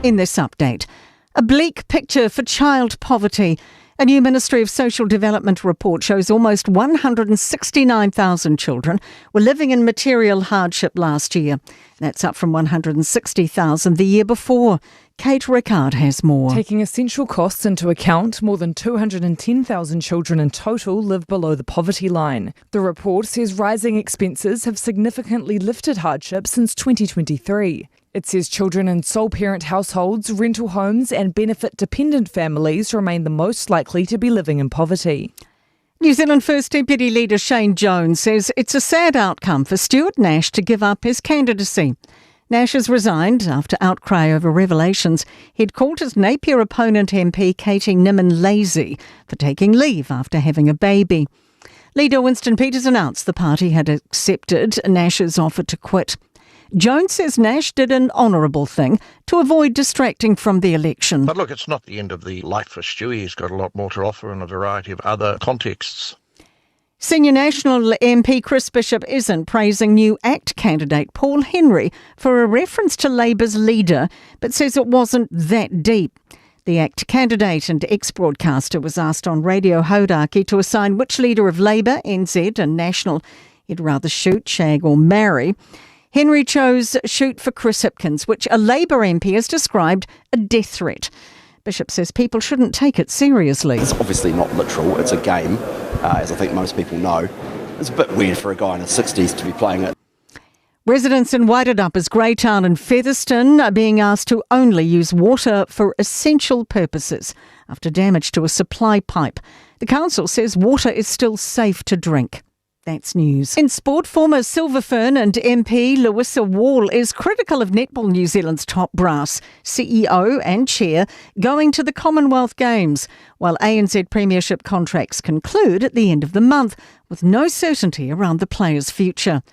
in this update. A bleak picture for child poverty. A new Ministry of Social Development report shows almost 169,000 children were living in material hardship last year. That's up from 160,000 the year before. Kate Rickard has more. Taking essential costs into account, more than 210,000 children in total live below the poverty line. The report says rising expenses have significantly lifted hardship since 2023. It says children in sole parent households, rental homes and benefit-dependent families remain the most likely to be living in poverty. New Zealand First Deputy Leader Shane Jones says it's a sad outcome for Stuart Nash to give up his candidacy. Nash has resigned after outcry over revelations he'd called his Napier opponent MP Katie Nimmin lazy for taking leave after having a baby. Leader Winston Peters announced the party had accepted Nash's offer to quit. Jones says Nash did an honourable thing to avoid distracting from the election. But look, it's not the end of the life for Stewie. He's got a lot more to offer in a variety of other contexts. Senior National MP Chris Bishop isn't praising new ACT candidate Paul Henry for a reference to Labour's leader, but says it wasn't that deep. The ACT candidate and ex-broadcaster was asked on Radio Hauraki to assign which leader of Labour, NZ and National he'd rather shoot, shag or marry. Henry chose shoot for Chris Hipkins, which a Labour MP has described a death threat. Bishop says people shouldn't take it seriously. It's obviously not literal, it's a game, as I think most people know. It's a bit weird for a guy in his 60s to be playing it. Residents in Wairarappa's Greytown and Featherston are being asked to only use water for essential purposes after damage to a supply pipe. The council says water is still safe to drink. That's news. In sport, former Silver Fern and MP Louisa Wall is critical of Netball New Zealand's top brass, CEO and chair, going to the Commonwealth Games, while ANZ Premiership contracts conclude at the end of the month, with no certainty around the players' future.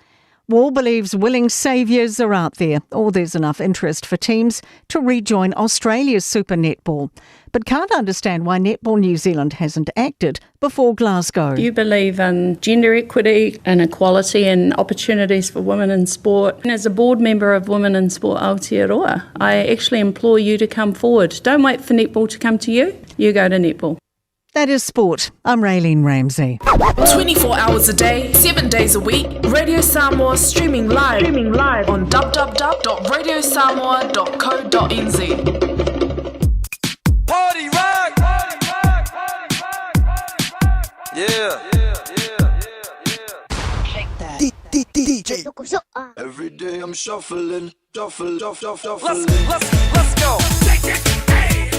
Wall believes willing saviours are out there, or there's enough interest for teams to rejoin Australia's Super Netball, but can't understand why Netball New Zealand hasn't acted before Glasgow. You believe in gender equity and equality and opportunities for women in sport. And as a board member of Women in Sport Aotearoa, I actually implore you to come forward. Don't wait for netball to come to you. You go to netball. That is sport. I'm Raylene Ramsey. 24 hours a day, 7 days a week. Radio Samoa streaming live on www.radiosamoa.co.nz. Party rock! Yeah. DJ. Every day I'm shuffling. Let's go. Take it. Hey.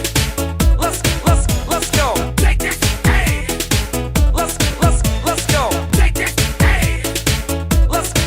Let's go. Take it. Hey. Let's go. Take it. Hey. Let's go. Take it. Hey. Let's go.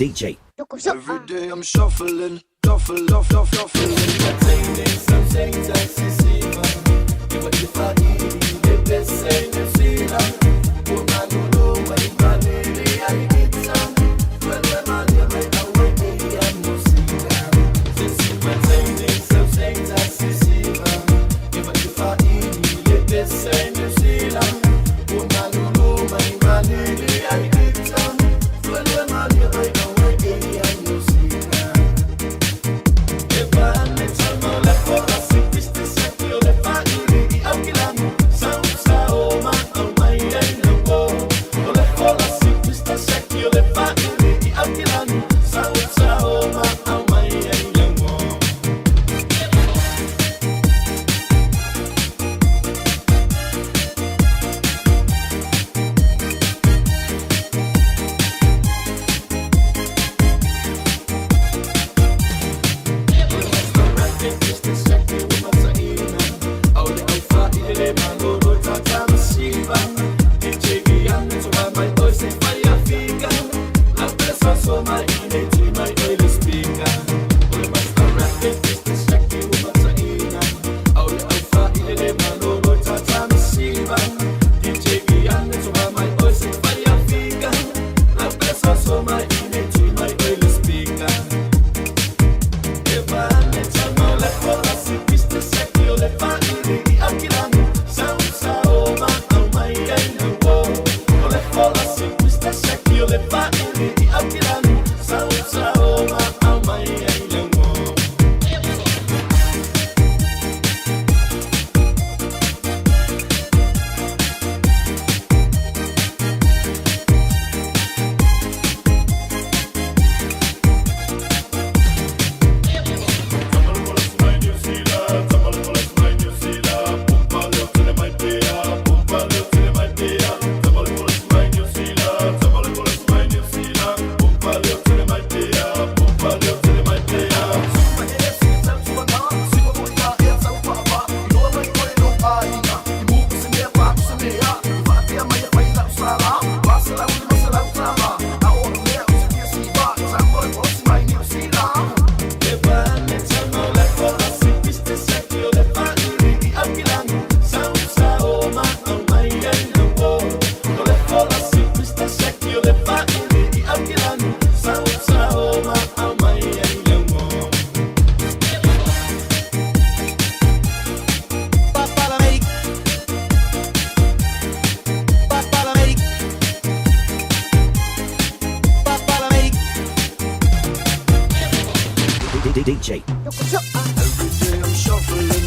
DJ. Every day I'm shuffling, shuffling. Some things I see, but if I eat, they say you see them. Woman, you know my money, I get some. Well, my money, right away, I'm no see them. Some things I see, but if I eat, they say you see them. Woman, you know my money, I get some. Well, my money, right away, I'm no see them. If I let you know, let for us, it's the second, you'll let my eat, I'm killing. Sound, oh, my, oh, my, and go. Let for us, it's the second, you'll let my eat, I'm killing. Sound, oh, my, oh, my, and go. DJ. Every day I'm shuffling.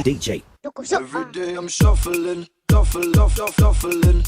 DJ. Every day I'm shuffling, shuffling.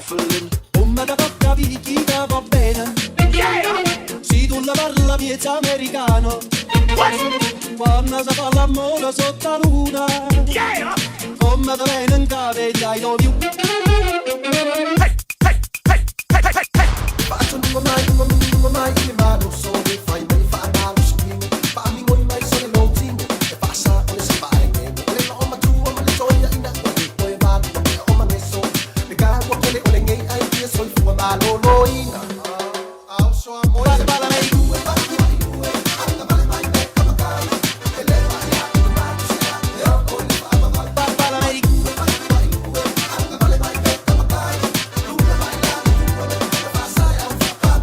shuffling. Come da tocca picchita va bene. Yeah! Se tu la parla miezza americano. What? Quando si fa l'amore sotto la luna. Yeah! Come da bene in cave I love you. Hey, hey, hey, hey, hey, hey. Faccio lungo mai che ma non so che fai mai fa da lo schimo. Fammi con mai sono l'ultimo. E passa come si fa e le roba tua ma le gioia in da poi va o ma messo. Le cago quelle con le gay ai che sul fumo ma lo loina. Au so amore balla lei due batti mai due. Anda male mai becca magari. E le vai a ma sia. E ho con le fama ma balla lei due batti mai due. Anda male mai becca magari. Luna mai la passa e fa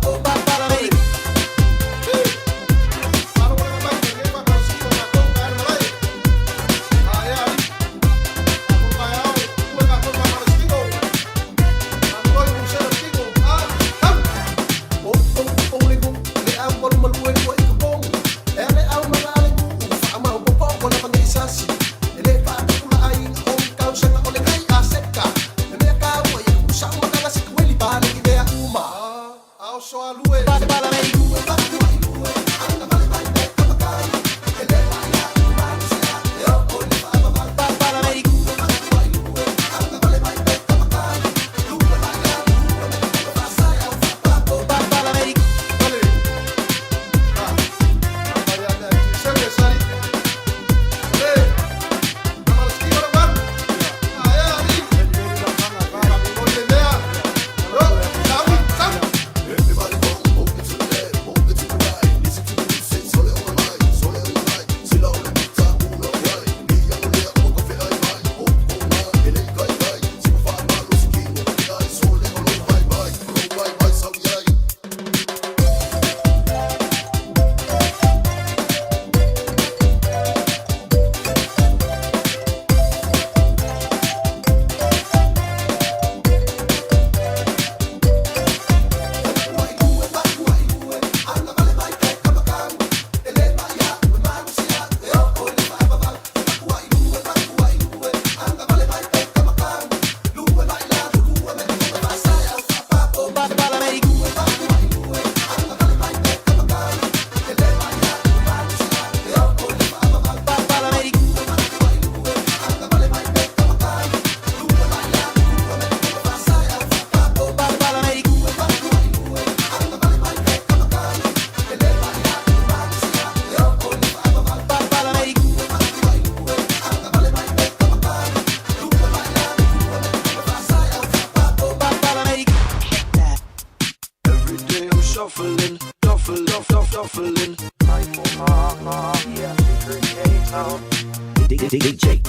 DJ. DJ.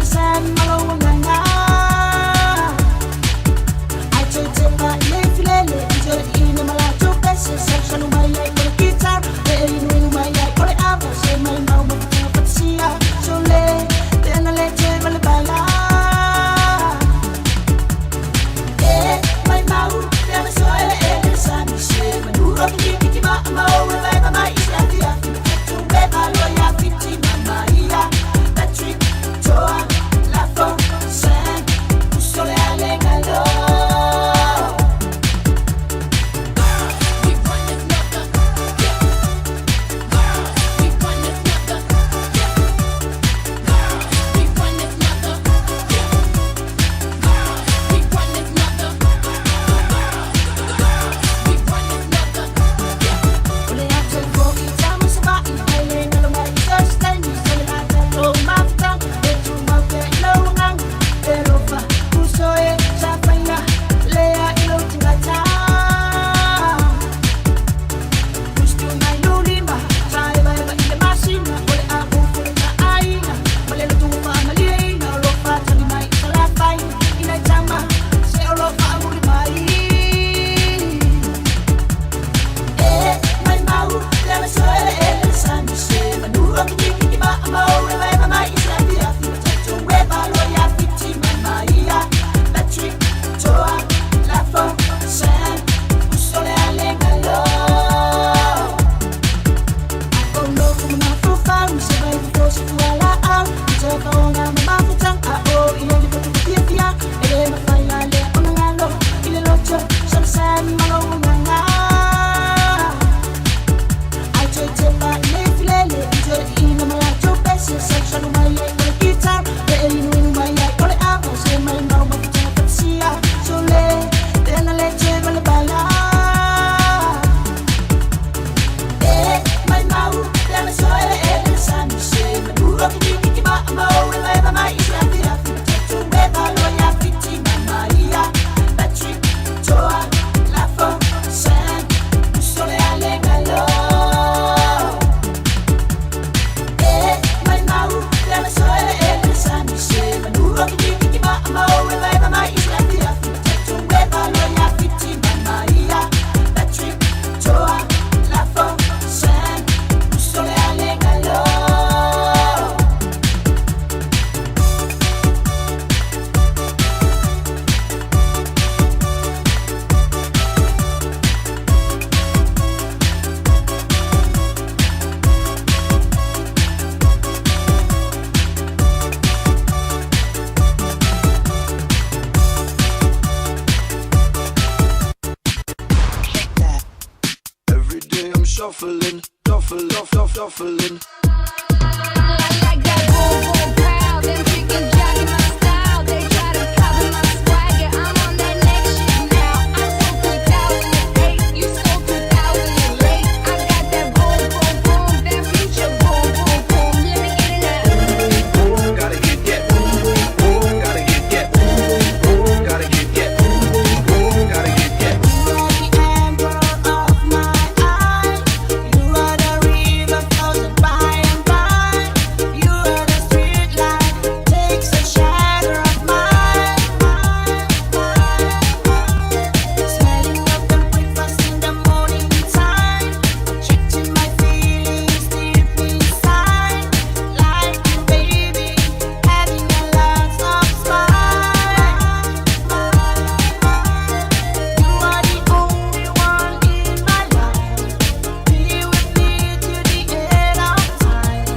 Sana malo wanganga shuffling, shuffling. Like that boom boom pow, them chickens jacking my style. They try to copy my swagger. I'm on that next shit now. I sold 2008, you sold 2008. I got that boom boom boom, that future boom boom boom. Let me get it now. Gotta get that boom boom boom. Gotta get that boom boom boom. Gotta get that boom boom boom. Gotta get that. You are the amber of my eye. You are the river flows by and by. You are the street light, takes a shadow of mine. Smelling of the breakfast in the morning time. Checking my feelings deep inside. Like you, baby, having a lot of smile. You are the only one in my life. Be with me to the end of time.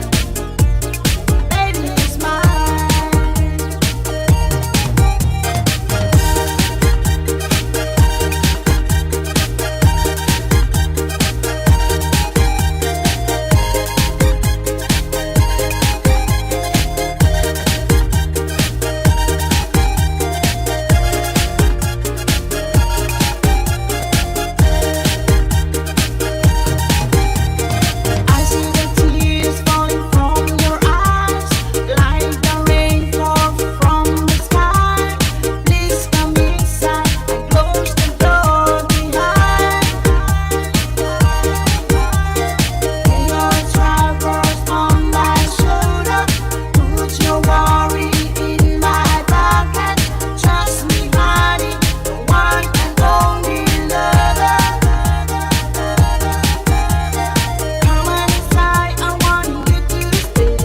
Baby, it's mine. I see the tears falling from your eyes, like the rain fall from the sky. Please come inside and close the door behind. Lay your troubles on my shoulder, put your worry in my pocket. Trust me, honey, the one and only lover. Come on inside, I want you to stay.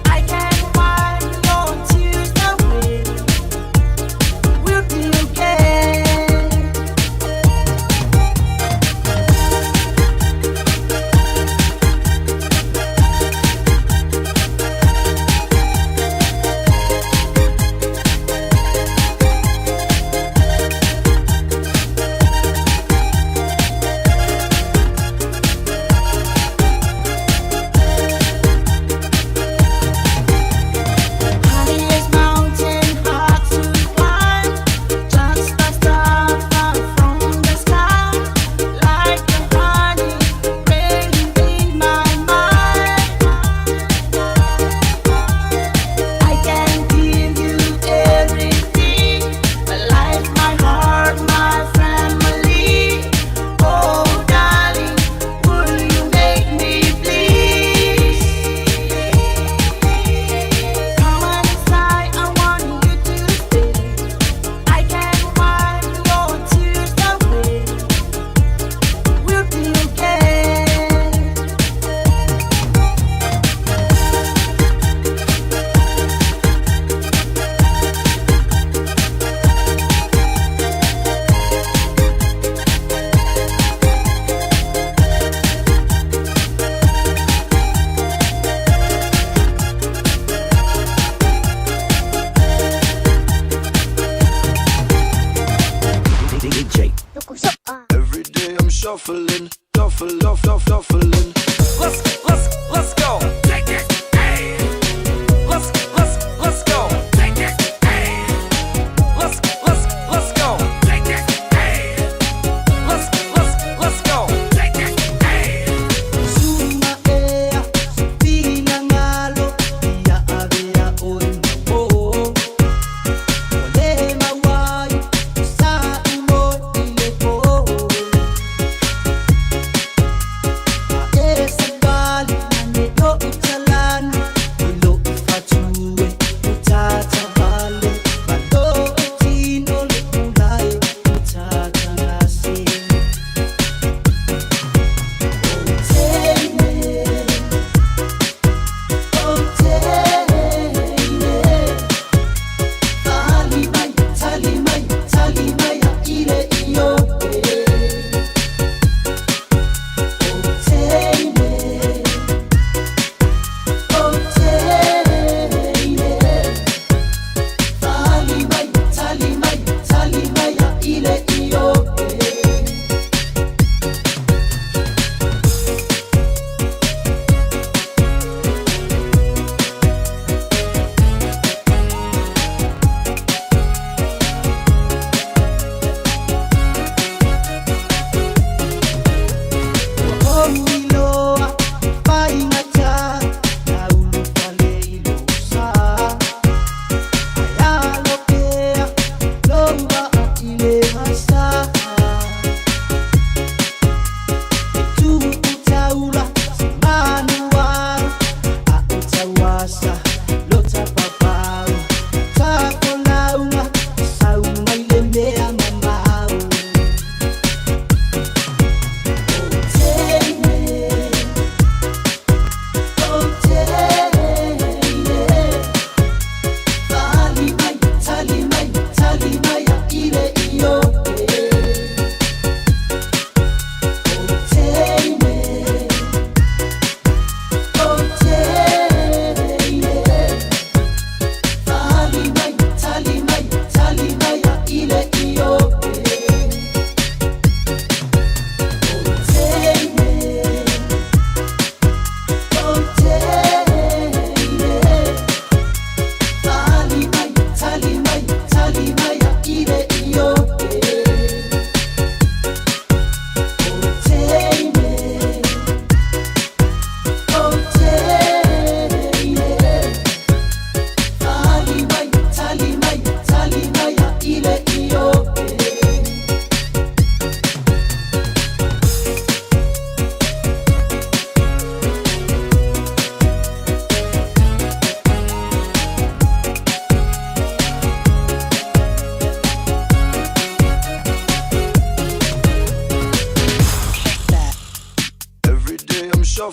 I can wipe your tears away. We'll be okay. Highest mountain hard to climb, just a star far from the sky. Like the honey raining in my mind. I can give you everything, my life, my heart, my family. Oh, darling, will you make me please? Come on inside, I want you to stay. I can wipe your tears away. We'll be okay. DJ. Every day I'm shuffling, shuffling. Let's go. Take it, hey. Let's go. Take it, hey. Let's go. Take it, hey. Let's go. Take it, hey. Suma ea, pina ngalo, ia avea oimo. Ole mawai, sa imo ile po.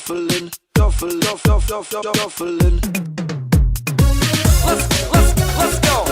duffling, duffling. Let's go. Let's go.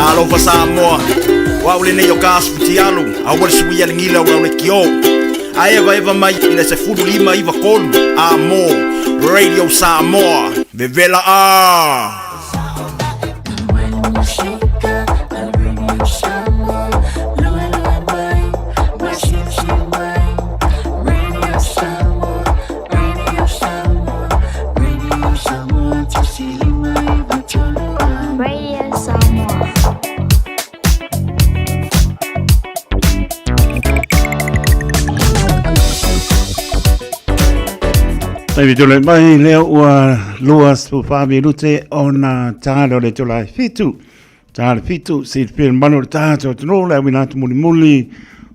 Alofa Samoa wa ule nei o kasputi alu awal sui al ngila wa ule kio aeva eva mai ina se fudu lima iva kolu amo Radio Samoa Vevela a Tavi tole mai leo ua luas pu Fabi Lute ona tālo le tolai fitu. Tālo fitu si pēr mano tātou tano le winatu muli muli.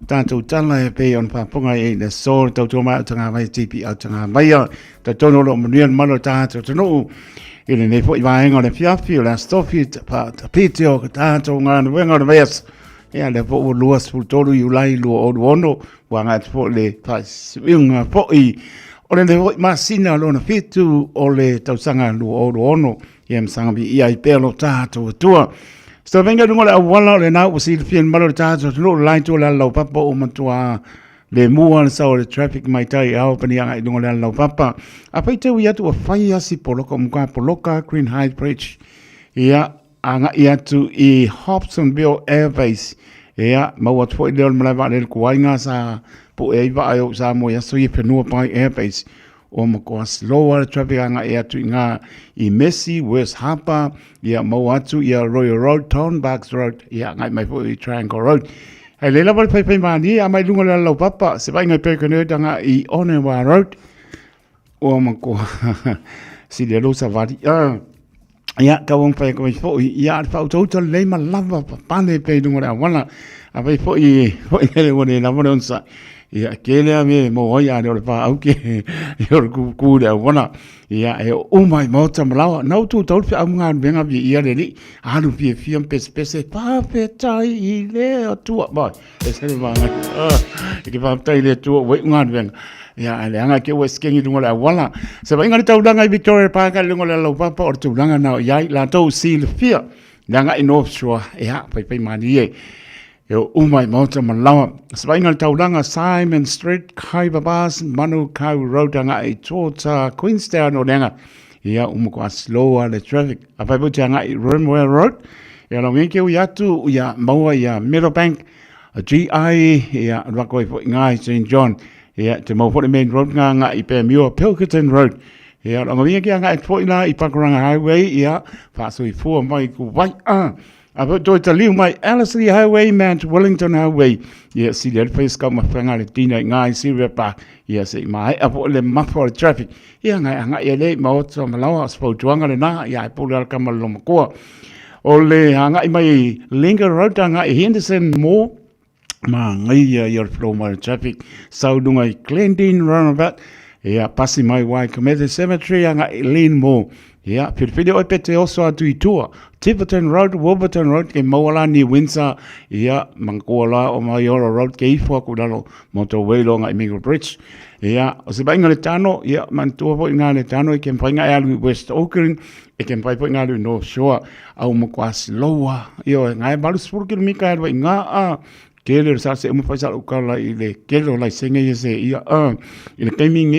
Tātou tala e pei on papunga e le sōr tau tōma au tanga vai tipi au tanga maia. Ta tono lo manuian mano tātou tano. Ile ne fo i vaenga le fiafi o le stofi pa tapiti o tātou ngā nuenga o le veas. Ea le fo o luas pu tolu i ulai lua o duono. Wanga fo le paisiunga fo i o le hoi masina lona fitu o le tausanga lua o ono i msangabi i ai pelo tātou atua. Sto venga dungo le awala le nau usi le fian malo le tātou tano lai tō le lau papa o matua le mua le sao le traffic mai tai au pani anga i dungo le lau papa. A pai te ui atu a whai asi poloka muka poloka Green High Bridge. Ia anga i atu i Hobsonville Airbase. Ia maua tuoi leo le malaiwa le kuainga sa po e iwa ai o sa mo yaso i whenua pai airbase o makoa slowa le traffic anga e atu ngā i Messi, West Harper, ia mau atu ia Royal Road, Townbarks Road, ia ngai mai po i Triangle Road. Hei leila wale pai mani, a mai lunga le lau papa, se vai ngai pēka tanga i Onewa Road, o makoa si le lo sa vadi. Ia kawang pai kawai po i ia whau tauta leima lava pane pei lunga le awana, a pai po i hele wane na wane onsa. Ia kelea me mo oi a le pa au ke yo ku le wana ia e o mai mota malawa nau tu tau pe anga benga bi ia le ni alu pi fiam pese pa pe tai i le tu ba e se va e ke va tai le tu we nga benga ia le anga ke wes kengi dunga le wana se va inga tau langa i Victoria Park le ngola lo papa o tu langa na ia la tau si le fia langa i North Shore ia pai mani e Yo umai mauta malawa. Swaingal taulanga Simon Street, Kaiba Bas, Manu Kau Road anga i tōta Queenstown o nenga. Ia umukua slower le traffic. Apai puti anga i Runway Road. Ia la wiki ui atu ia maua ia Meadowbank, GI, ia rakoi po ingai St. John. ia te mau fo main road nga I pe mio Pilkington Road ia o ngia kia nga fo ina I Pakuranga Highway ia fa so I fu mai ku vai a to te liu mai Ellerslie Highway Mount Wellington Highway ia si le face ka ma fanga le tina nga I Silver Park ia se mai a fo le ma for traffic ia nga ia le mo so malawa spo tuanga le na ia po le ka ma lo ko o le nga I mai Lincoln Road nga I Henderson Mall ma ngai ia flow mai traffic saudunga I Glendine Roundabout ia pasi mai wai Community Cemetery nga I Lean Mall ia pirpidi o pete oso atu I tua Tiverton Road, Wolverton Road ke Mawala ni Windsor ia mangkola o Mayora Road ke ifo ku dalo motorway lo nga I Mingle Bridge ia o se bainga le tano ia mantua po nga le tano I ke mpainga alu West Auckland I ke mpaipo nga alu North Shore au makwasi loa ia ngai balu 10 km alu nga kele sa se mo faisa ukala ile kele la senga yese ia ile timing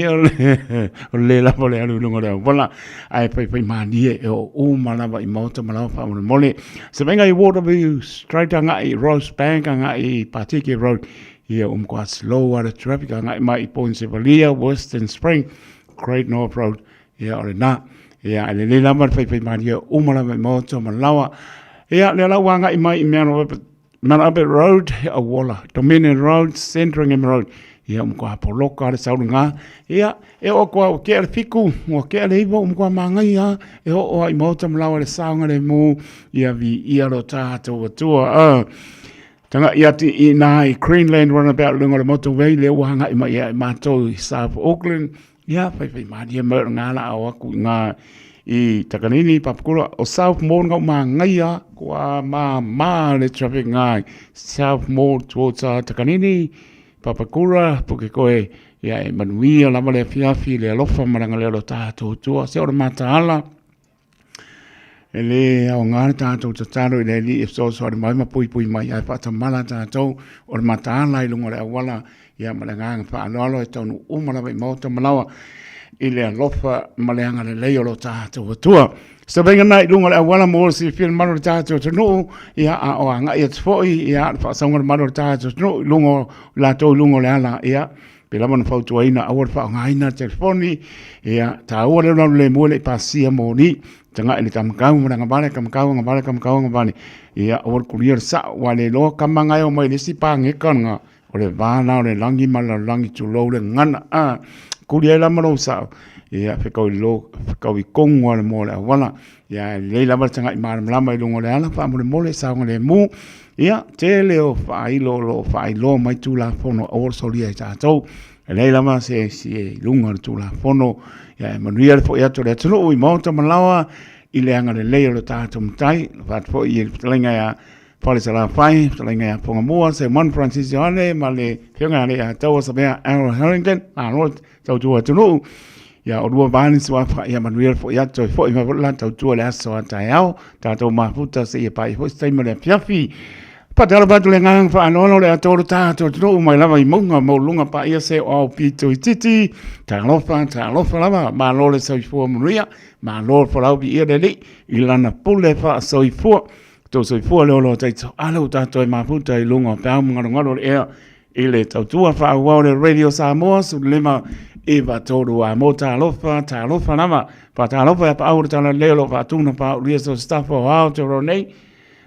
le la pole alu lungo da wala ai pai mani o mala ba imota mala fa mo mole se venga I Waterview straight nga I Rosebank nga I Patiki Road ia kwa slow water traffic nga I mai Point Sevalia Western Spring Great North Road ia ore na ia le la ma pai mani o mala ba imota mala ia le la nga I mai Mano Manabit Road, Awala, Dominion Road, Sandringham Road. Ia mkwa poloka le saurunga. Ia o kwa o ke fiku, o ke le ivo mkwa mangai ia. O I mota mlawa le saunga le mu. Ia vi ia lo tato watua. Tanga ia ti I nai Greenland Runabout lunga le motorway le wanga I mai ia mato I South Auckland. Ia pai madia mer ngala awaku nga I takanini papakura o South Mall ngau mangai ia kwa ma le traffic ngai South Mall towards takanini papakura puke koe ia e manuia lama le fiafi le alofa maranga le alo tātou tua se ora mataala ele au ngāre tātou tataro I le li so ore mai mapui mai ai whatamala tātou ora mataala I lunga le awala ia malanganga whaaloalo e taunu umala mai mauta malawa I le alofa maleanga le leo lo tātou atua. So venga nai lunga le awala mo si fil mano tātou tanu ia a o anga ia tfoi ia whaasonga mano tātou tanu lungo latou lungo le ala ia pela mana fautua ina awar whaangaina telefoni ia ta awar le mole pasia moni tanga ele kamakau nga bale kamakau nga bale ia awar kulier sa wale lo kamangai o mai nisi pange kanga o le vana o le langi mala langi tulo le ngana kulia la malo sa ia fekau I kongo le mole wala ia le la tanga I malama I lungo le ala fa mo mole sa ngole mu ia tele o fai lo mai tu la fono o solia tātou le la se lungo tu la fono ia manuia fo ia to le tulu I monta malawa I le anga le le lo tātou mtai fa fo I lenga ia Pale sala fai, talenga ya ponga mua, se Mon Francis Yohane, ma le whiunga le a taua sa mea Aaron Harrington, a no tau tua tunu. Ia o rua vani sua wha ia manuel fo ia toi fo I mawala tau tua le aso a tai au, tātou mafuta se ia pai fo staima le piafi. Patala batu le ngang wha anono le a toro tātou tunu, mai lava I munga mo lunga pa ia se o pito I titi, tā lofa lava, ma lo le sau I fua manuia, ma lo fo lau bi ia le li, I lana pule wha sau I fua, to so fo le lo tai alo tato ma puta I lunga pa ngaro e ile tau tua fa wa le radio Samoa su lema eva todo a mota lofa nama pa ta lofa pa au tana le lo fa tuna pa reso staff o out to nei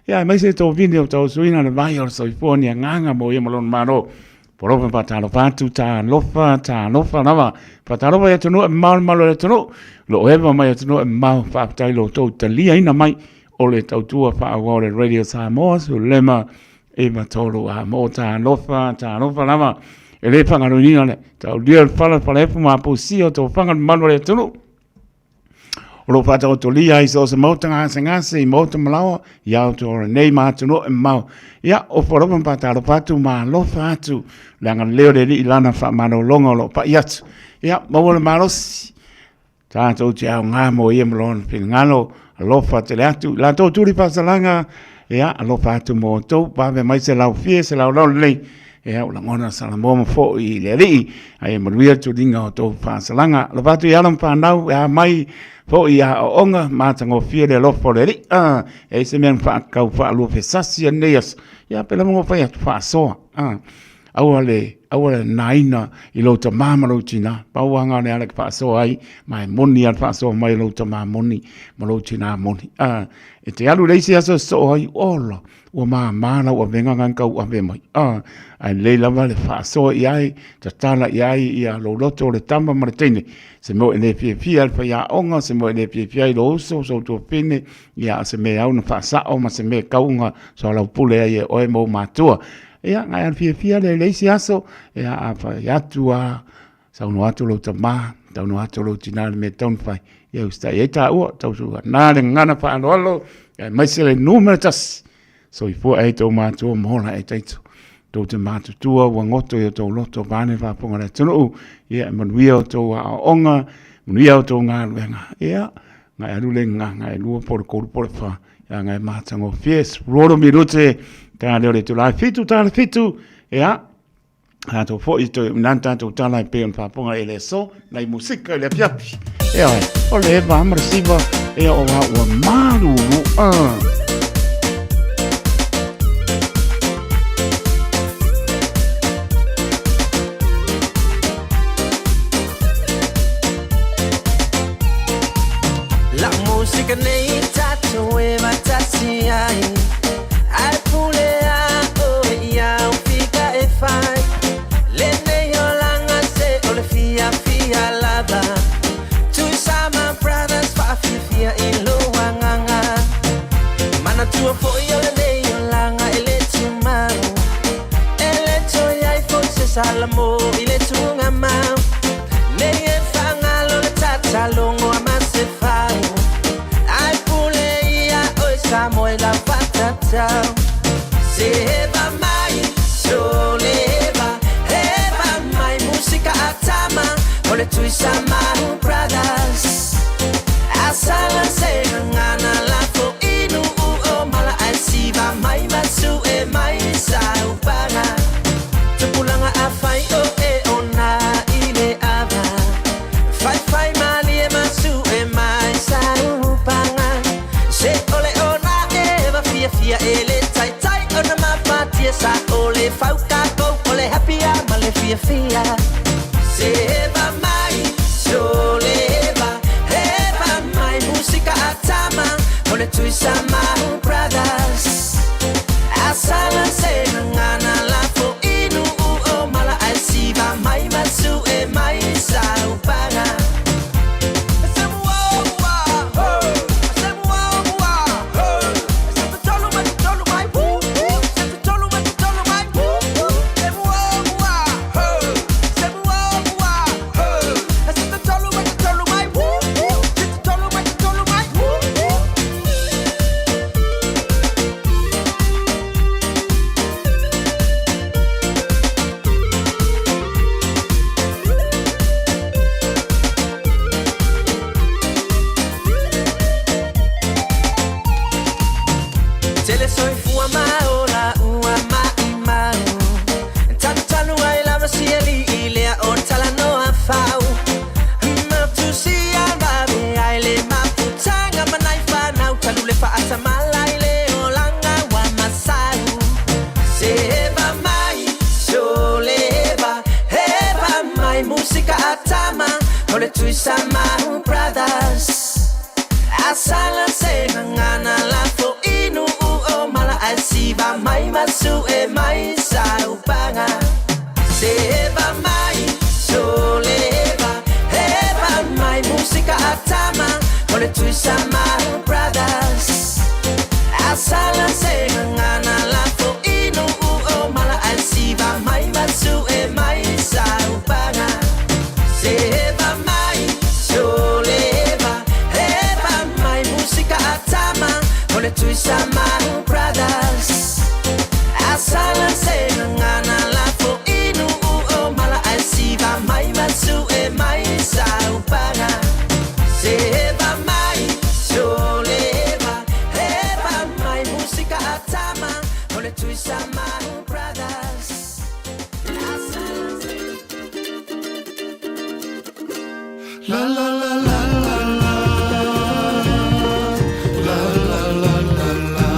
ya mai se to video to suina le vai or so fo ni nganga mo ye malon maro por pa ta lofa tu ta lofa nama pa ta lofa ya tunu mal malo le tunu lo eva mai tunu mal fa ta lo to ta lia ina mai o le tautua wha le radio Samoa su lema e matoro a mota lofa lama e le whangarunia le tau lia whala efu ma pusio to whangar manu le tunu o lo whata o to lia I so se mauta ngase I mauta malawa iau to ora nei mātuno e mau ia o wharopan pata alo patu ma lofa atu le anga leo le li ilana wha mano longa lo pa iatu ia maua le marosi tātou te au ngā mo ia malona ngano alofa te le atu la tō turi pasalanga ia alofa atu mo tō pawe mai se lau fie se lau lau lei ia ula ngona salamoma fo I le rii ai manuia tu dinga o tō pasalanga alofa atu I alam whanau ia mai fo I a o onga mātango fie le alofa le rii e se mean wha kau wha alua fe sasi a neias ia pela mongo whai atu wha soa awale naina I lo ta mama lo tina pauanga ne ala pa so ai mai moni al pa so mai lo ta moni ma lo tina moni e te alu leisi aso so ai ola o mana o venga ngan ka o ve mai ai le lava le fa so ai ta tala ai ia lo loto le tamba martene se mo ne fi al fa ya onga se mo ne fi lo so to pene ia se me au na fa sa o ma se me kaunga so la pule ai o e mo matua ia ngai al fi le leisi aso ia apa ya tua sa no atu lo tama tau no atu lo tina me ton fai ia usta ia ta o tau su na le ngana fa lo mai se le numertas so I fo ai tau mātua mola e teitu. Tau te mātutua wa ngoto i tau loto vāne whaponga le tunu. Ia manuia o tau a onga, manuia o tau ngā luenga. Ia, ngai arule ngai lua pore koru pore wha. Ia ngai mātango fies, roro mi rute, tā leo le tu lai fitu, tāle fitu. Ia, tau fo I tau nanta tau tālai peon whaponga e le so, nei musika le piapi. Ia, o le eva amarasiva, ia o ua maru, Salamo ile tunga mau Neye fangalo le tatalongo amasefau Ai pule ia oi samoe la patata Seheba mai, soleba Heba mai musika atama Ole tui Samahu Brothers Asala sega ngana lafo inu uo mala asiva Mai masu e mai saupanga Tupulanga afai o e ona ile ava Fai mali e masu e mai sarupanga Se ole ona e va fia ele tai ona mapati sa ole fauka go ole happy male fia Se eva mai soleva Eva mai musika atama Ole tui Samahu Brothers Asala se ngana lafo mai masu e mai saupanga Samahu Brothers Asala se ngana lafo inu uo mala asiva mai masu e mai saupanga Seba mai soleva Heba mai musika atama Ole tui Samahu Brothers Asala se ngana lafo inu uo mala asiva mai masu e mai saupanga Seba Ole tui Samahu Brothers Asala se ngana lafo inu uo mala asiva mai masu e mai saupanga Seba mai soleva Heba mai musika atama Ole tui Samahu Brothers La la la la la la La la la la la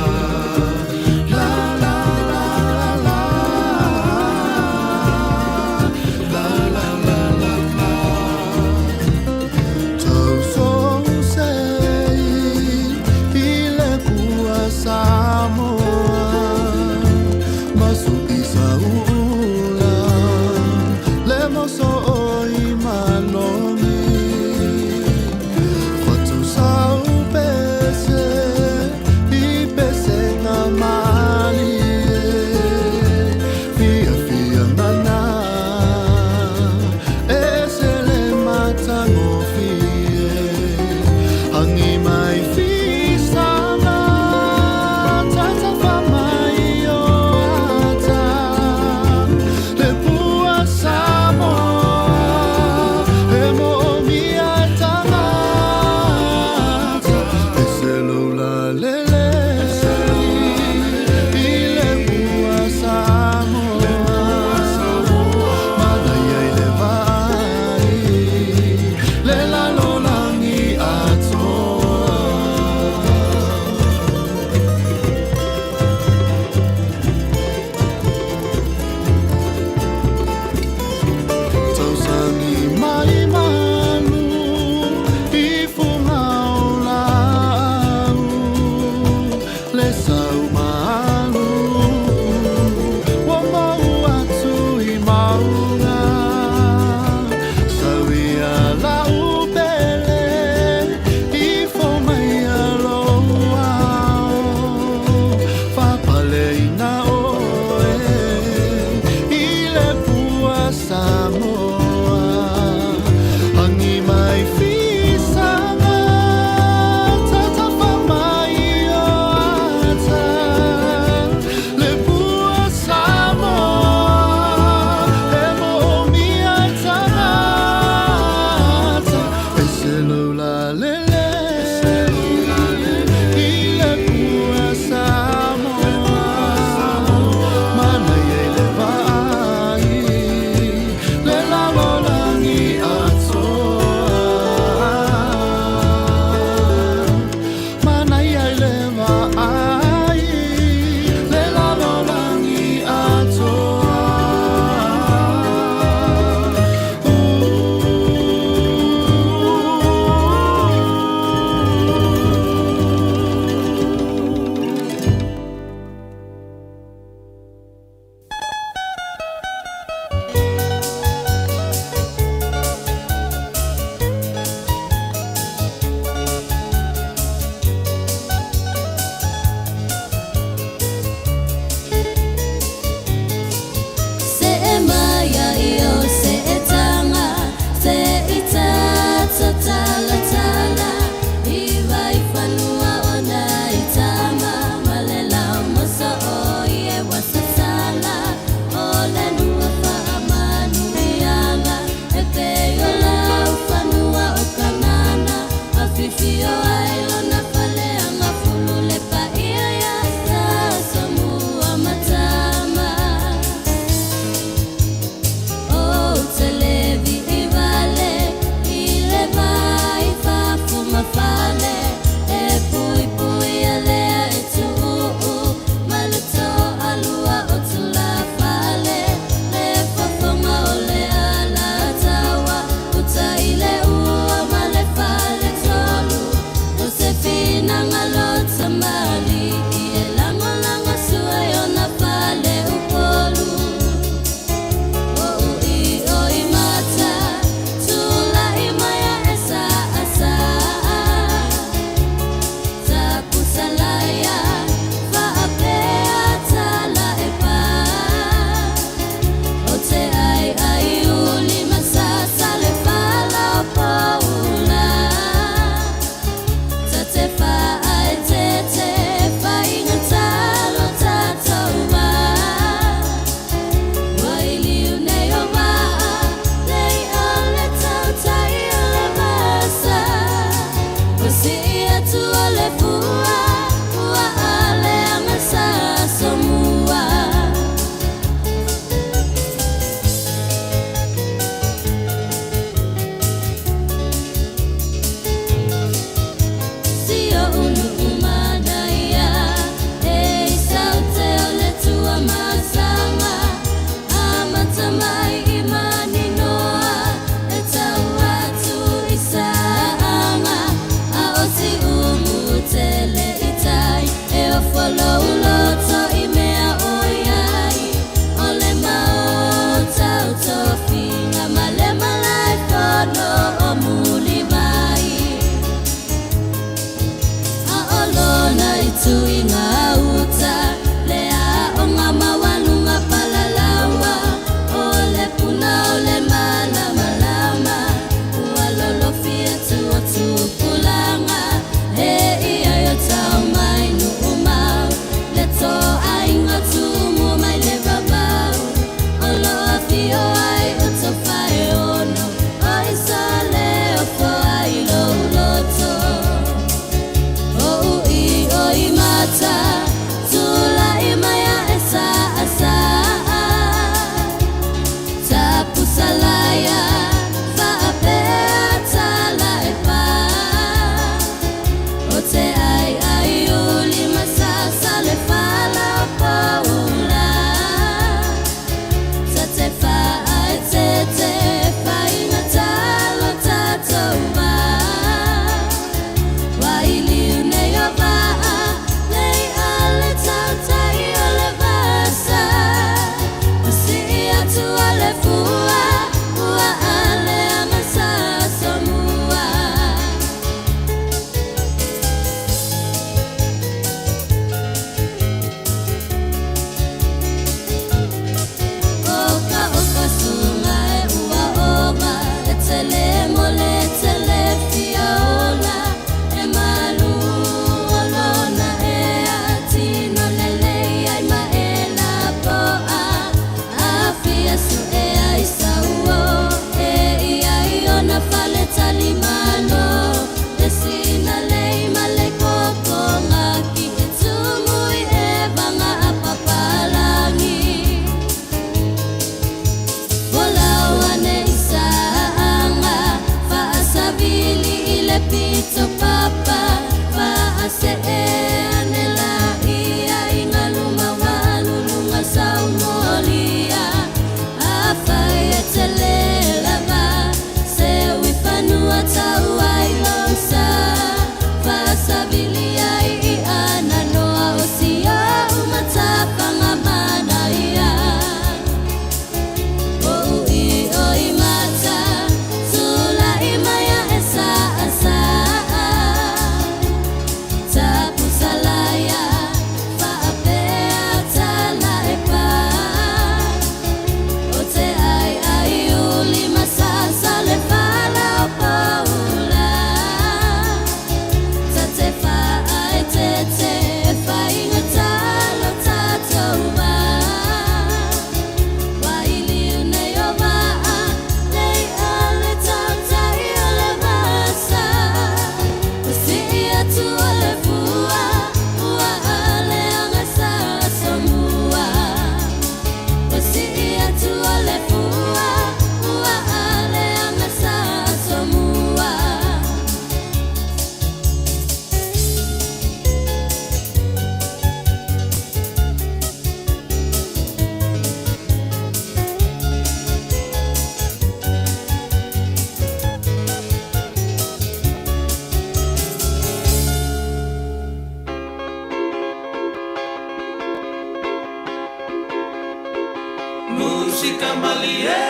Música malie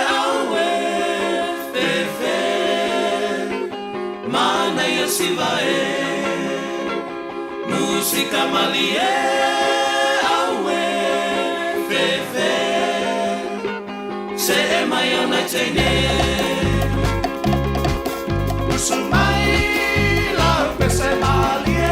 awe fefe mana ya sivae Música malie awe fefe se mayona tene Usumai la pese malie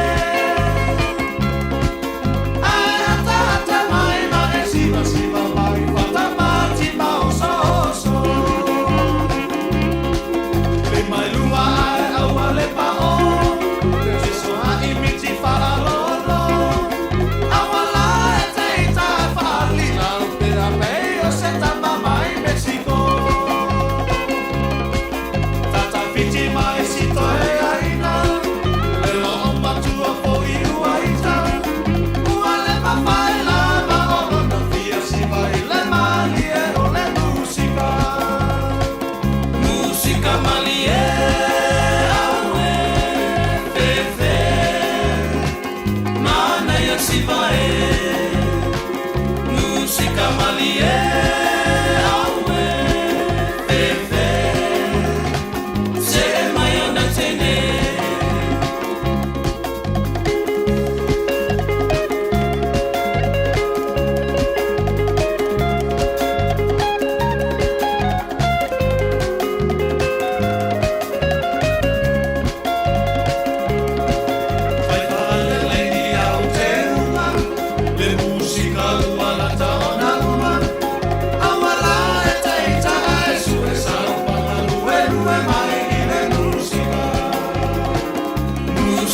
Mai lua ai au ale pa o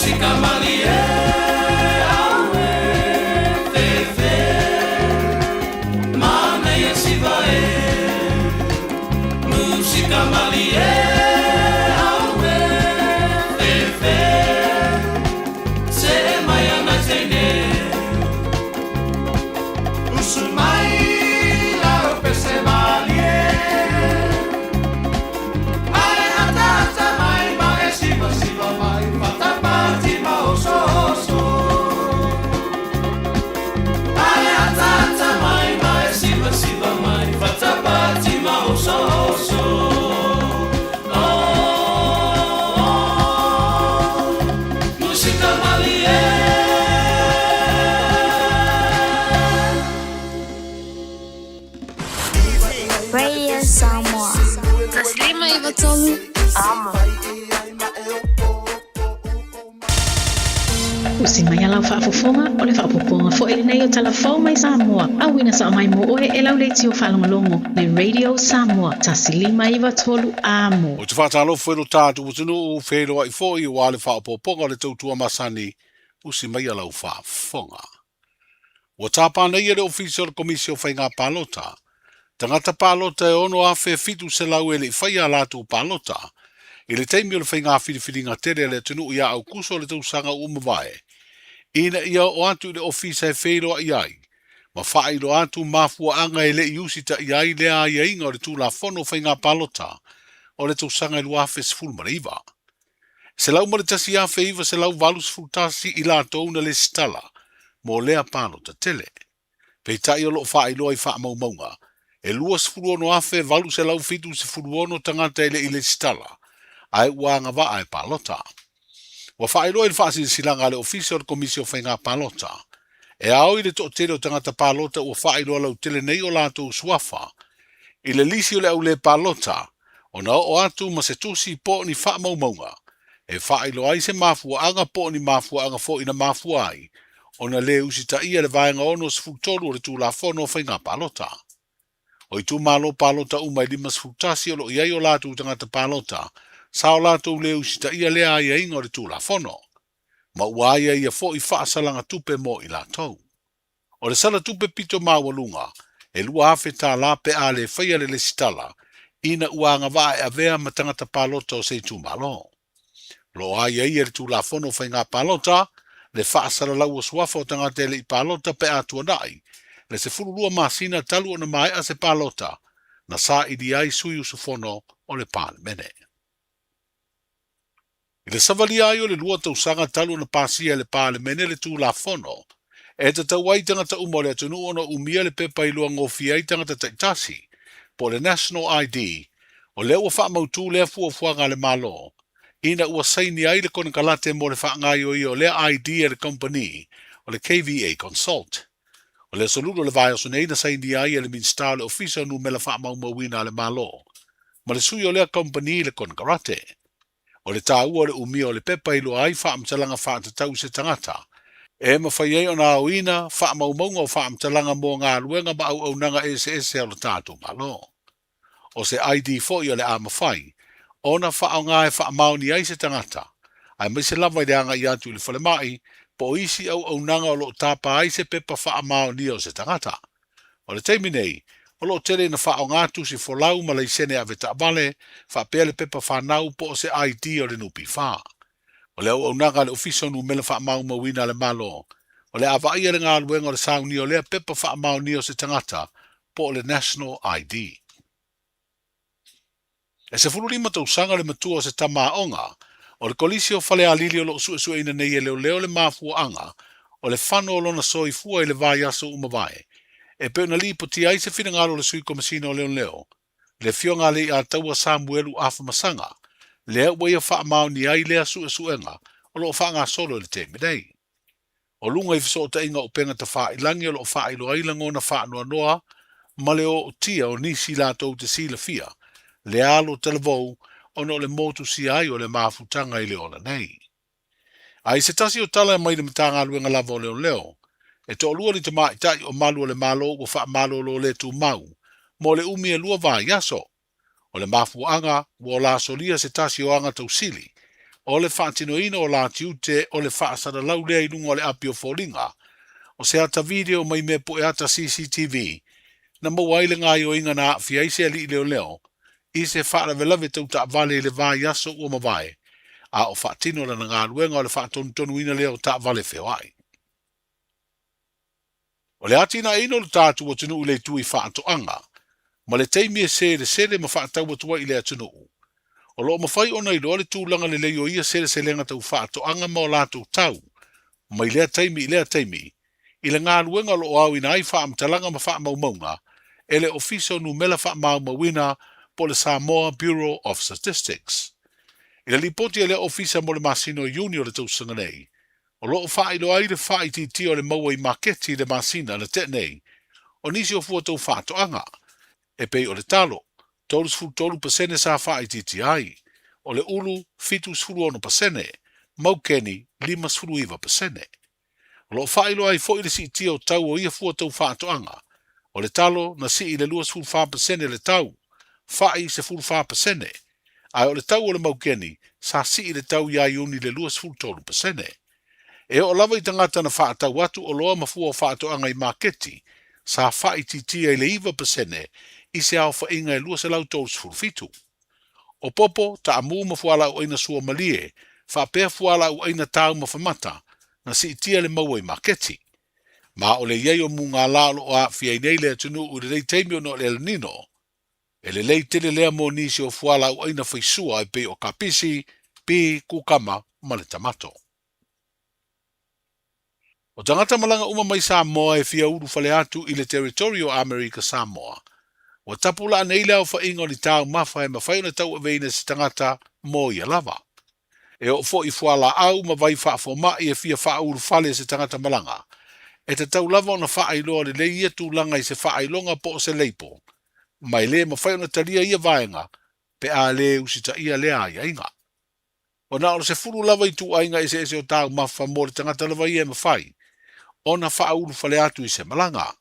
Musika malie awe fefe mana ya sivae Musika malie awe fefe se maya na tene Usumai la pese malie Ai atata mai mai siva siva mai patapati mauso so Ai atata mai mai siva siva mai patapati mauso so Musika malie Radio Samoa. Taslima Ivatolu. Usimaya lau whaafofonga o le whaapoponga fo ele nei o talafau mai Samoa. Awina sa mai mo oe e lau leiti o whalongolongo le Radio Samoa. Tasilima Ivatolu amo. O te whaatalo whero tātu o tunu o whero ai fo i o wale whaapoponga o le tautua masani. Usimaya lau whaafonga. O tāpā nei e le ofisi o le komisi o whainga pālota. Tangata pālota e ono a whea fitu se lau e le whaia lātu pālota. I le teimi o le whainga whiriwhiringa tere le tunu ia au kuso le tausanga umawae. Ina ia o atu le ofisa e whero ai ai. Ma whairo atu mafua anga e le iusita i ai le a inga o le tūla whono whainga pālota. O le tausanga e lua whes fulmariva. Se lau mare tasi a wheiva se lau valus fultasi i la touna le stala. Mo lea pālota tele. Peitai o lo whairo ai wha maumaunga. E lua sfuruono afe valu se lau fitu se furuono tangata ele i le stala. Ai uanga wa ai pālota. Wa whaero e whaasi silanga le ofisi o le komisi o whainga pālota. E au i le to tere o tangata pālota ua whaero lau tele nei o lato suafa. I le lisi o le au le pālota. O na o atu ma se tusi po ni wha maumaunga. E whaero ai se mafua anga po ni mafua anga fo ina mafua ai. O na le usita ia le vaenga ono se futolu o le tūla whono o whainga pālota. O i tū malo pālota umai limas futasi o lo iai o lātu tangata pālota, sao lātu leu sita ia lea ia inga o le tūla whono. Ma ua ia fo i whaasalanga tupe mo i lātou. O le sala tupe pito mawalunga, e lua hafe tā la pe a le whaia le sitala, ina uanga vae a vea ma tangata pālota o se tū malo. Lo ia le tūla whono whainga pālota, le whaasala lau o suafa o tangata ele i pālota pe a tuanai, le se furulua masina talu o na mai a se pālota, na sa i di ai sui usufono o le pāle mene. I le savali ai o le lua tausanga talu na pasia le pāle mene le tū la fono, e te tau ai tangata umo le atunu ono umia le pepa i lua ngofi ai tangata taitasi, po le National ID, o le ua wha mautu lea fuafuanga le malo, ina ua saini ai le kona kalate mo le wha ngai o le ID e le company, o le KVA Consult. O le soludo le vai o sunei na saini ai e le minsta le ofisa nu mela wha maumawina le malo. Ma le sui o le company le kon karate. O le tā ua le umia o le pepa ilo ai wha amtalanga wha tatau se tangata. E ma whai ei o na auina wha maumaunga o wha amtalanga mo ngā luenga ma au nanga ese o le tātou malo. O se ID fo i o le ama whai. O na wha au ngā e wha mauni ai se tangata. Ai mai se lava i le anga i atu le whale mai, po isi au nanga o lo tāpa ai se pepa wha mauni o se tangata. O le teimi nei, o lo tere na wha o ngā tusi folau ma lei sene a veta abale, wha pele pepa whanau po o se ID o le nupi wha. O le au nanga le ofisa nu mele wha mau mawina le malo. O le awa ia le ngā luenga o le sauni o le pepa wha mauni o se tangata po o le National ID. E se fulurima tausanga le matua o se tamaonga, o le kolisi o whale alili o lo usua ina nei e leo le mafua anga, o le whano o lona soi fua i le vai aso umawae. E pe na li po ti ai se whina ngaro le sui komisina o leo, le fio ngā le a taua Samuelu afa masanga, le wai a wha mau ni ai lea suenga, o lo wha ngā solo le te midei. O lunga i fiso o ta inga o penga ta wha ilangi o lo wha ilo ailango na wha noa noa, ma le o tia o nisi la tau te sila fia, le alo televou, ono le motu si ai o le mafutanga i le ola nei. Ai se tasi o tala mai le matanga luenga lava o leo, e to lua li te maitai o malu o le malo o wha malo lo le tu mau, mo le umi e lua vai yaso. O le mafuanga, o la solia se tasi o anga tau sili, o le whaatinoina o la tiute o le whaasara lau lea i lunga o le api o fōringa, o se ata video mai me po e ata CCTV, na mawai le ngai o inga na fia ise ali leo leo, i se whaara velave tau ta vale le vai aso ua mawai, a o whaatino la ngā ruenga o le whaatonu ina leo ta vale whewai. O le atina ino le tātu o tunu le tui whaatoanga, ma le teimi e sere ma whaatau atua i le atunu. O loo mawhai ona i loa le tūlanga le leo ia sere lenga tau whaatoanga ma o lātou tau, ma i lea teimi, i le ngā ruenga lo au ina ai whaamtalanga ma whaamaumaunga, e le ofiso nu mela whaamaumawina po le Samoa Bureau of Statistics. I le lipoti e le ofisa mo le Masino Junior le tausanga nei, o loo whailo ai le whaititi o le maua i maketi le Masina le te nei, o nisi o fua tau whaatoanga, e pei o le talo, 33% sa whaititi ai, o le ulu 7% maukeni 5%. O loo whailo ai fo i le si tio tau o ia fua tau whaatoanga, o le talo na si i le 2% le tau, whai se 4%, ai o le tau o le maukeni, sa si i le tau ia iuni le 2%. E o lava i tangata na whaatau atu o loa mafua o whaatoanga i maketi, sa whai titia i le 1% i se au whainga e lua se lau tōs fulfitu. O popo, ta amu mafuala o eina sua malie, whapea fuala o eina tau mawhamata, na si itia le maua i maketi. Ma o le iei o mu ngā lalo o a fia nei le atunu u le rei teimi o no le nino, e le lei tele lea mo nisi o fuala o eina whaisua e pe o kapisi, pi kukama ma le tamato. O tangata malanga uma mai Samoa e fia uru fale atu i le territorio America Samoa. O tapula nei leo fa ingo ni tau mafa e mawhai na tau aveina si tangata mo i lava. E o fo i fuala au ma vai wha fo e fia wha uru fale se tangata malanga. E te tau lava o na wha ailoa le lei ia tūlanga i se wha ailonga po o se leipo. Mai le mawhai o na talia ia vaenga pe a le usita ia lea ia inga. O na o se furu lava i tu ainga i se ese o tau mafa mo le tangata lava ia mawhai. O na wha uru fale atu i se malanga.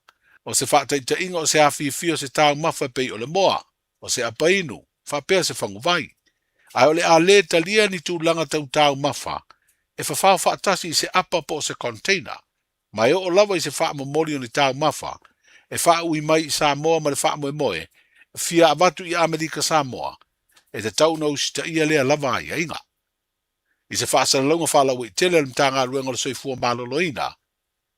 O se whaataita inga o se awhi o se tau mafa pei o le moa. O se apainu, whapea se whangu vai. Ai o le a le talia ni tūlanga tau mafa. E whawhau whaatasi i se apa po se container. Mai o lava i se wha mamori o ni tau mafa. E wha ui mai i Samoa ma le wha moe moe. Fia avatu i Amerika Samoa. E te tau na usita ia lea lava ai inga. I se wha salalonga wha lau i tele le mtanga ruenga le soifua maloloina.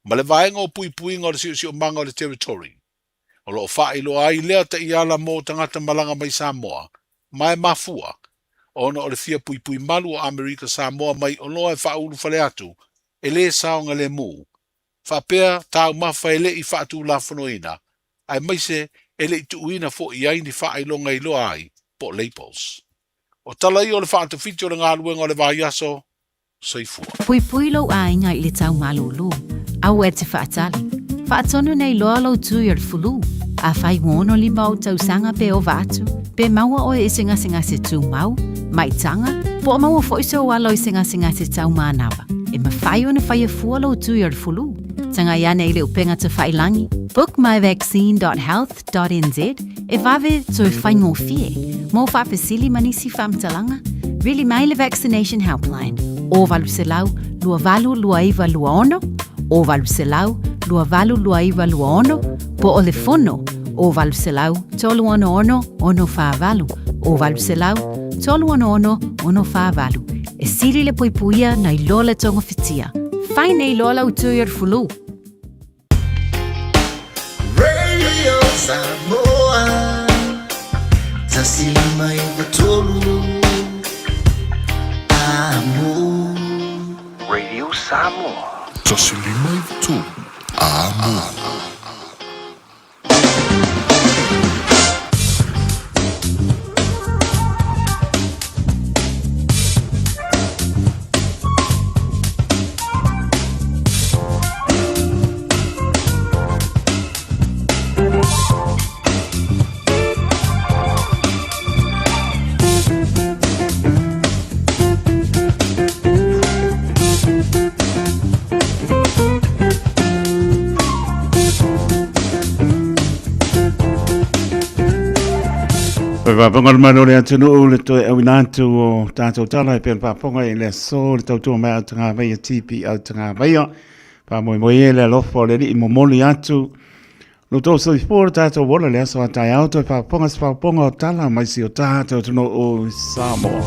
Ma le vaenga o pui ngā le si o manga o le territory. O lo wha ilo ai lea ta i ala mō tangata malanga mai Samoa, mai mafua, o na o le fia pui malu o Amerika Samoa mai o loa e wha ulu whale atu, e le saonga le mū. Wha pēr tau mawha e le i wha atu la whanoina, ai maise e le i tuuina fo i aini wha ilonga i loa ai, po Labels. O tala i o le wha atu fiti o le ngā luenga o le vai aso, soifua. Pui lau a inga i le tau malulu. Au e te whaatali. Whaatonu nei loa lau tui ar fulu. A whai ngono li mau tau sanga pe o vatu. Pe maua o e singa se tū mau. Mai tanga. Po o maua foiso o alo i singa se tau mānawa. E ma whai o na whai a fua lau tui ar fulu. Tanga ia nei le upenga te whai langi. Book myvaccine.health.nz. E vave tui whai ngō fie. Mō whapesili manisi whamtalanga. Really mai le vaccination helpline. O valu se lau. Lua valu lua iwa lua ono. O valu se lau, lua valu lua iwa lua ono, po o le fono, o valu se lau, tolu ono ono wha valu, o valu se lau, tolu ono wha valu. E siri le poipuia na i lola tonga fitia. Whai nei lola utui ar fulu. Radio Samoa, tasilima iwa tolu, amo. Radio Samoa. Tasilima iwa tolu, amo. Whaponga mano le atunu le toi awinantu o tātou tala e pen whaponga e le so le tautua mai au tanga mai a tipi au tanga mai a pa moi moi e le alofo le li momoli atu no tau so ispore tātou wala le aso atai au toi whaponga o tala mai si o tātou tuno o Samoa.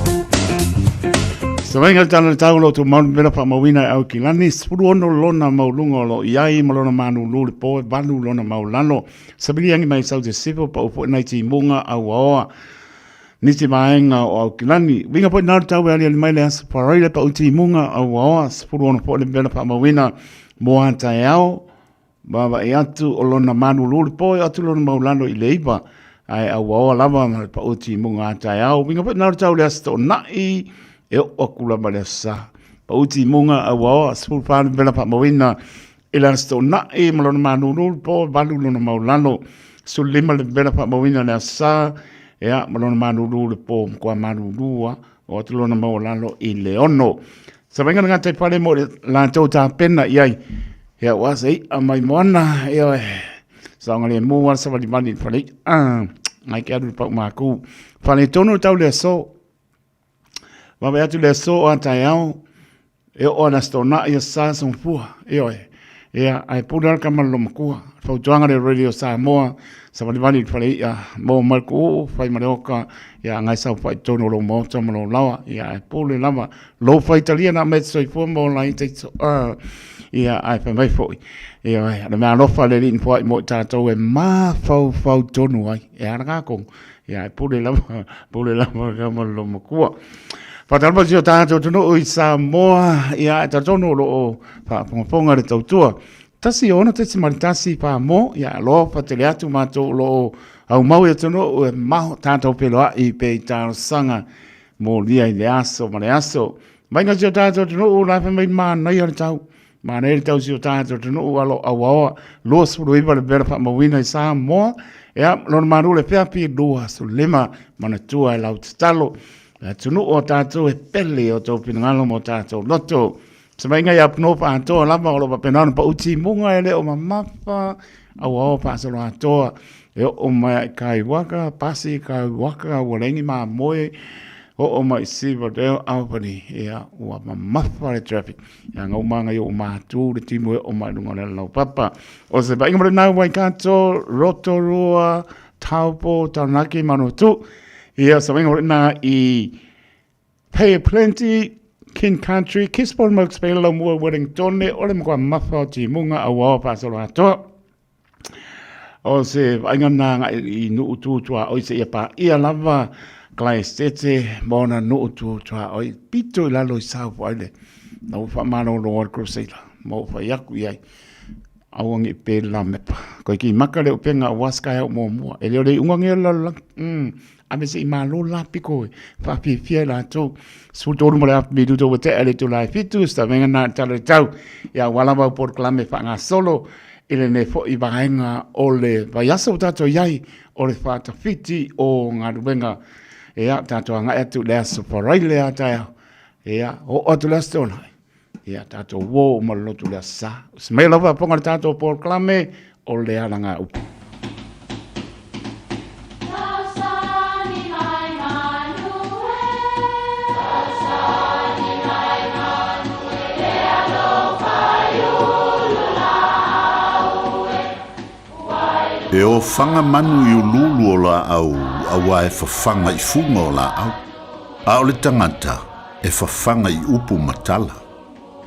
Sa wenga tala le tau lo tu maunu mera pa mawina au ki lani spuru ono lona maulunga lo iai malona manu lule poe balu lona maulano sabili angi mai sau te sipo pa upo nai ti munga au aoa niti maenga o au ki lani winga po nāru tau e ali mai le asa paraile pa uti munga au aoa spuru ono po le mera pa mawina mo anta e au baba e atu o lona manu lule poe atu lona maulano i leipa ai au aoa lava pa uti munga anta e au winga po nāru tau le asa to nai e o kula male sa pa uti munga a wa sul pa bela pa mawina ila sto na e malona manulu po balu no maulano sul lima le bela pa mawina na sa ya malona manulu po kwa manulu o tulo na maulano i leono sa venga nga te pale mo la tota pena yai ya was ai a mai mona e sa ngale mo wa sa vali mani pale ai ke adu pa maku pale tono tau le so Mama atu le so anta yao e o na stona ia sa son fua e oi e ai pudar kamal lo makua fa tuanga le radio Samoa sa vali fale ia mo marku fai maroka ia ngai sa fai tono lo mo tomo lo lawa ia ai pule lava lo fai italiana met so fo mo la inte so ia ai fa mai foi e oi na ma lo fale lin foi mo tato e ma fa tono ai e ara ko ia ai pule lava kamal lo makua Patalpa si o tātou tunu ui Samoa ia e tātono lo pa ponga le tautua. Tasi ona te maritasi pa mo ia lo pa tele atu mātou lo au mau e tunu ue maho tātou peloa i pe tāo sanga mo lia i le aso ma le aso. Mainga si o tātou tunu u lai pa mai mānai o le tau. Mānai le tau si o tātou tunu u alo awaoa loa suru iwa le bera pa mawina i Samoa. Ia lona maru le peapi lua su lima mana tua e lau talo. Tunu o tātou e pele o tau pinangalo mo tātou loto. Sa mainga ia pno pa atoa lama o lo pa penano pa uti munga e le o mamapa au au pa salo atoa. E o mai kai waka, pasi kai waka, walengi maa moe. O mai siva deo aupani ia ua mamapa le traffic. Ia ngau manga i o mātu le timu e o mai lunga le lau papa. O se pa inga mre nau wai kato, Rotorua, Taupo, Taranaki, Manutu. Ia sa wenga na I Pay Plenty, King Country, Kisport Milk Spela mua Wellington, ole mkwa mafa ti munga awa pasalo ato. O se wenga na I nu utua o se ia pa ia lava klai stete mona nu utua o pito I lalo I sau po ale. Na ufa mano Lord Crusader, mo fa yaku iai. Awangi pe la mepa. Ko ki makale upenga waska ya mo mo. Ele le unga la ame se ima lo la piko fa pi fie la to su to mo la mi do te ele to la fitu sta venga na tale tau ya wala ba por clame fa nga solo ele ne fo I baenga ole va yaso tato yai ole fa ta fiti o nga venga e ya tato nga etu le so for ile ata ya o to la stona ya tato wo mo lo to la sa smela va ponga tato por clame ole ala nga upu E o whanga manu I ululu o la au, awa e whawhanga I funga o la au. A o le tangata, e whawhanga I upu matala.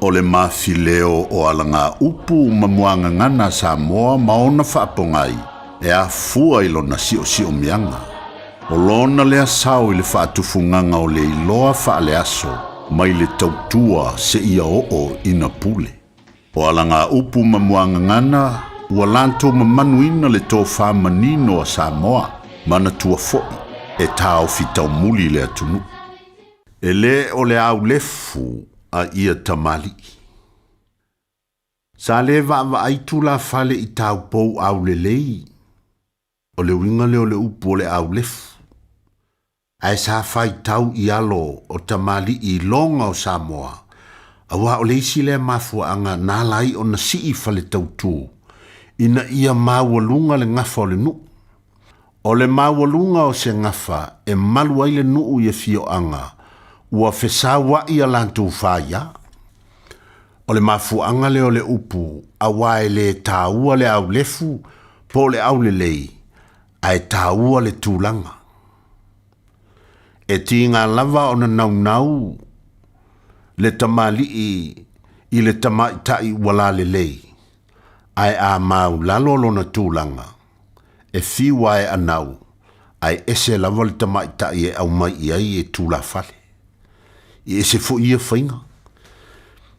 O le mawhileo o alanga upu mamuanga ngana Samoa maona whaapongai, e a fua I lona si o mianga. O lona lea sao I le whaatufunganga o le iloa whaale aso, mai le tautua se ia o ina pule. O alanga upu mamuanga ngana, ua lanto mamanuina le tō whamanino a Samoa, mana tua fo'i, e tāo fitau muli le atunu. E le o le au lefu a ia tamali. Sa le va aitu la fale I tāu pou au le lei. O le winga le o le upu o le au lefu. Ai sa fai tau I alo o tamali I longa o Samoa. Awa o le isi le mafua anga nalai o na si I fale tau tū. Ina ia maua lunga le ngafa o le nu. O le mawalunga o se ngafa e malu ai le nuu i e fio anga ua fesawa i a lantu whaia. O le mafuanga le o le upu a wae le tāua le au lefu po le au le lei a e tāua le tūlanga. E tinga lava o na nau le tamali i le tamaitai wala le lei ai a mau lalolo na tūlanga e fiwa e anau ai ese lava le tamaitai e au mai iai e tūla fale i ese fo ia whainga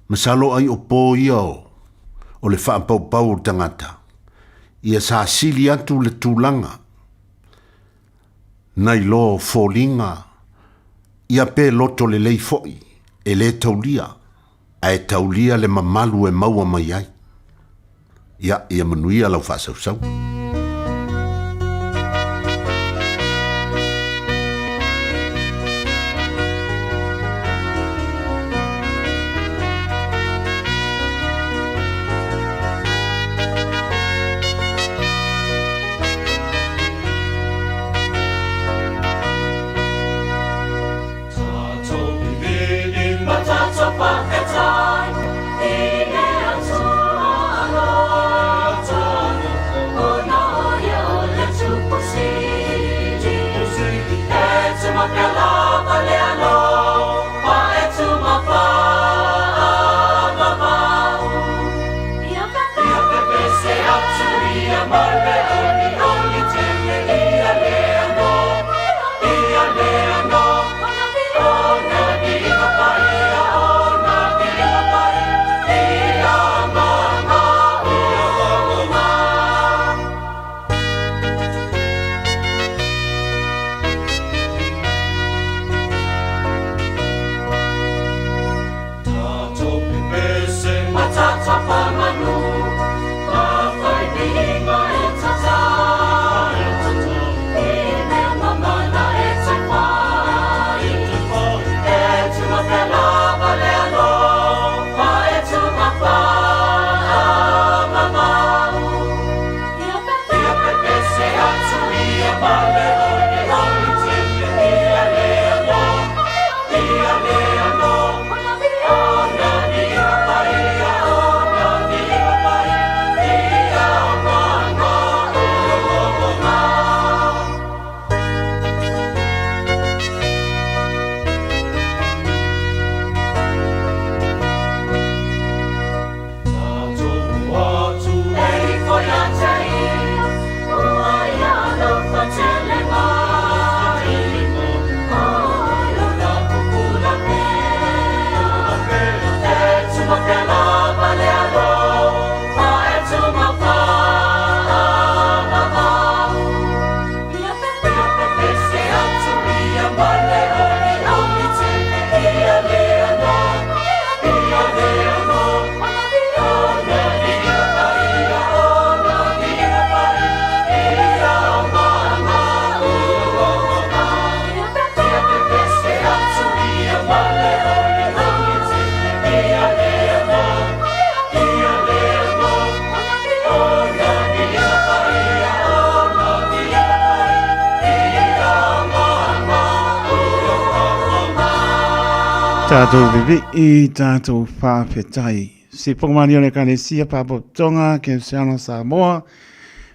masalo ai o pō ia o le whaapaupau tangata ia sa sili atu le tūlanga nai lo fōlinga ia pe loto le lei foi e le taulia ai taulia le mamalu e maua mai ai ia manuia lau whaasau. Tātou bibi I tātou whāwhetai. Se pōmani o le kānesia pāpotonga ke Oceano Samoa.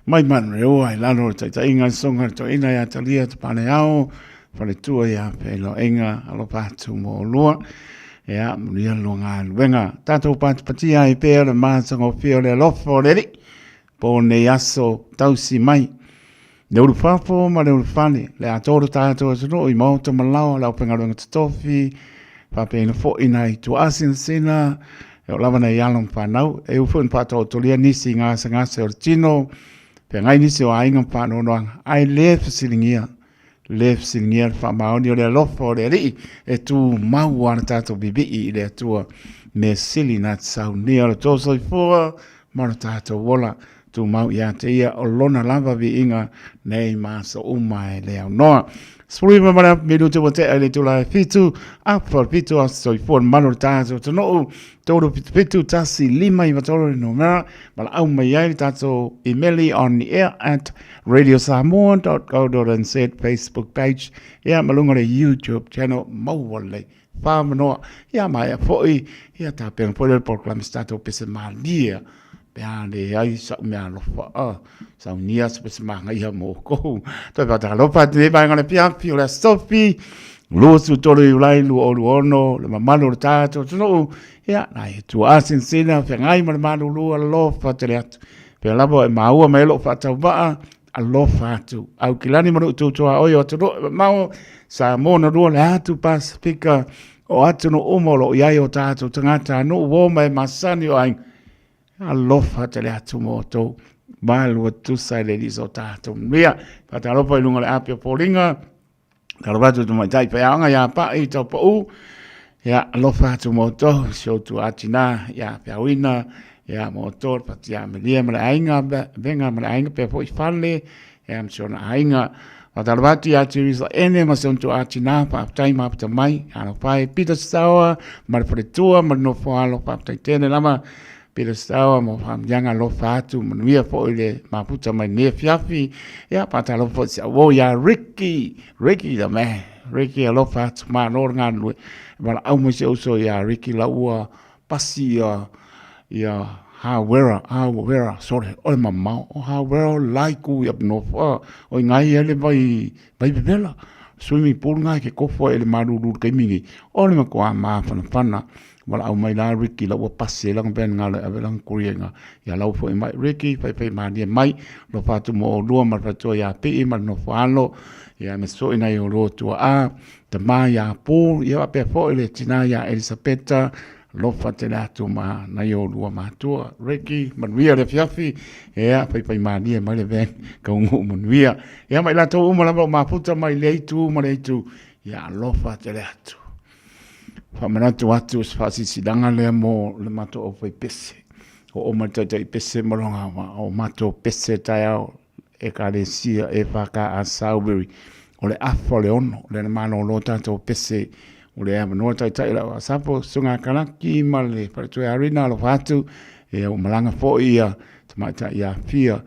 Mai manu reo ai lalo taita inga songa to ina ya talia te pane ao. Whale tua ia pēlo inga alo pātu mō lua. Ea munia luanga luenga. Tātou pātupatia I pēo le mātango pēo le lofo leri. Pō ne aso tausi mai. Le uru whāpo ma le uru whane. Le atoro tātou atuno I mauta malau lau pengaruanga tatofi. Papeina fo inai tu asin sina e lava nei along panau e ufo in pato tolia nisi nga se ortino pe ngai nisi o ainga pano no ai lef silingia fa maoni o le lofo le ri e tu mau ana tato bibi I le tua me sili na tsau ni ala toso I fo mana tato wola tu mau ia te ia o lona lava vi inga nei maso umai leo noa. Spuri mana miru te wate ale tu la fitu apor fitu so for manor tazo to no todo fitu tasi lima I vatoro no mera bala au mai ai tazo emaili on the air at radiosamoa.co.nz Facebook page ia malunga le YouTube channel mawale famano ia mai foi ia ta pen por proclam stato pese malia Peane ai sa mea lofa sa unia se pese manga ia mo ko to pa ta lofa te ba ngana pia pio la Sophie lo su tolo I lai lu o ono le mamalo tato no ia nai tu asin sina fe ngai ma manu lu lofa te le pe la bo maua me lo fa ta ba a lofa tu au kilani mo tu to o yo to mau sa mo no lu la tu Pasifika o atu no umolo ia yo tato tangata no wo mai masani o ai alofa te le atu mo tau malu atu sai le diso tātou mea pata alofa I lunga le apia polinga tarabatu tu mai tai peanga ia pa I tau pa u ia alofa atu mo tau sio tu atina ia piawina ia mo tau pati ia melia mele ainga venga mele ainga pe po I whale ia msiona ainga Watarabatu ia tiris ene masion tu atina pa tai ma pata mai ano pai pita sawa marpretua marnofo alo pa tai tene lama Pila stawa mo fam yanga lo fatu manuia fo ile maputa mai ne fiafi ya pata lo fo sia wo ya Ricky the man Ricky lo fatu ma no ngan bala au mo se uso ya Ricky la ua pasi ya how sorry o mama how like u ya no fo o ngai ele vai bela swimming pool ngai ke kofo ele maruru ke mingi o le ko ma fana wala au mai la Ricky la wa passe lang ben ngala avelang kurienga ya lau fo mai Ricky pai mani mai lo fatu mo lua mar fatu ya pe mar no falo ya me so ina yo lo tu a te mai ya po ya pe fo ile tina ya Elisabetta lo fatela tu ma na yo lua ma tu Ricky man via le fiafi ya pai mani mai le ben ka ngu man via ya mai la to mo la ma puta mai le tu ya lo fatela tu Whamanatu atu fasi sidanga lea mo le mato o fai pese. O mata tai pese maronga o mato pese tai au e karesia e whaka a Salisbury. O le afo le ono, le mano lo tato pese. O le ama noa tai tai lau a sapo sunga kanaki ma le paratue arena lo fatu. E o malanga fo ia, tamata ia fia.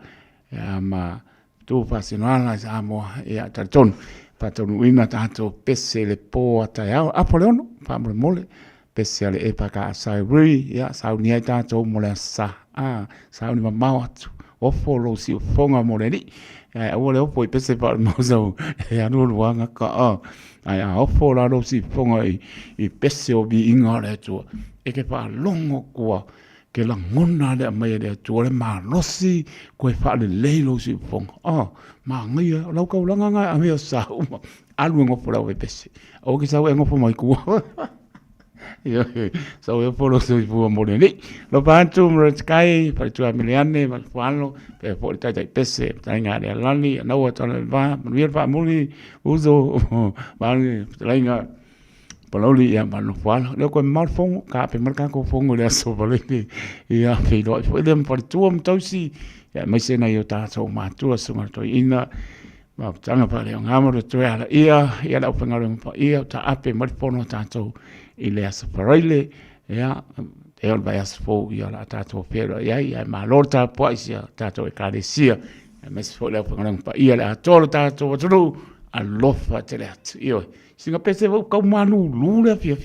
E ama tu fasi noala sa amoa e a taritonu. Patonu ina tato pese le po atai au. Apo le ono. Pamole mole pese ale epaka Salisbury ya sauni ai tato mole sa sauni mamau atu o folo si fonga mole ni o le opo pese pa mozo e anu luanga ka ai o folo lo si fonga I pese o bi inga le tu e ke pa longo kwa ke la ngona le mai le tu le ma losi ko fa le leilo si fonga ma ngia lau ka ulanga nga a me sa alu ngo folo o pese o ke sa ngo fo mai ku so e folo so fu amore ni lo pantu mo sky per tu amiliane ma falo pe po tai pese tai nga le lani na o to va mir va muli uso va lai nga pololi ya ma no falo le ko mal fon ka pe marca ko fon le so pololi ya fe do fo dem por tu am tosi ya mai se na yo ta so ma tu so ma to ina ma tanga pa le ngamo to ala ia la pangalo pa ia ta ape mo pono tato ile as paraile ya e ol vai as fo ia la tato pero ia ma lorta po ia tato e carecia mes fo le pangalo pa ia la tolo tato tru a lofa telet io singa pese ko manu lula fia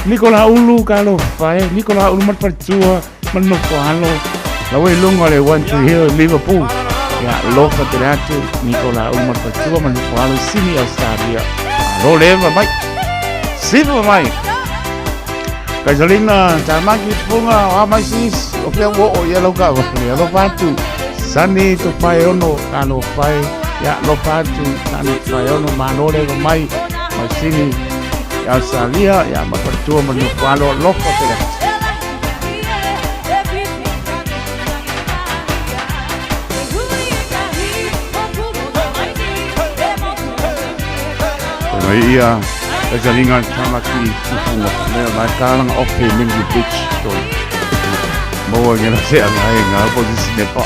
Nicola ulu kalo fa Nicola ulu mat partua man no falo la we lungo le want to hear Liverpool ya lofa teatro Nicola Umar Patua man falo sini Australia lo leva mai sipo mai Casalina tamaki punga mai sis o pe wo o ya lo ka ya lo patu sani to pai ono kano pai ya lo patu sani pai ono manore mai sini Australia ya ma Patua man falo lofa teatro ia Casalina tamaki punga me mai kalang ope mingi beach to mo o ngena se nga posisi ne pa.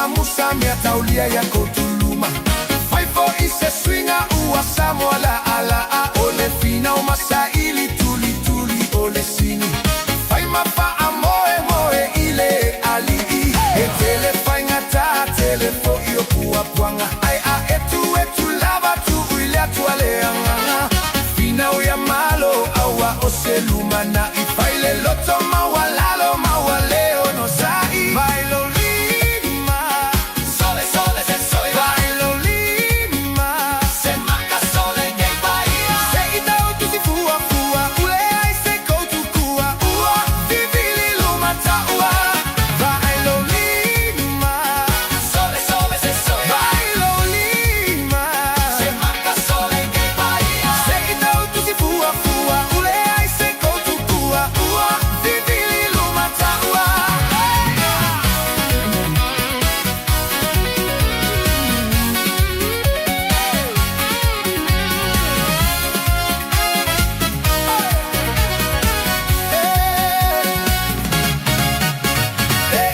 musa mea taulia ya kotuluma Fai fo i se swinga ua Samoa la ala a ole fina o masaili tuli tuli ole sini Fai mapa a moe moe ile ali I E tele fai ngata tele fo i o pua puanga Ai a etu lava tu uile atu ale anganga Fina o ya malo awa o se lumana I fai le loto mawalalo mawaleo no sai Bailo lima Sole sole se soy Bailo lima Se maca sole que bahia Se itao tu si fua fua Ule ai se koutu kua Ua vivili luma taua Bailo lima Sole sole se soy Bailo lima Se maca sole que bahia Se itao tu si fua fua Ule ai se koutu kua Ua vivili luma taua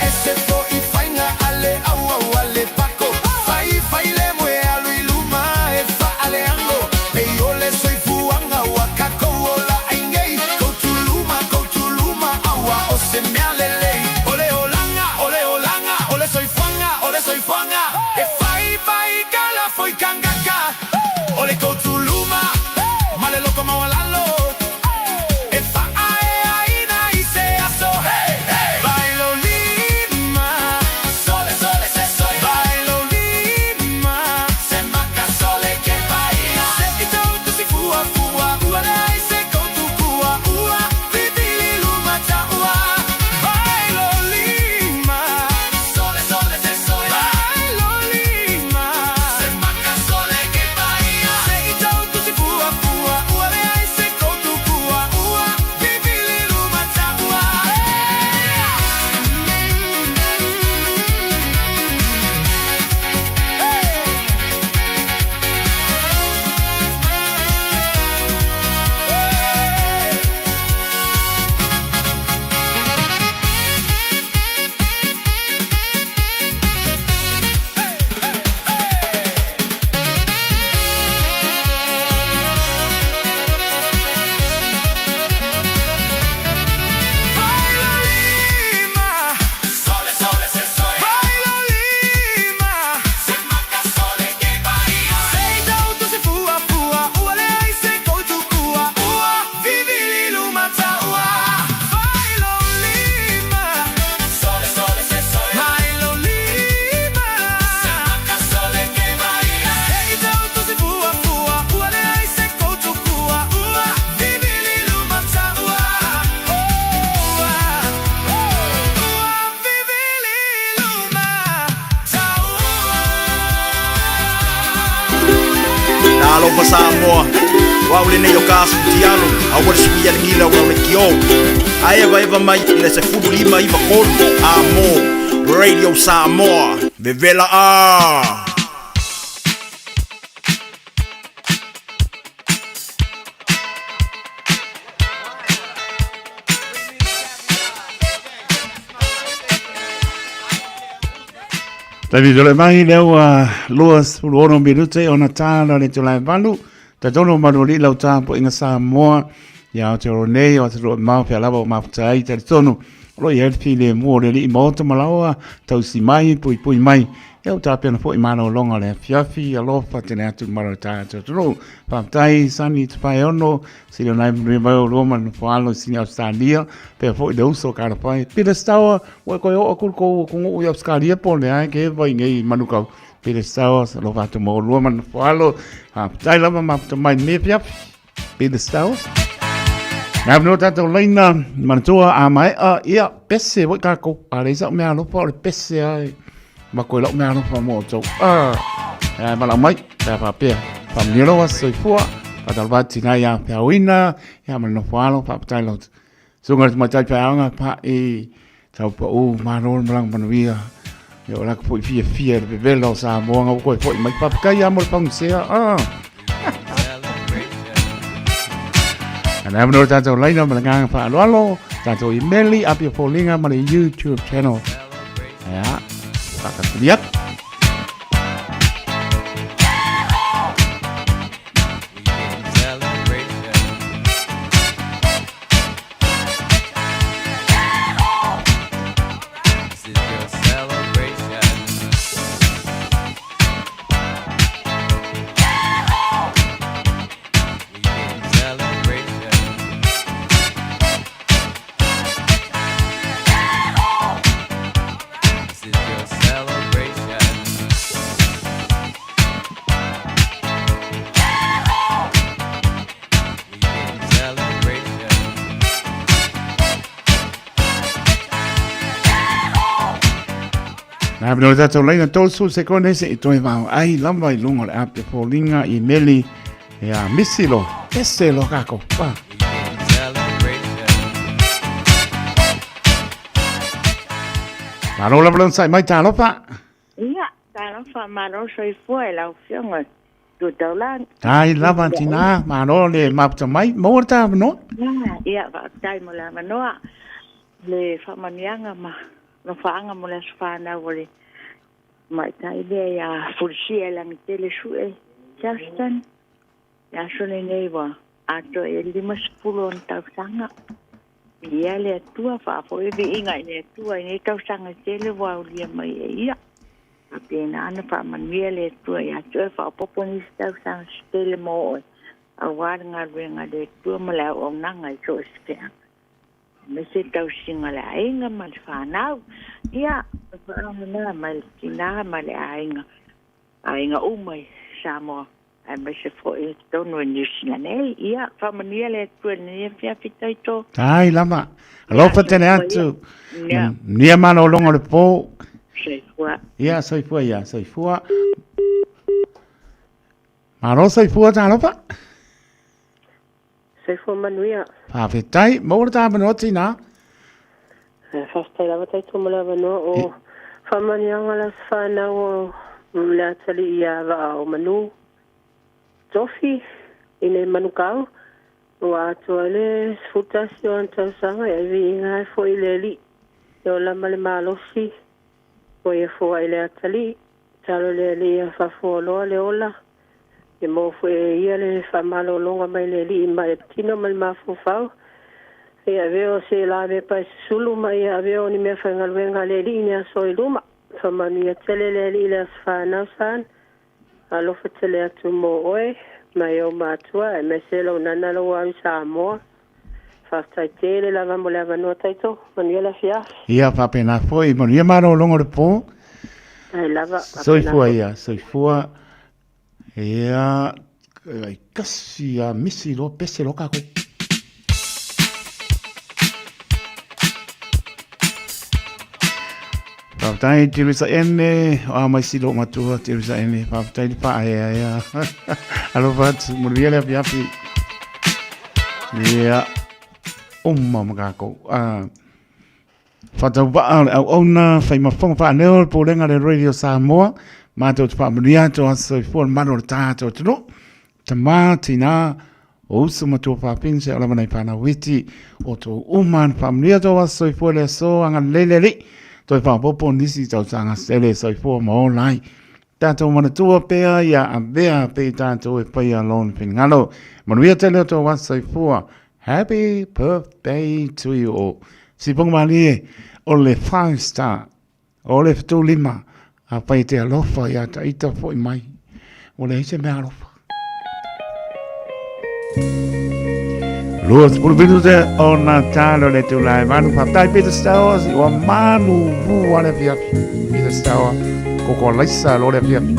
Ese fo I fainga ale au au ale paco Fai le mue alu I luma e fa ale ango Pe ole soy fuanga wakako ola aingei Koutuluma awa o se me alele Ole olanga ole soy fuanga E fai kala foi kangaka Ole koutuluma Male loko mawalalo E fa aina I se aso Hey, hey Bailo lima Sole, sole, se soy Bailo lima Se maca sole que bahia Se itau tu si fua fua Ua le ai se koutu kua Ua vivili luma taua Bailo lima Sole, sole, se soy Bailo lima Se maca sole que bahia Se itau tu si fua fua Ua le ai se koutu kua Ua vivili luma taua Bailo lima Sole, sole, se soy Bailo lima Se maca sole que bahia Se itau tu si fua fua Ua le ai se koutu kua Ua vivili luma taua Bailo lima Sole, sole, se soy Bailo lima Se maca sole que bahia Se itau tu si fua fua Ua le ai se koutu kua Ua vivili luma taua Nalo pa Samoa wa ule nei o kasu tialo a wale suia ngila wa ule kio ai eva mai ina se fudu lima iva kolu amo Radio Samoa Vevela a Tavi dole mai leo luas uono minute ona tana le tulai valu. Ta tono manoli lau tampo inga Samoa ya o te ronei o te roa mau pia lava o mafutai ta tono. Olo i elfi le mua le li maota malawa tau si mai pui mai. Eo tapia na po i mana o longa le fiafi alofa tene atu mara ta tono. Pafutai sani tupai ono sili o nai mwao roma na fualo sini Australia pe po i le uso kara pai. Pira stawa wa koe o akulko kungu i Australia po le ai ke vai ngei manukau. Pira stawa lo vato mo roma na fualo. Pafutai lava mafuta mai me fiafi. Pira stawa. Ngā no tātou leina manatua a mai a ia pese wai kako a reisa mea lopa o le pese ai ma koe lau mea lopa mo tau e mala mai pēa pāpea pamniro a soifua patalvati nai a pēa wina ia mana no whalo pāpatai lau sunga mai tai pēa anga pa e tau pa o maro marang manuia yo laka po i fia le bevela o sa moanga o koe po i mai papakai a mo le pangsea Ana mano tātou laina malanganga pa alo tātou emaili apia polinga ma le YouTube channel. Ya. kakakiliat. Nā pino tātou leina tōsu se kone se I toi wāo ai lamba I lunga le ape fōlinga I meli e a misilo ese lo kako wā. Maro la balon sai mai tā lopa. Ia, tā lopa maro soi fua e lau fionga tu taulan. Tai lava tina maro le mapta mai mo tā no. Ia, tai mo la manoa le whamanianga ma. No whaanga mo le whāna wale mai tai le a fursia langi tele sue Justin ya sone nei wa ato e 50 tausanga ia le tua whaafo e vi inga le tua i tausanga tele wa ulia mai e ia a pena ana whaamania le tua ia tua whaapopo ni tausanga tele mo oi a wāringa ruenga le tua ma leo o nanga I so spea me se tau singa le ainga ma le whanau. Ia, whanau ma le tina ma le ainga umai Samoa. Ai me se fo e tonu e New Zealand. Ia, whamania le tua ni fia fitai tō. Tai lama. Alofa tene atu. Nia mana o longa le pō. Soifua. Ia, soifua ia, soifua. Maro soifua tā alofa? Soifua manuia. Whawhetai, maura tā manoa tina? Whastai lawa tai tōmula manoa o whamanianga la whanau o le atali I a wa o manu. Tofi, ine manu kau. O atua le futasi o antausanga e vi inga e fo I le li. E o lama le malosi. O e fo I le atali. Talo le li a whafuoloa le ola. E mo fu e ia le whamalo longa mai le li mai tino mai mafufau. E a veo se la me pa sulu mai a veo ni me whangaluenga le li ni a soi luma. Whamanu ia tele le li le aswhanau san. A lofa tele atu mo oe. Mai o matua e me se lo nana lo au Samoa. Whaftai tele lava mo le avanoa taito. Manu ia la fiaf. Ia whapena foi. Manu ia maro longa le pō. Ai lava. Soifua ia, soifua. Ia, kasi a misi lo pese lo kako. Whaptai tirisa ene, o mai silo matua tirisa ene, whaptai pa aia ia. Alo pat, muria le api. Ia, umma kako. Whatau pa au ona, whai mafonga pa aneo, po lenga le Radio Samoa. Mātou te whaamaria tō aso I fōra maro le tātou tino. Ta mātina o usu matua whapinse o lamanai whāna witi o tō uman whaamaria tō aso I fōra le aso anga lelele. Tō I whaapopo nisi tau tanga sele so I fōra mao lai. Tātou manatua pēa ia a bea pē tātou e paia lon pingalo. Manuia tele o tō aso I fōra. Happy birthday to you all. Si ponga malie o le 5 star. O le fitu 5. A pai te alofa ia ta ita fo I mai. O le ise me alofa. Lua te pulupinu te o na tālo le tu lai manu whaptai Peter Stowers I wa manu vua le fiapi. Peter Stowers koko laisa lo le fiapi.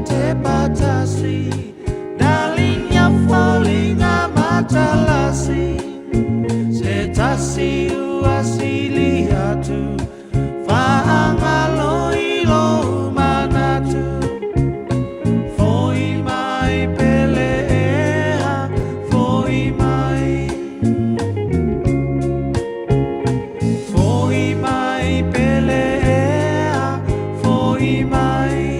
te patasi dalinya falling amatalasi se tasi uasili hatu faangalo ilo manatu foi mai pelea foi mai pelea foi mai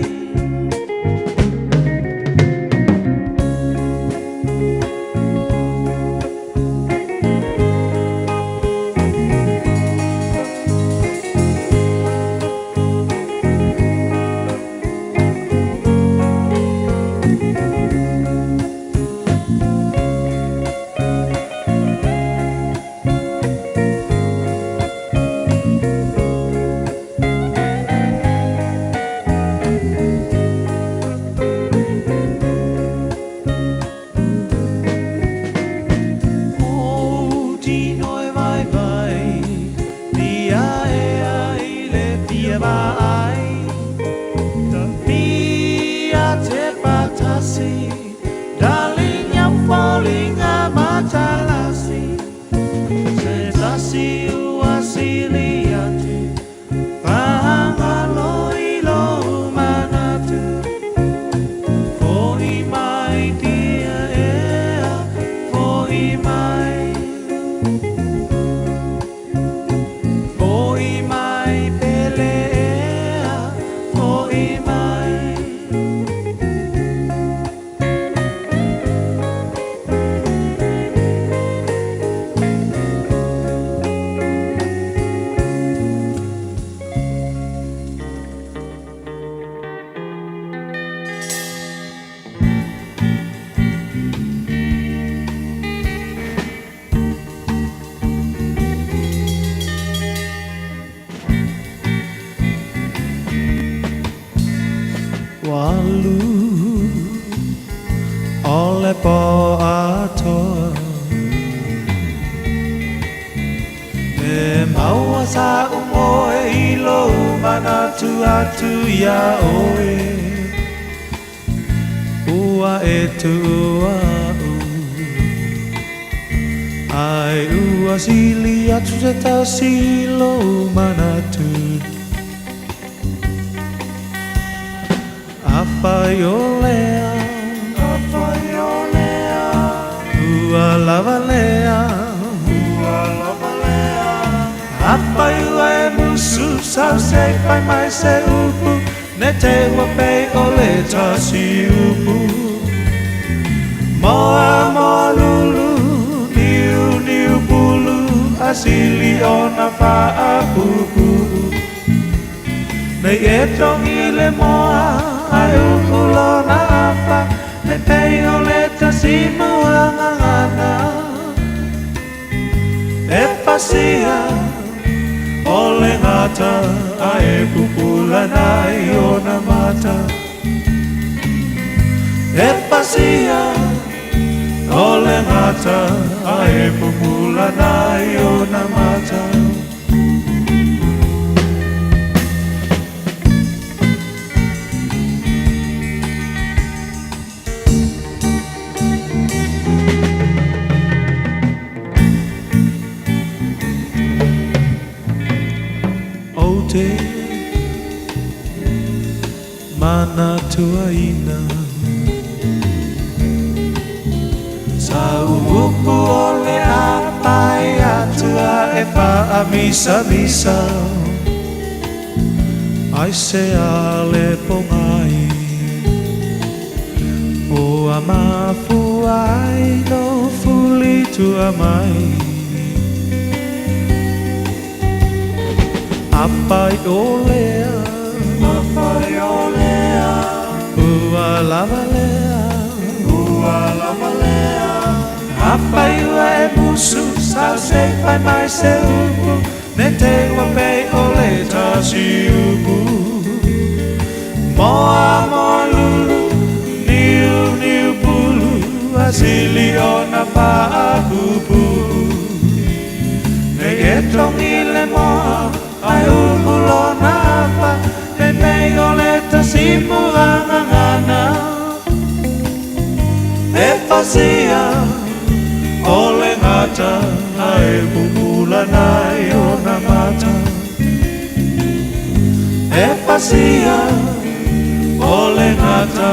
walu ole po ato e maua sa umoe ilo manatu atu ya oe ua e tu ua ai ua sili atu se ta silo manatu Apaiolea, apaiolea, ua lavalea, apaiua e musu sau se pai mai se upu, ne te wapei ole tasi upu. Moa moa lulu, niu niu bulu, asili ona faa pupu. Nei e tongi le moa, ai ukulo na apa ne pei o le tasimu angangana e pasia o le ngata ai pupula nai o na mata e pasia o le ngata ai pupula nai o na mata mana tuaina Sau upu ole apai atua e pa amisa misa Ai se ale pongai O amafu ai no fuli tua mai Apai olea Apai olea Ua lavalea Ua lavalea Apai ua e musu Sau se pai mai se upu Ne te wapei ole tasi upu Moa moa lulu Niu niu pulu Asili ona paa pupu Ne etongi le moa Ai ukulona apa, te mei ole tasimu angangana pasia ole ngata ai bubula nai ona mata e pasia ole ngata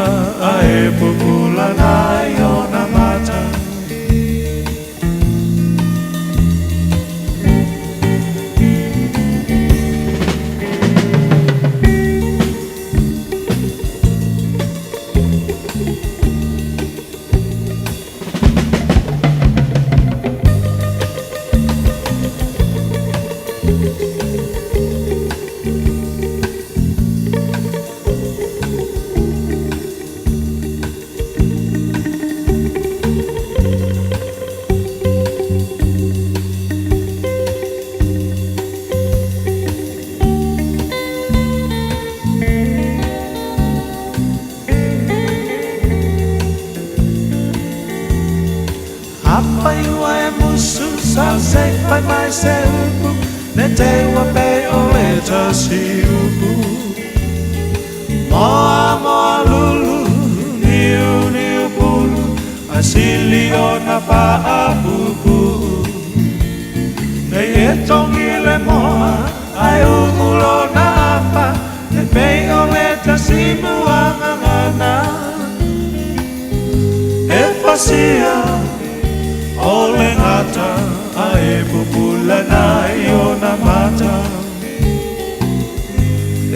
ai bubula nai ona mata by myself, ne te wa pe o le tasi upu. Moa lulu, niu pulu, asili o na pa apupu. Ne e tongi le moa, ai umulo na apa, ne pe o le tasi muangangana. E pasia, o le ngata, ai pupula nai ona mata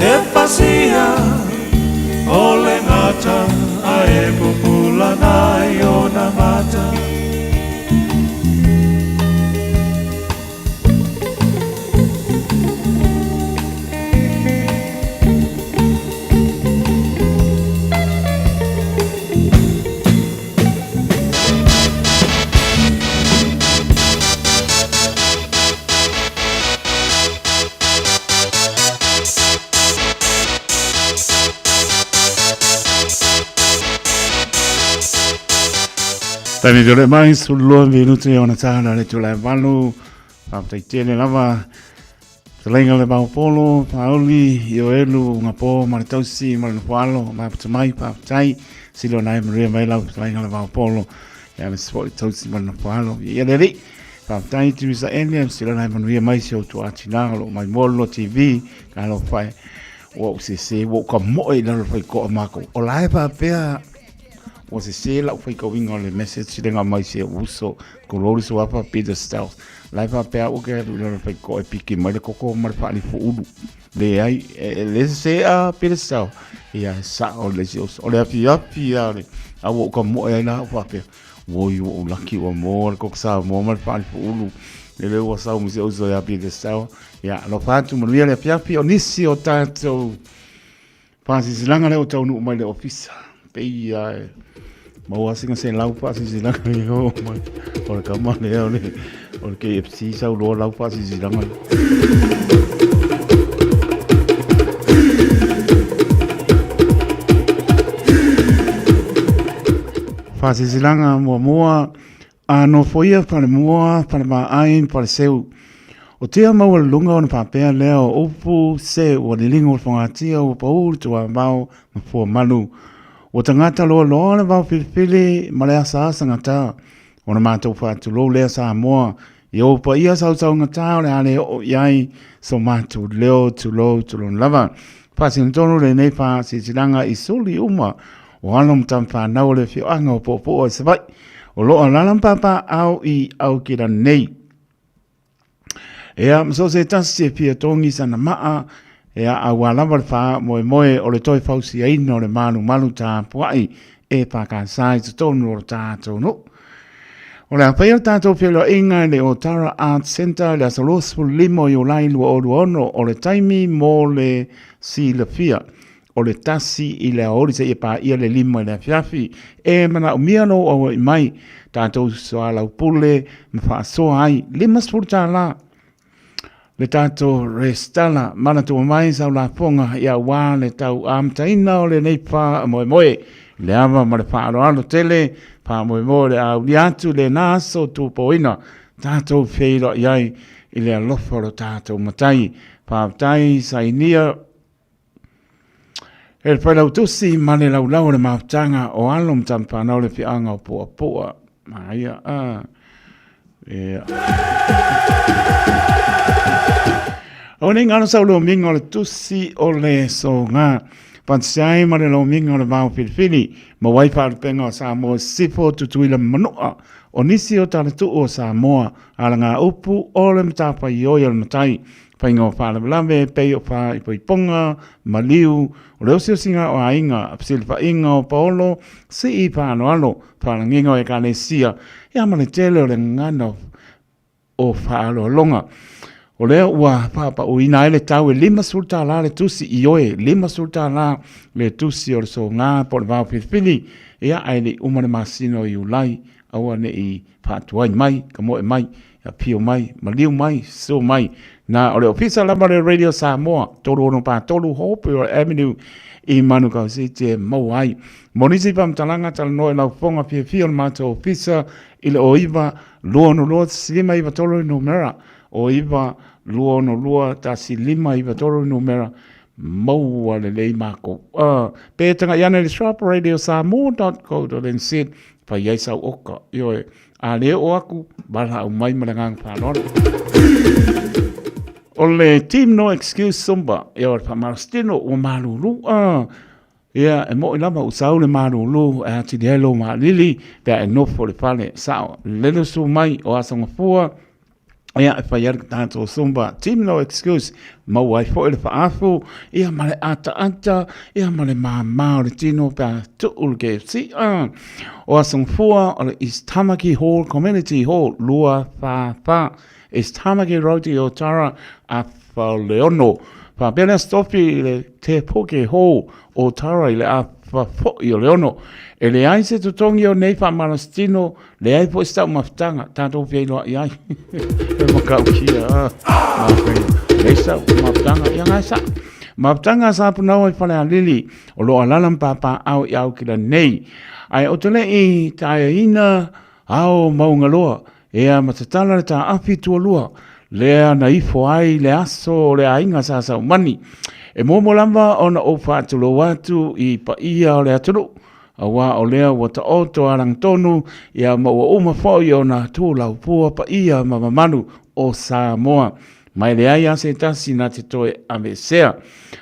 e pasia ole ngata ai pupula nai ona mata Tani dole mai sulua minuti ona tana le tula valu pamtai tele lava telenga le bau polo pauli yo elu ngapo maritausi malnualo maptamai pamtai silo nai maria mai lau telenga le bau polo ya me sport tausi malnualo ya deli pamtai tuisa elia silo nai maria mai sio tu atinalo mai molo tv kalo fai wo se wo kamo e la fai ko mako o lai pa pea o se la fai ko winga le message le nga mai se uso ko lo so apa Peter Stout lai pa pea o ke le fai ko e piki mai le koko mar fa ni fu udu le ai le se a Peter Stout ya sa o le o le api ya le a wo kamo e na fa pea wo yo lucky o mo ko sa mo mar fa ni fu udu le o sa mo se uso ya Peter Stout ya lo fatu mo le api o nisi o tanto pasi silanga le o tau no mai le office pe ya mau asinga se lau pasi silanga le o mai o ka ma le o ke FC sa lo lau pasi silanga pasi silanga mo ano foia para mo para ma ain para seu o tia mau lunga ona papea leo upu se o lilingo o whangatia o paul tua mau ma fua manu. O tangata loa loa le vau pilipili ma lea sa asa ngata. Ona mātou whātu lo lea sa moa. I o pa ia sau sau ngata o le ale o iai so mātou leo tu lo lava. Pasi ntono le nei wha si tiranga i soli uma o anam tam whanau le fio anga o popo o savai. O loa lalam papa au i au kira nei. Ea mso se tasi e pia tongi sana maa ea awa lawar wha moe o le toi fausi a ino le manu tā puai e pakansai tu tonu o tātou no. O le apai o tātou whilo inga le o Tara Art Center le asalosu limo i o lailu o ono o le taimi mo le si le fia. O le tasi i le aori se i pa ia le limo i le fiafi e mana o miano o i mai tātou soa lau pule mwha soa ai lima spurta la. Le tato restala mana tu mai sa la ponga ia wa le tau am taina o le nei pa moe le ava ma le pa alo tele pa moe le au diatu le naso tu poina tato feiro iai i le alofo lo tato matai pa tai sainia He whai lau tusi male lau lau le mautanga o alom tampana o le whianga o poa poa. Maia, O ne ngana sau lo minga o le tusi o le so ngā. Pansiai ma le lo minga o le mau Filifini. Ma waipa le penga o Samoa sifo tutuila manua. O nisi o tala tu o Samoa. Ala ngā upu o le mtapa i oia le matai. Painga o whaala malame, pei o wha i poiponga, maliu, o leo sio singa o ainga, apsili wha inga o paolo, si i pāno alo, whaala nginga o e kāne sia, e amane tele o le ngana o whaalo longa. O leo ua papa o ina ele tau e lima sulta la le tusi i oe, lima sulta la le tusi o le so ngā po le vau Filifini, e a aile umane masino i ulai, aua ne i pātuai mai, kamoe mai, a pio mai, maliu mai, so mai, na o le ofisa lama le Radio Samoa, tolu ono pa tolu hope o Avenue i Manukau City e Mauai. Monisi pa mtalanga tala noe lau fonga pia fia o mato ofisa i le oiva lua no lua silima iwa tolu numera, oiva lua no lua ta silima iwa tolu numera, maua le lei mako. Pētanga iana le shop radiosamoa.co.nz pa iaisa oka, ioe, a leo o aku, bala au mai marangang whanora. O le team no excuse sumba, ia o le whamarastino o maruru, ia e mo i lama usau le maruru, e ati de helo marili, pia e nofo le whale, sao, lelo su mai o asanga fua, ia e whaiar tātou sumba, team no excuse, mau ai fo i le whaafu, ia male ata, ia male maa o le tino, pia tuul KFC, o asanga fua, o le East Tamaki Hall, Community Hall, lua wha, East Tamaki Roti o Tara a Whaleono. Whapena stopi le te poke ho o Tara i le a whafoi o Leono. E le aise tutongi o nei whamarastino, le ai po istau maftanga, tātou whiailoa i ai. E makau kia, le istau maftanga i angai sa. Maftanga sa punau i whale a lili, o loa lalam papa au i au kila nei. Ai o tole i tae ina au maungaloa, ea matatala le ta api tua lua, lea na ifo ai le aso le ainga sa sa umani. E momo lamba ona o whātulo watu i pa ia o le aturu, a wā o lea wata oto arang tonu, ia maua uma fōi o na tūlau pua pa ia mamamanu o Samoa. Mai le ai ase tasi na te toe ame sea.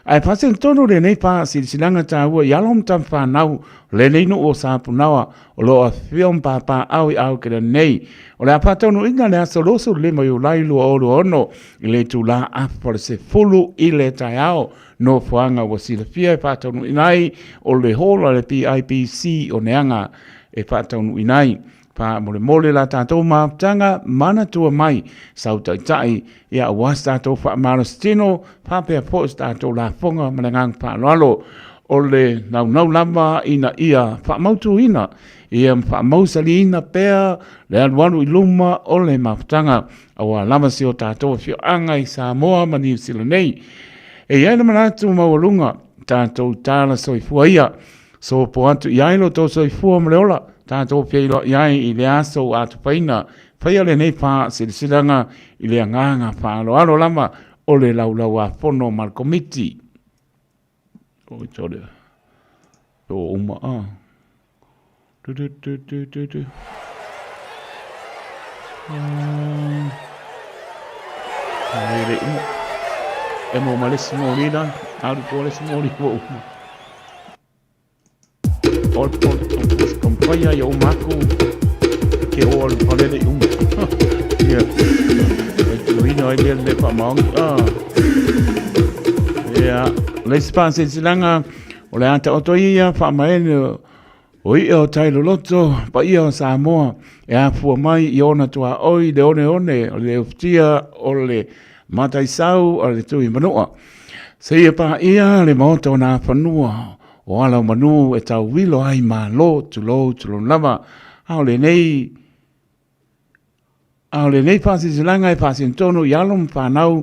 Ai pasen tonu le nei pā silanga tā ua i alom tam whanau le nei nu o sāpunawa o loa whiom pāpā au i au kera nei. O le apatonu inga le aso loso le mai o lailu o olu ono i le tu la apore se fulu i le tai ao no fuanga wa sila fia e patonu inai o le hola le PIPC o neanga e patonu inai. Pa mole la tātou maaptanga mana tua mai sau taitai ia awas tātou whaamarastino pāpea pos tātou la fonga manangang pāloalo o le nau lama ina ia whaamautu ina ia whaamausali ina pēr le anuanu i luma o le maaptanga awa lama si o tātou whio anga i Samoa ma New Zealand nei e iaina manatu maualunga tātou tāla soifua ia so po atu iailo tō soifua mleola tātou whiailo iai i le aso atu paina, whaia le nei pā silanga i le anganga whaaloalo lama o le laulau a whono mal komiti. O i tore. O uma a. Haere ima. E mo malesi mori na, aru po lesi mori po uma. Kompaya ya umaku ke o al palele um ya tuino ai le pa mang ya l'espace silanga o le anta otoia fa maene o i o tailo loto pa i o Samoa e a fu mai i ona tua oi de one o le uftia o le mataisau o le tui manua se pa ia le moto na fanua o ala manu e tau wilo ai ma lo tu lo lama au le nei pasi zilanga e pasi tono yalom whanau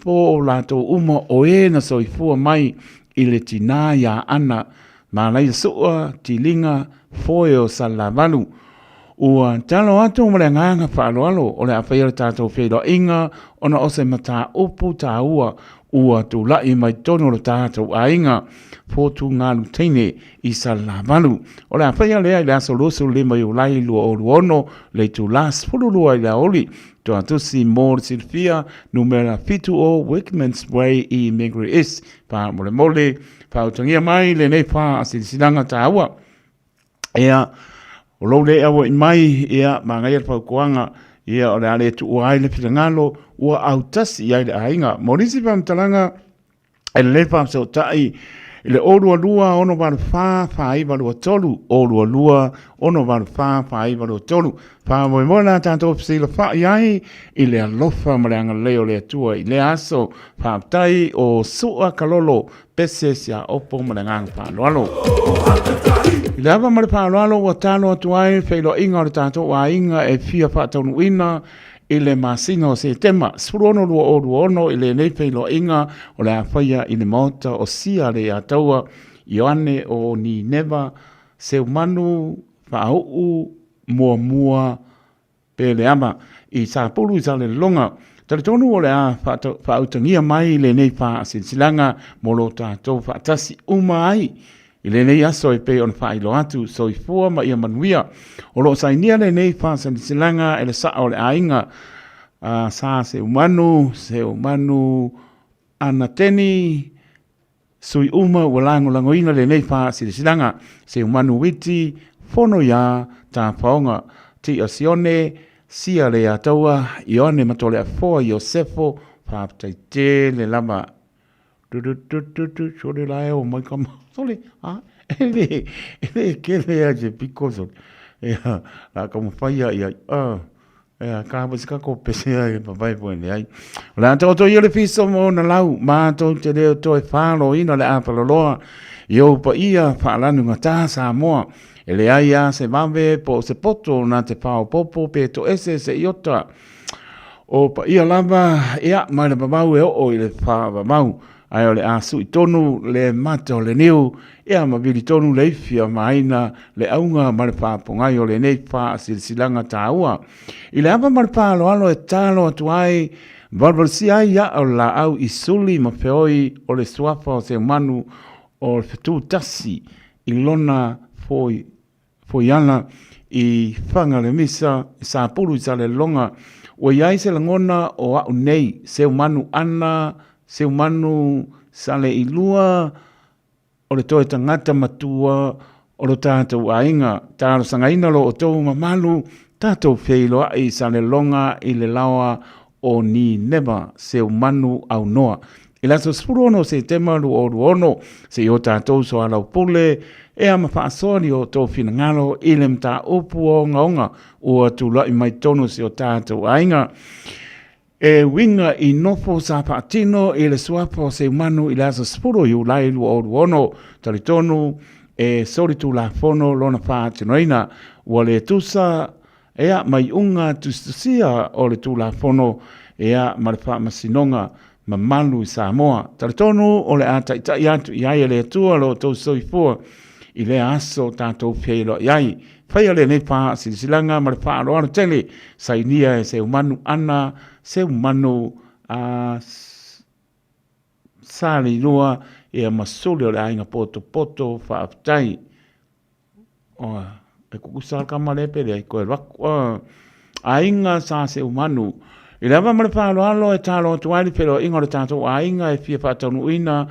po lato uma o e na soifua mai i le tina ya ana ma lai sua tilinga foe o salavanu ua talo atu mo le nganga whaaloalo o le awhaia tatou whiailo inga ona ose mata upu ta ua ua tu lai mai tono lo tātou ainga fōtu ngā lutene i sa la malu. O le awhaia lea i le aso loso le mai o lai lua o luono le tu las furulua i la oli. Tu atusi mō silfia numera fitu o Wickman's Way i Megre East. Pa mole mole, pa utangia mai le nei pa asilisilanga ta awa. Ea, o lo le awa i mai, ea, ma ngai alfa kuanga, ea, o le ale tu uai le pitangalo, ua autasi i aile ainga. Morisi pa mtalanga, e le pa msao tai, le olua lua ono varu fa i varu tolu, olua lua ono varu fa i varu tolu. Pa mo mona tanto psila fa iai i le alofa maleanga leo le atua i le aso pa tai o sua kalolo pese sia opo maleanga pa loalo. I le ava male pa loalo wa talo atuai feilo inga o le tato wa inga e fia fa taunu ina i le masino se tema surono lua o luono i le nei feilo inga o le awhaia i le mauta o sia le ataua Ioane o ni neva se umanu whaau mua pe le ama i sa pulu i sa le longa. Tale tonu o le a whautangia mai le nei wha silsilanga molo tātou whaatasi umai. I le nei aso e pe on whailo atu so i fua ma ia manuia. O lo sainia le nei wha silsilanga e le sa o le ainga sa se umanu anateni sui uma walango langoina le nei wha silsilanga se umanu witi fono ya tā paonga ti asione sia le ataua Ioane matole a foa Iosefo whaaptai te le lama sore lae o mai kama sole ele kele a je piko sole la kama whaia ia ka wasika ko pesea e papai poene ai la toto i le fiso mo na lau ma to te leo to e whalo ina le apaloloa Io pa ia whaalanu ngata sa moa e le aia se mame po se poto na te pao popo pe to ese se iota o pa ia lava ea mai le mamau e o i le wha mamau ai o le asu i tonu le mata o le niu ea mawili tonu le ifia maina le aunga ma le wha pongai o le nei wha silsilanga ta ua i le ava ma le wha alo e talo atu ai valvalsi ai ia o la au i suli ma feoi o le suafa o se manu o le fetu tasi i lona foi ana i whanga le misa i sa pulu i sa le longa o iai se langona o au nei se umanu ana se umanu sa le ilua o le toe tangata matua o lo tātou ainga tāro sangaina lo o tau mamalu tātou feilo i sa le longa i le lawa o ni neva se umanu au noa i laso spurono se temalu o ruono se o tātou so alau pule e ama whaasoni o tō whinangalo i le mta upu o ngaonga o atula i mai tono se o tātou ainga. E winga i nofo sa paatino i le suapo se umanu i laso spuro i ulailu o ruono tali tonu e soritu la fono lona paatinoina ua le tusa ea mai unga tustusia o le tu la fono ea marifa masinonga mamalu i Samoa. Tale tonu o le ata i atu i aia le atua lo tau soifua i le aso tātou whieilo i ai. Whaia le nei pā silsilanga ma le pā aro anu tele sa inia e se umanu ana, se umanu sāli rua e a masole o le ainga poto whaaftai. E kukusar kamalepe le ai koe raku. Ainga sa se umanu. I lewa ma le whaalo alo e tālo tuari pero inga le tātou ainga e fia whaatanu ina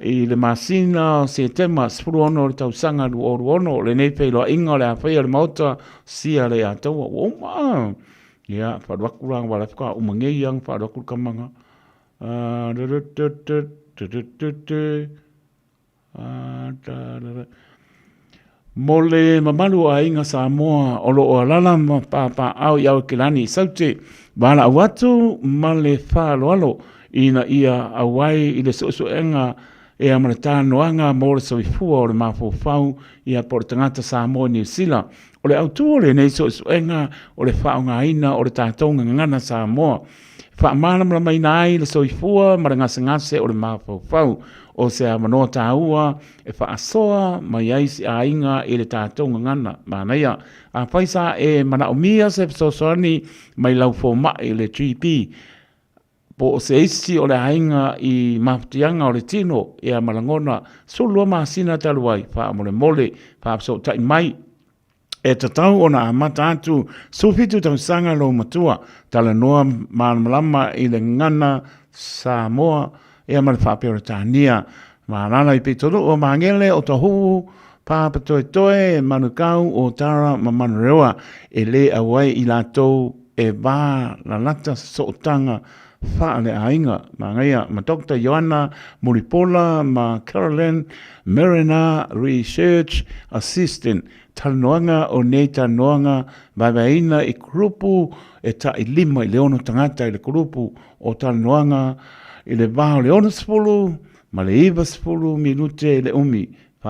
i le masina o se tema spuru ono le tausanga lu oru ono le nei peilo inga le awhia le mauta sia le ataua. Oma! Ia, wharuakuranga wala whika umangei ang wharuakur kamanga. Mole mamalu a inga Samoa o lo o alala ma papa au iau kilani saute wala awatu ma le whaalo alo ina ia awai i le sosuenga e amaretanoanga mo le soifua o le mafofau ia por tangata Samoa New Zealand o le autu o le nei sosuenga o le whaongaina o le tātonga ngana Samoa whaamana mla mai nai le soifua marangase o le mafofau o se amanoa tāua e whaasoa mai aisi a inga i le tātonga ngana mānaia. A whaisa e mana o mia se sosoani mai lau fō mai le GP po se isi o le ainga I mafutianga o le tino e a malangona sulua masina taluai fa mo le mole fa so tai mai e tatau ona amata atu sufitu tau sanga lo matua tala noa malama I le ngana Samoa e a male whapeo tania manana I pitolo o mangele o tahu papa toe toe manukau o tara mamanurewa e le awai I latou e ba la lata sotanga fa le ainga mangaia ma Dr. Joanna Muripola ma Caroline Marina Research Assistant talnoanga o neita noanga babaina I grupu e ta I lima I leono tangata I le grupu o talnoanga I le bao leono spulu ma le iwa spulu minute le umi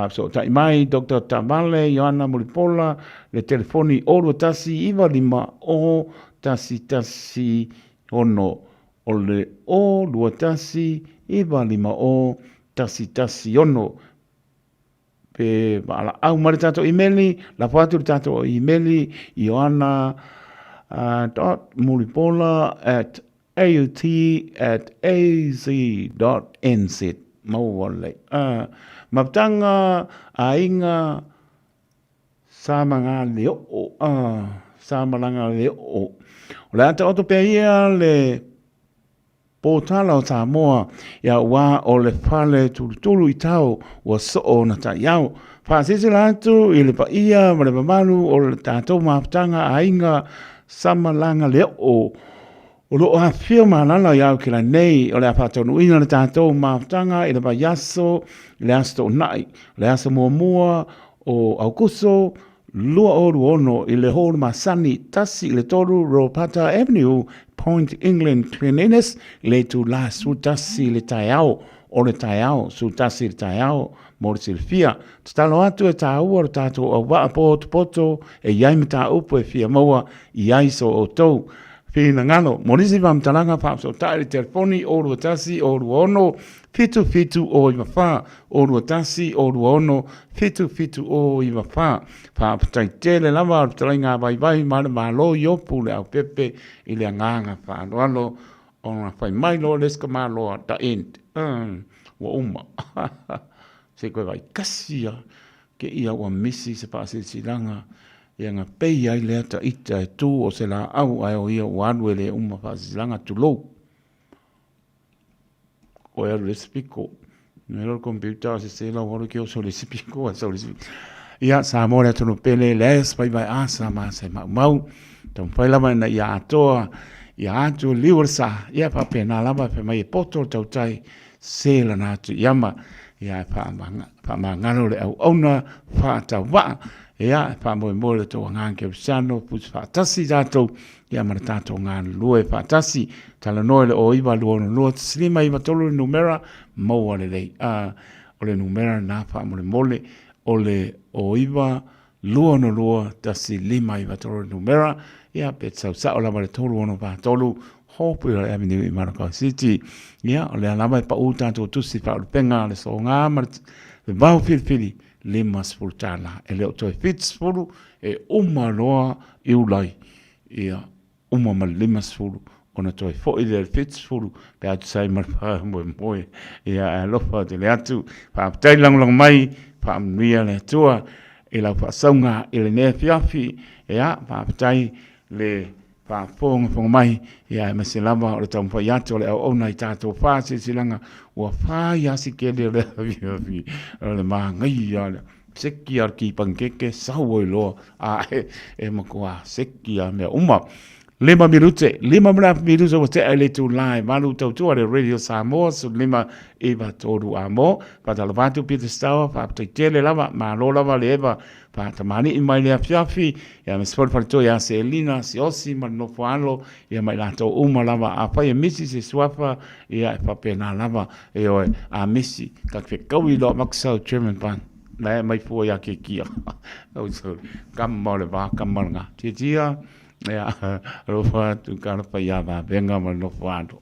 so tai mai Dr. Tamale Joanna Muripola le telefoni o tasi iwa lima o tasi ono o le o lua tasi iwa lima o tasi ono pe ala au mare tato emaili la fatu tato emaili Joanna .aut@az.nz mawale maptanga ainga samanga leo samalanga leo la ta auto peia le potala o Samoa ya wa o le fale tulu I tau wa so na ta yao fa sisi lantu I le paia ma le mamalu o le tatou maptanga ainga samalanga leo o lo a firma nana ya kila nei o le apatonu ina le tatou mafutanga I le yaso le asto nai le aso mua o aukuso lua o ono I le hol masani tasi le toru Ropata Avenue Point England Cleanliness le tu la su tasi le taiao o le taiao su tasi le taiao mo le silfia talo atu e tau o tatou o wa poto e yai mita upo e fia moa I aiso o tou Pina ngano, monisi vamtalanga so tari telefoni o ruatasi o ruono fitu o imafa o ruatasi o ruono fitu o imafa pa taitele lava talinga vai male malo yopu le au pepe I le nganga pa loalo ona fai mai lo leska malo ta end wa uma se ko vai kasia ke ia wa misi se pa silanga ia nga pei ai lea ta ita e tu o se la au ai o ia o anu ele uma whaasilanga tu lou. O ea resipiko. Nero computer se la waro ki o so resipiko a so resipiko. Ia sa amore tonu pele les pai vai asa ma se mau. Tom pai lama na ia atoa. Ia atu liursa. Ia pa pena lama pe mai poto tau tai se la na atu iama. Ia pa mangano le au ona pa ta wa. Ia pa mo le to ngan ke sano pus fa tasi dato ia mar tato ngan lue fa tasi tala no le o iba lo no slima iba tolo numera mo le o le numera na fa mo le mole o le o iba lo no tasi lima iba tolo numera ia pe sa o la mare tolo no pa tolo hope le avenue I Maracau City ia o le alama pa uta to tusi fa le penga le so nga mar le bau fili lima spultala e leo toi fitsfulu e uma loa iulai ia uma ma lima spulu ona toi fo I le fitsfulu pe atu sai marfa moe ia e lofa te le atu pa aptai lang mai pa amnia le tua e lau pa saunga I le nea fiafi ia pa aptai le pa fonga mai ia e masilama o le tau pai atu le au ona I tātou whāse silanga ua whai asi ke le fiafi le maa ngai ia le seki ar ki pankeke sau i loa e makua seki ar mea uma lima minute o te ele tu live malu tau tua le Radio Samoa so lima eva toru amo pa talavatu pita stawa pa tele lava ma lo lava le eva pa tamani I mai le fiafi ia me sport parto ia se Elina si osi ma no fualo ia mai la to uma lava a pa misi se swafa ia pa pena lava e o a misi ka fe kawi lo maksa German pan la mai fu ia ke kia o so kam mole va kam manga tia ia rofa tu kana pa ia va venga ma no fuado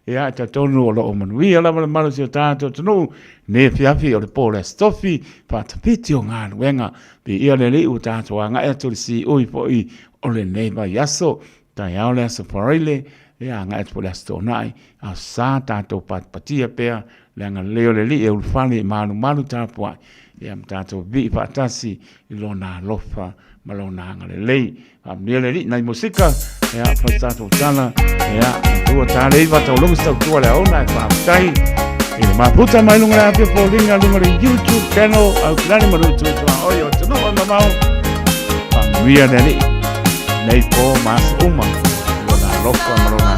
ia ta tonu lo o manui ala ma malo si tato tonu ne fiafi o le pole stofi pa tapiti o nga wenga pe ia le u tato nga e tu si ui po I o le ne ba yaso ta ia le so forile le anga et pole sto nai a sa tato patia pea le anga leo le li e ulfani malu tapua e am tato vi patasi i lona lofa malona anga le lei am le li nai musika e a pasato tala e a tua tale i vata longo sta tua le ona e fa tai e ma puta mai lunga pe polinga lunga le YouTube channel au klani marutu tua oyo tunu ma mau am via le li nei po mas uma lona lofa malona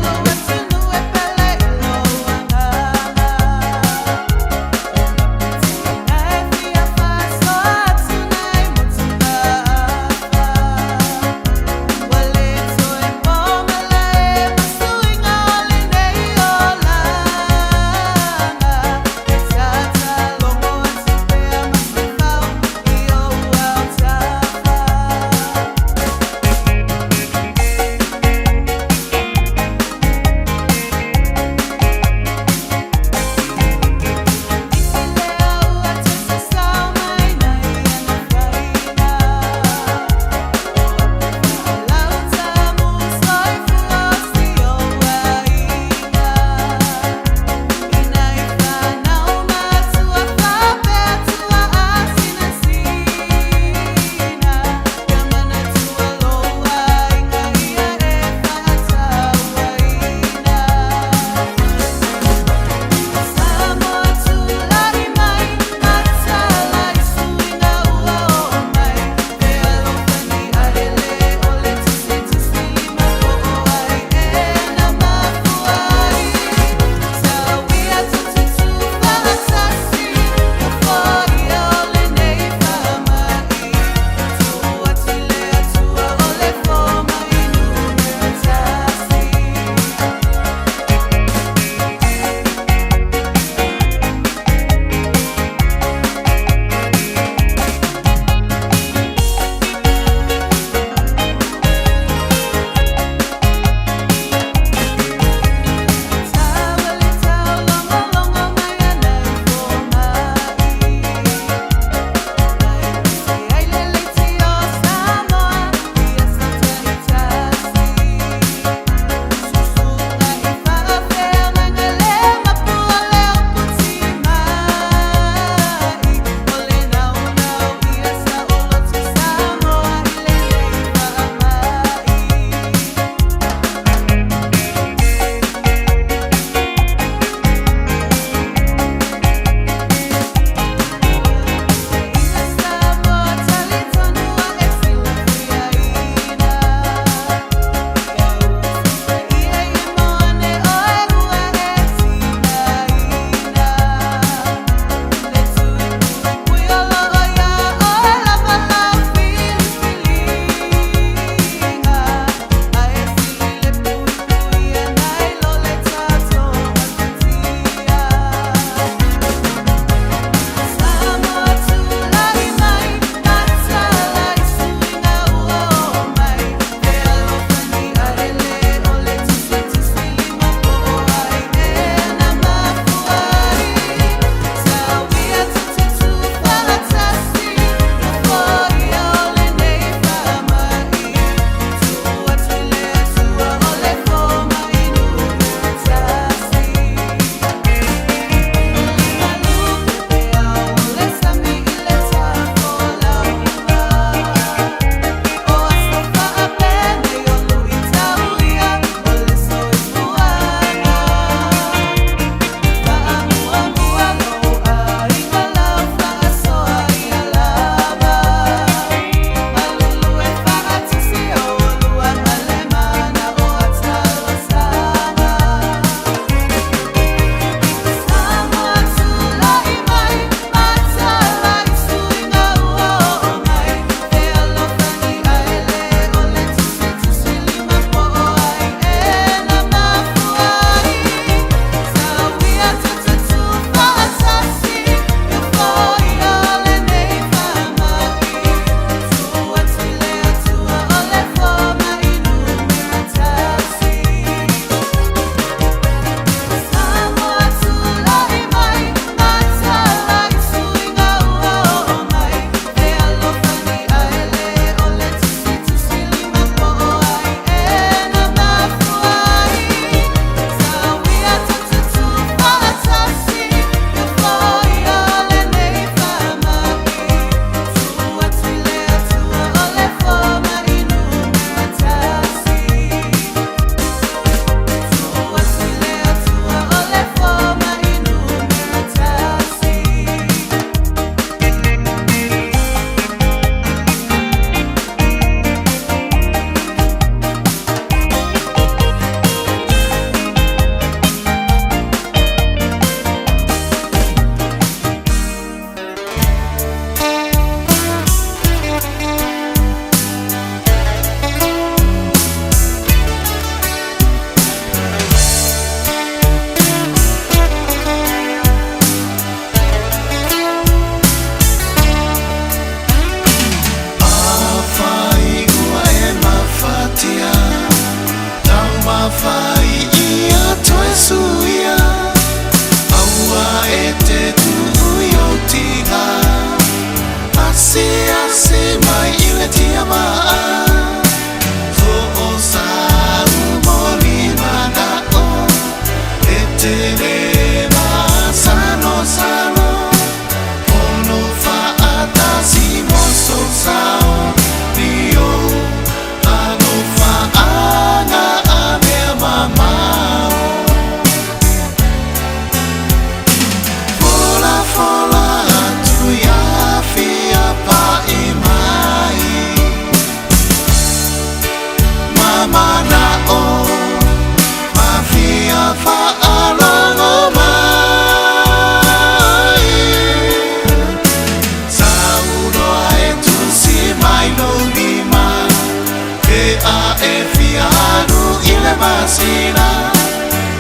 masina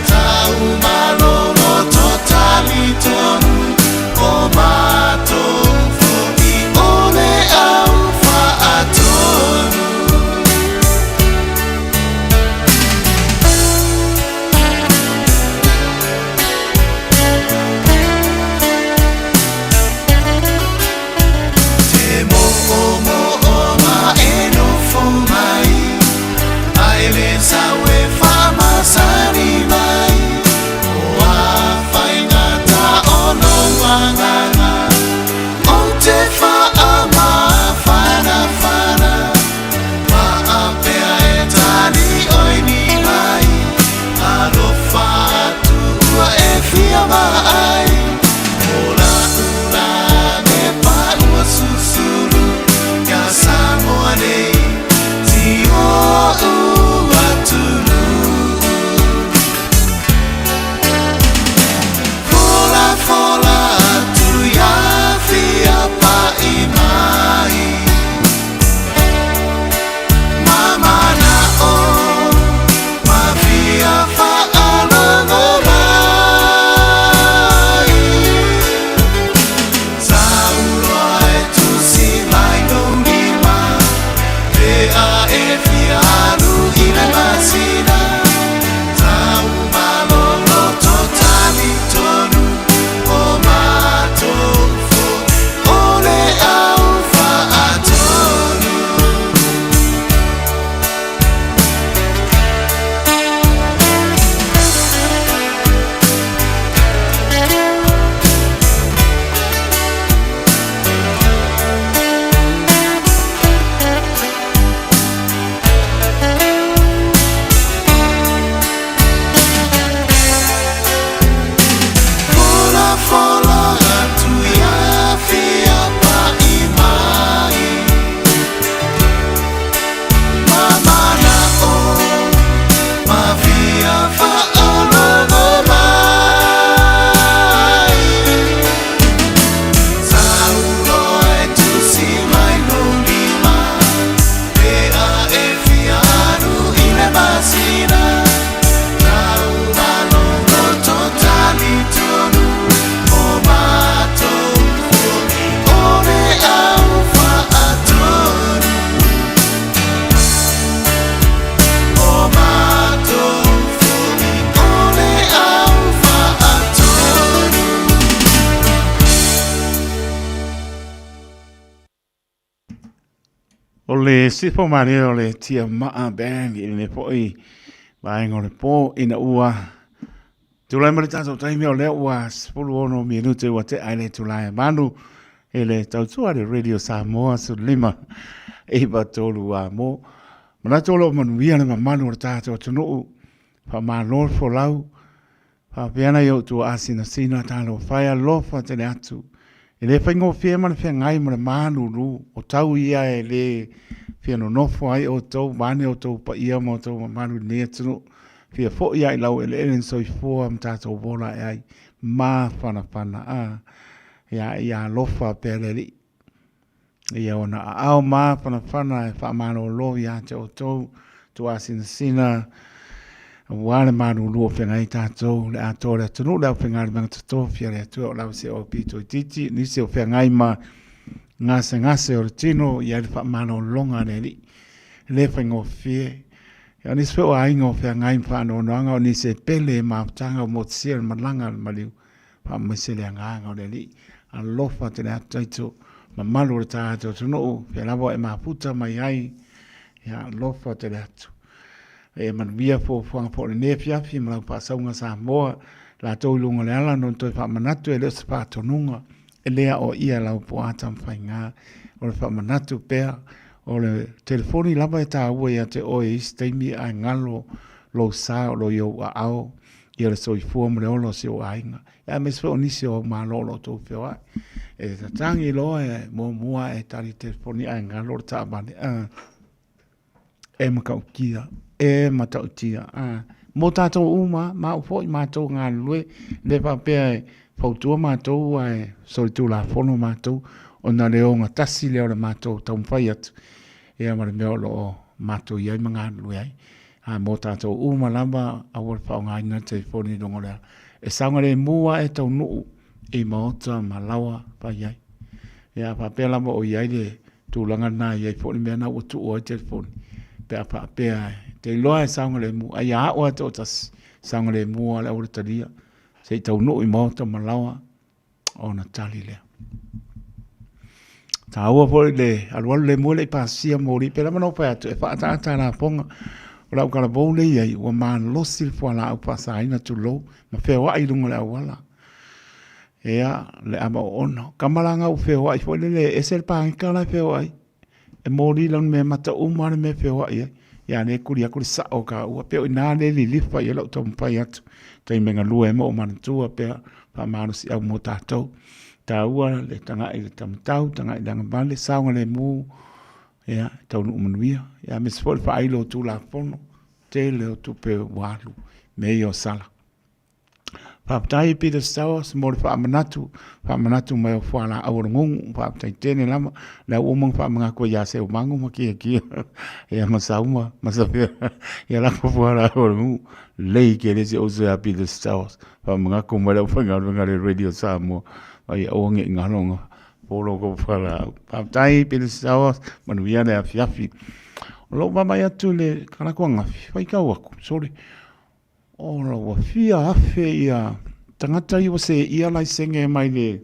tau malolo totali tonu o matou fo'i ole au fa'atonu. Te mo'o ma eno fomai ai le sawe fa'amasani mai o a whaingata ono wanganga o te wha'ama whana ma'apea e tani oini mai alo wha'atua e whia mai ola ura me pa'ua susuru kia Samoa nei ti o ua tunu fola atu ia whia pa'i mai mamana o ma whia wha'alongo mai sauroa e tusi mai no lima pea e whia alu i le masina tau malolo totali tonu o matou fo'i ole au fa'atonu. Fola atu ia whia pa'i mai mamana o ma whia wha'alongo mai saulo e tusi mai no lima pea e whia anu i le masina tau malolo totali tonu o matou fo'i ole au fa'atonu o matou fo'i ole au fa'atonu. O le sifo mare o le tia maa bang i le po'i vaenga o le po ina ua. Tulai mare tato taimi o le ua spulu ono minute ua te aile tulai manu e le tautua le Radio Samoa su lima e ba tolu a mo. Mana tolo manuia le mamanu o le tato tunuu pa ma lor fo lau pa piana yo tu asina sina talo faya lofa tele atu. E le whaingo whia mana whia ngai mana manu ru o tau ia e le whia no nofo ai o tau mane o tau pa ia mo tau manu nea tunu whia fo ia i lau e le elen soi fua am tātou vola e ai ma whana a ia lofa pere li ia ona a ao ma whana e wha mano lo ia te o tau tu asina sina wale manu luo whengai tātou le ato le tunu leo whengai manga tato whia le atua o lau se o pito i titi nisi o whengai ma ngase o le tino ia le wha mano longa ne li le whengo whie ia nisi o aingo whengai whano noanga o nisi pele ma tanga o motisia malanga maliu wha mwese le anganga o le li a lofa te le ataito ma malu le tātou tunu whia lavo e maputa mai ai ia lofa te le atu e man via fo le nefia fi ma pa saunga Samoa la tau lunga le ala non toi fa manatu e le spa tonunga e lea o ia lau po atam whainga o le fa manatu pea o le telefoni lava e tā ua ia te oe istaimi a ngalo lo sa o lo iau a ao ia le soi fua mo le olo si o ainga ia me sve o nisi o ma lolo tau whio ai e tatangi lo e mua e tari telefoni a ngalo le tā bane e makau kia e matau tia mo tātou uma ma ufo i mātou ngā lue le papea e fautua mātou e sori tū la fono mātou o na leo ngā tasi leo le mātou tau mwhai atu e amare meo lo mātou iai mga lue ai Mō tātou uma lama awal whaongaina telefoni rongo lea. E saunga le mua e tau nuu i maota malawa pa iai. Ia pa pēr lama o iai le tūlanga nā iai fōni mea na watu o telefoni. Pēr pa pēr te loa e saunga le mua. Ai a oa tō tas saunga le mua le aura taria. Se tau nuu i maota malawa o na tali lea. Ta ua fōi le alualu le mua le i pāsia mōri. Pēr lama no pai atu e whaatata la ponga. Ora o kala bou le iai, ua maa losi le fua la au pasaina tu lo, ma whea wa i runga le awala. Ea, le ama o ono. Kamaranga u whea wa i fo le esel pāngika la whea wa i. E mōri laun me mata umare me whea wa i. Ia ne kuri akuri sa o ka ua. Pea o nā le li lifa i lau tau mpai atu. Tai menga lua e mo o manatua pea, pa maanu si au mo tātou. Tā ua le tanga i le tamatau, tanga i langa male, saunga le mū. Ia, tau nu umanuia. Ia, me sifo le whailo tu la pono. Te leo tu pe walu. Me i o sala. Whaptai Peter Stowers, mo le whaamanatu mai o whaala awara ngongu. Whaptai tēne lama. Lau umang whaamanga koe ia se o mangu ma kia kia. Ia masauma, masawhia. Ia lako whaala awara ngongu. Lei ke lese o sea Peter Stowers. Whaamanga koe mai lau whangarunga le radio Samoa. Vai aonge ingaronga. Polo ko whala. Whaptai Peter Stowers, manuia le afiafi. Lo mama ya tu le kanakua ngafi. Wai kau aku, sorry. O la wa fia afe ia. Tangata iwa se ia lai senge mai le.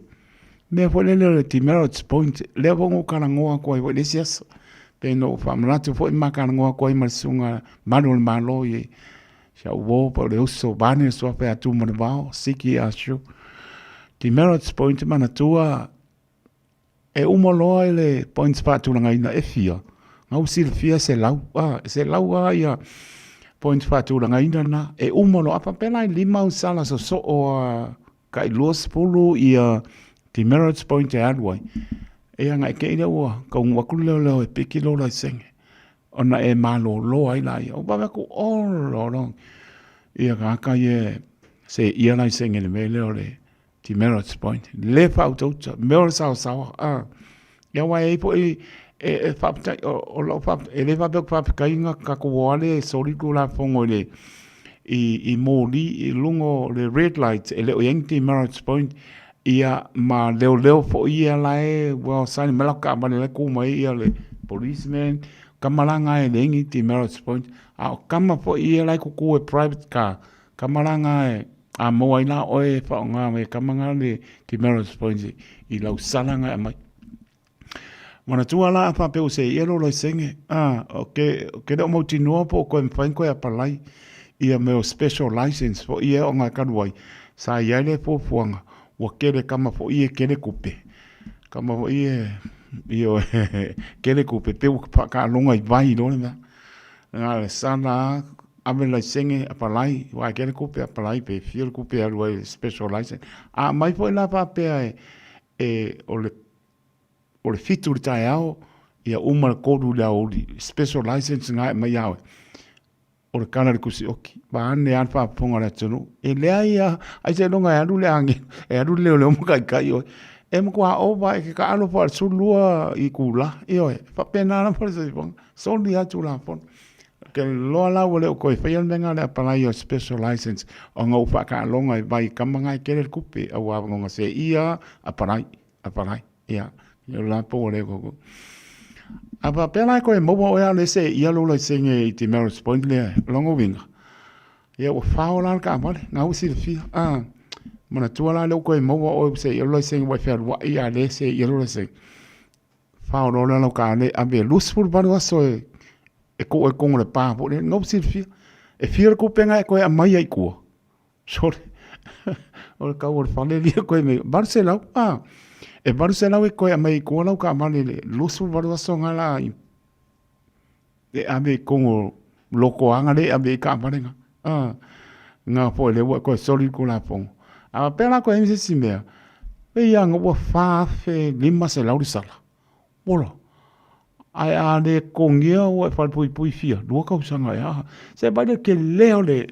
Mea fwele le ti Merritt's Point. Lea wongo kanangoa kwa iwa le siasa. Peno whamanatu fo ima kanangoa kwa ima sunga manuel malo ye. Sia uwo pa le uso bane swape atu mone wao. Siki asho. Ti Merritt's Point manatua. E umoloa le points pātulanga ina e fia. Ngau silfia se lau ia point whātūranga ina na e umolo apa pēnai lima usala so o kai luas pulu ia Ti Merritt's Point e aluai. E anga e keina ua kaungu wakulu leo e piki lo lai senge. Ona e malo lo ai lai. O bawe ku olo long. Ia kaka ie se ia lai senge le me leo le Ti Merritt's Point. Le whautauta. Meo sao sawa. Ia wai e po e whaptai, o lau whaptai, e le whaptai whapakainga kakuwale, sori ku la whongo le, i mōli, i lungo le red lights, e leo Ti Merritt's Point, ia ma leo fo ia lae, well, sani melaka amane le kumai ia le policeman, kamaranga e lengi Ti Merritt's Point, a kama fo ia lae kuku e private car, kamaranga e, a moa ina oe whaonga me kamanga le Ti Merritt's Point, i lau salanga e mai. Mana tua la apa pe o se ielo lo senge. Okay, o mauti noa po ko mfain ko ya palai. Ia me o special license po ia o nga karuai. Sa ia le po fuanga. Wa kere kama po ia kere kupe. Kama po ia kere kupe pe pa ka longa i vai do na. Nga le sana ame la senge a palai. Wa kere kupe a palai pe fiel kupe a special license. Mai po la pa pe o le fitu le tae ao, ia umar kodu le au special license ngai mai au. O le kana le kusi oki. Ba ane an whaponga le tunu. E lea ia, ai se longa e alu le angi. E alu leo leo muka i kai oi. E mkua oba e ke ka alo pa sulua i kula. I oi, whapena na pa le sipong. Soli atu la pon. Ke loa lau o leo koe whaian menga le apalai o special license. O ngau whaka longa i vai kamangai kere kupe. Au awangonga se ia apalai. Ia. Ia la po le ko. Apa pela ko e mo o le se ia lo le senge I Ti Merritt's Point le longo winga. Ia o faula ka mole, ngau si le fi. Mana tuala le ko e mo o se ia lo senge wa fa wa ia le se ia lo se. Faula lo ka le abe lusful ba no so e ko le pa po le ngau si le fi. E fi ko penga ko e mai ai ko. Sorry. O ka o fa le ko me Barcelona. E Barcelona e koe mai kua lau ka amane le lusu warwasonga la i. E ame kongo loko anga le ame ka amane nga. Nga po le wa koe soli ko la pongo. A pela koe mise si mea. E ianga ua whaafe lima se lauri sala. Mola. Ai a le kongia ua e whalpui pui fia. Lua kausanga e aha. Se baile ke leo le.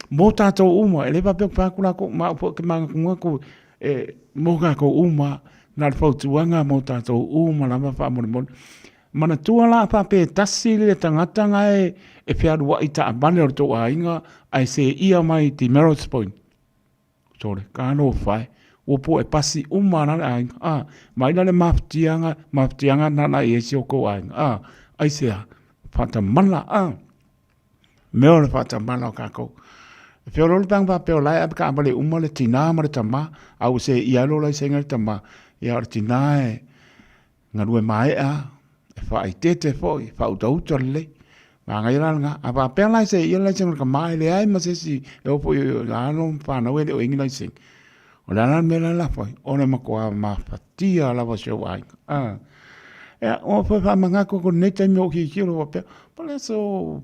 Mo tātou uma. E le papeo pākula ko ma upo ke manga kunga ko. Moga ko uma. Nā whautuanga mo tātou uma lama whaamone mone. Mana tua la pape tasi le tangata ngai e whiaru wa i ta abane o tō a inga ai se ia mai ti Merritt's Point. Sore, ka anō whai. Opo e pasi umana a inga. Mai na le maftianga nana i esi o ko a inga. Ai sea, whata mana Meo le whata mana o kako. Whiaru le pangpa peo lai apika abale uma le tina ma le tama. Au se ia lo lai senga le tama. Ia le tina e ngarue mai e whai tete fōi, whau tauta le. Ngā ngai ranga, a pa pēr lai se ia lai senga ka mai le ai ma se si e opo i lano whanau e le o ingi lai seng. O le anan mea la fōi, o le makoa ma whatia la wa seo ai. O whai whamanga koko nei taimi o ki kiro wa pēr, pale so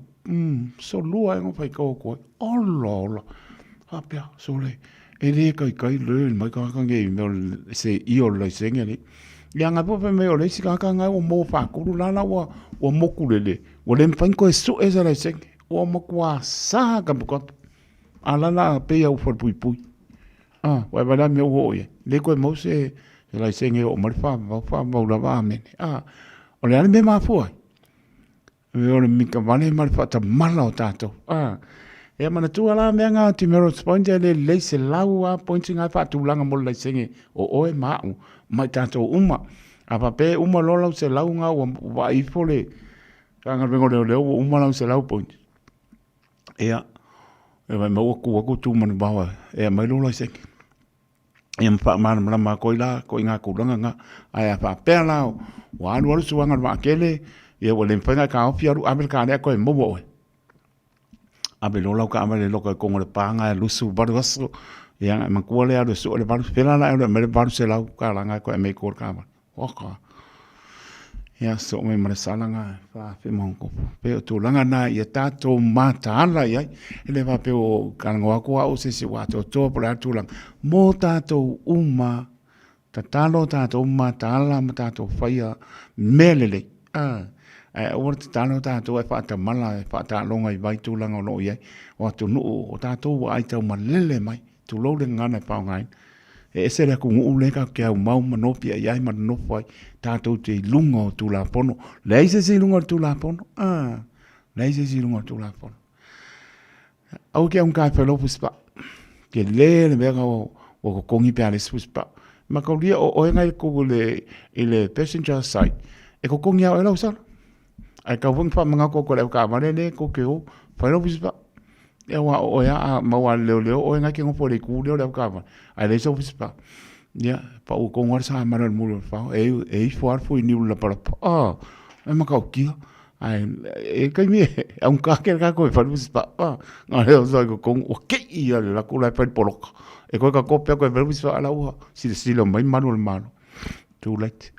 lua e ngawhai kau koe, ola. Ha pēr, so le, e le kai le, mai kakange i meo se io lai senga ni. Ia ngā pope me o leisi kaka ngai o mō whakuru lana o moku lele. O le mwhainko e su e sa lai senge. O moku a saha ka pukotu. A lana pe au whar pui. Wai wala me o hoi. Le koe mau se lai senge o marifa maula wa amene. O le ane me maa fuai. Me o le mika wane marifa ta mala o tātou. Ea mana tua la mea ngā ti Merritt's Point e le leise lau a pointi ngai whaatulanga mo lai senge o oe maau. Mai tātou uma. A pape uma lolau se lau ngā wa ifo le. Ka ngā ringo leo o uma lau se lau point. Ea. E mai mau aku tū manu bawa. Ea mai lolau seke. Ea mwha mana ma koi la. Koi ngā kuranga ngā. Ea pape lau. Wa anu suanga ma kele. Ea wale mwhainga ka ofi aru. Amel ka anea koe mobo oe. Abe lolau ka amele loko e kongo le pānga e lusu baru aso. Ia ngai makua le aro su o le baru. Pera na e mele baru se lau ka langa ko e mei kor ka amele. Waka. Ia so me mare salanga. Wha mongo. Peo tō langa na ia tātou mata ala iai. Ele wa peo karango ako au se si wato tō pura tūlanga. Mō tātou uma. Tatalo tātou uma. Tāla ma tātou whaia. Melele. Ora te tano tātou e whaata mala e whaata longa i vai tūlanga o no iai. O atu nuu o tātou wa aitau ma lele mai. Tu lo le ngana pa ngai e se le ku ule ka ke au mau manopi ai ma no fai tātou te lunga o tu la pono leise si lunga o tu la pono leise si lunga o tu la pono au ke un ka felo puspa ke le mega o kongi pe ale puspa ma ko dia o ngai ko le passenger side e ko kongi au ela usar ai ka vung fa manga ko le ka mane ko ke o felo puspa e wa o ya maua leo o nga ke ngopo le ku leo le ka ai le so fispa ya pa o ko ngor sa mara mu fa e for fu ni la para e ma ka ki ai e ka mi e un ka ke ka ko fa fispa nga le so ko o ke i la ku la pa polo e ko ka ko pe ko ver fispa ala u si lo mai manu manu too late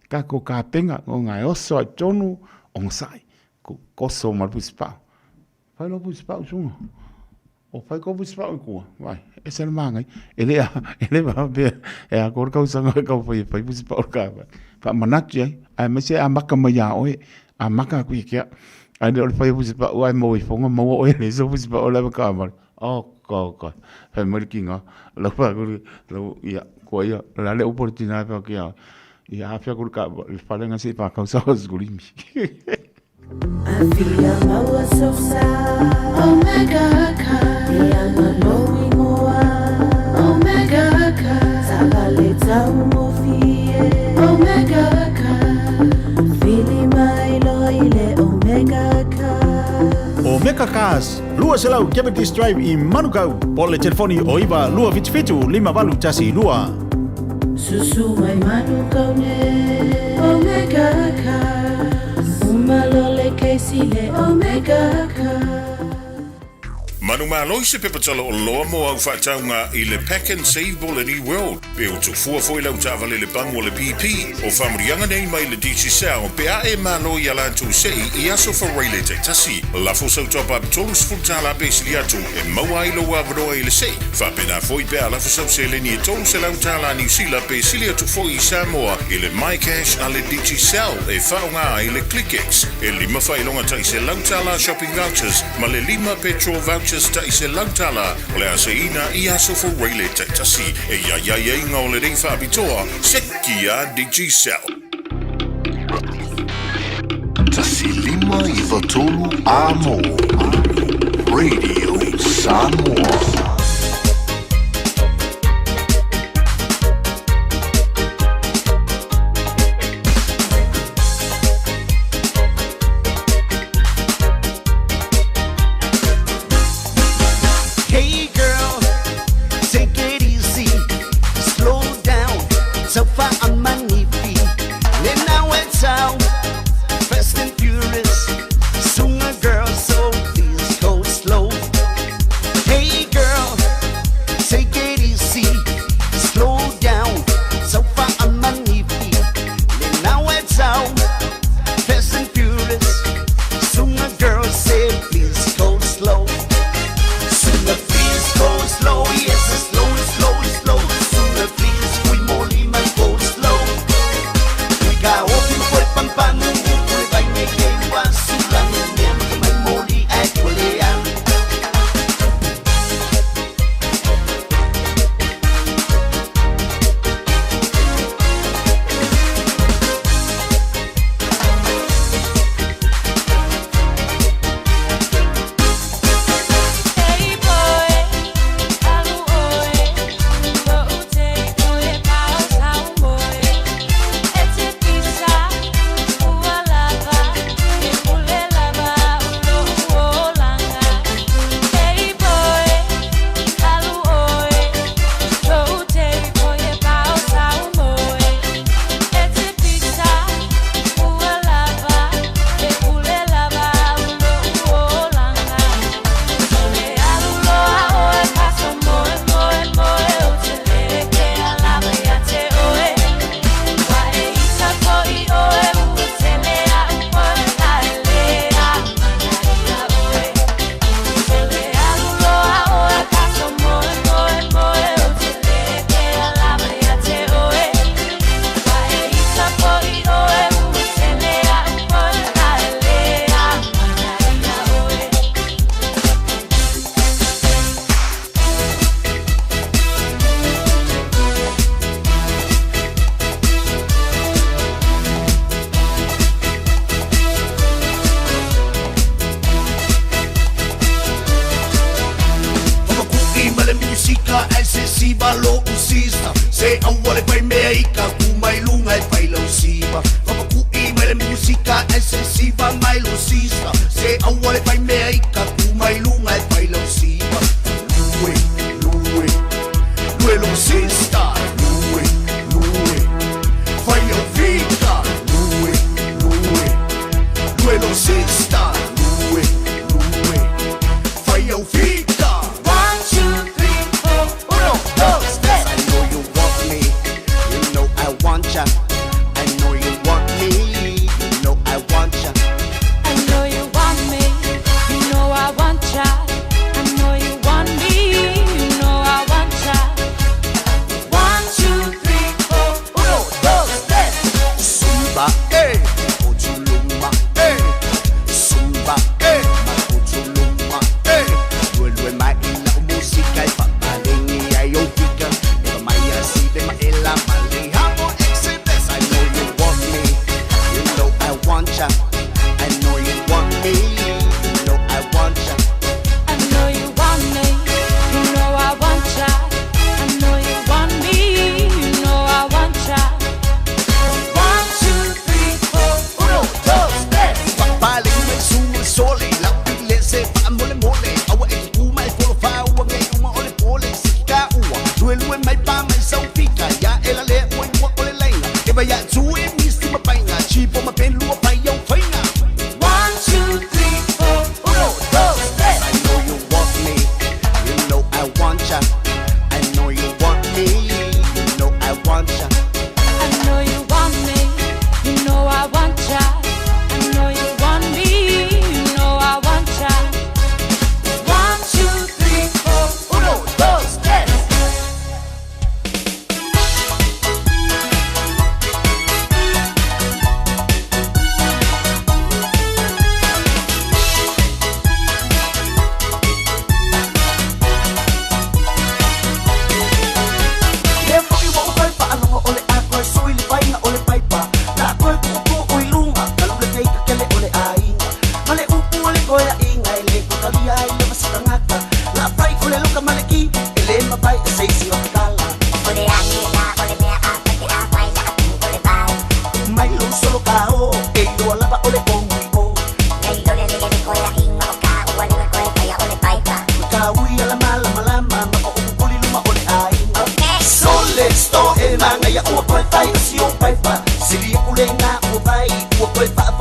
ka ko ka penga nga o so tonu on sai ko so mar fispa fai lo puspa usunga. O fai ko puspa ukua. Vai, ese el mangai. Ele va be e a kor ka usanga ka fai puspa ka. Fa manat ye, ai me se a maka maya oe, a maka ku ke. Ai le fai puspa o ai mo i fonga mo o le so puspa o le ka mar. Ko. Fa mer kinga. La fa ku lo ya ko ya la le oportunidade pa que ya afia ku ka fa lenga se pa ka usa os gulimi. I feel I'm our so sad. Omega Ka, the I'm knowing Omega Ka, Sabaleta Umofie. Omega Ka, feeling my loyal Omega Ka. Omega Cars, lua selau Cavendish Drive i Manukau. Po le telefoni o iwa lua fitu 5 tasi lua. Susu mai Manukau ne Omega Ka. Malole keisile Omega Ka. Manu malo se pepatala o loa mo au whaataunga i le Pack and Save Ballini World. Pe o tu fuafoi lau tāwale le bango le PP o whamurianga nei mai le DC Sao pe a e malo i alantu sei i aso whareile te tasi. Lafo sau topa tolus fultala pesili atu e maua ilo wa varoa i le sei. Whapena foi pe a lafo sau se le ni e tolus e lau tala New Zealand pesili atu foi i Samoa i le MyCash a le DC Sao e whaunga i le ClickX. E 5 whailonga tai se lau tala shopping vouchers ma le 5 petrol vouchers ta se lautala o le aseina i aso for Rayleigh te tasi e ia ngā o le rei whaapitoa Sekia DG Cell. lima iwa tolu amo. Radio Samoa. Girl, so please go slow. Hey girl,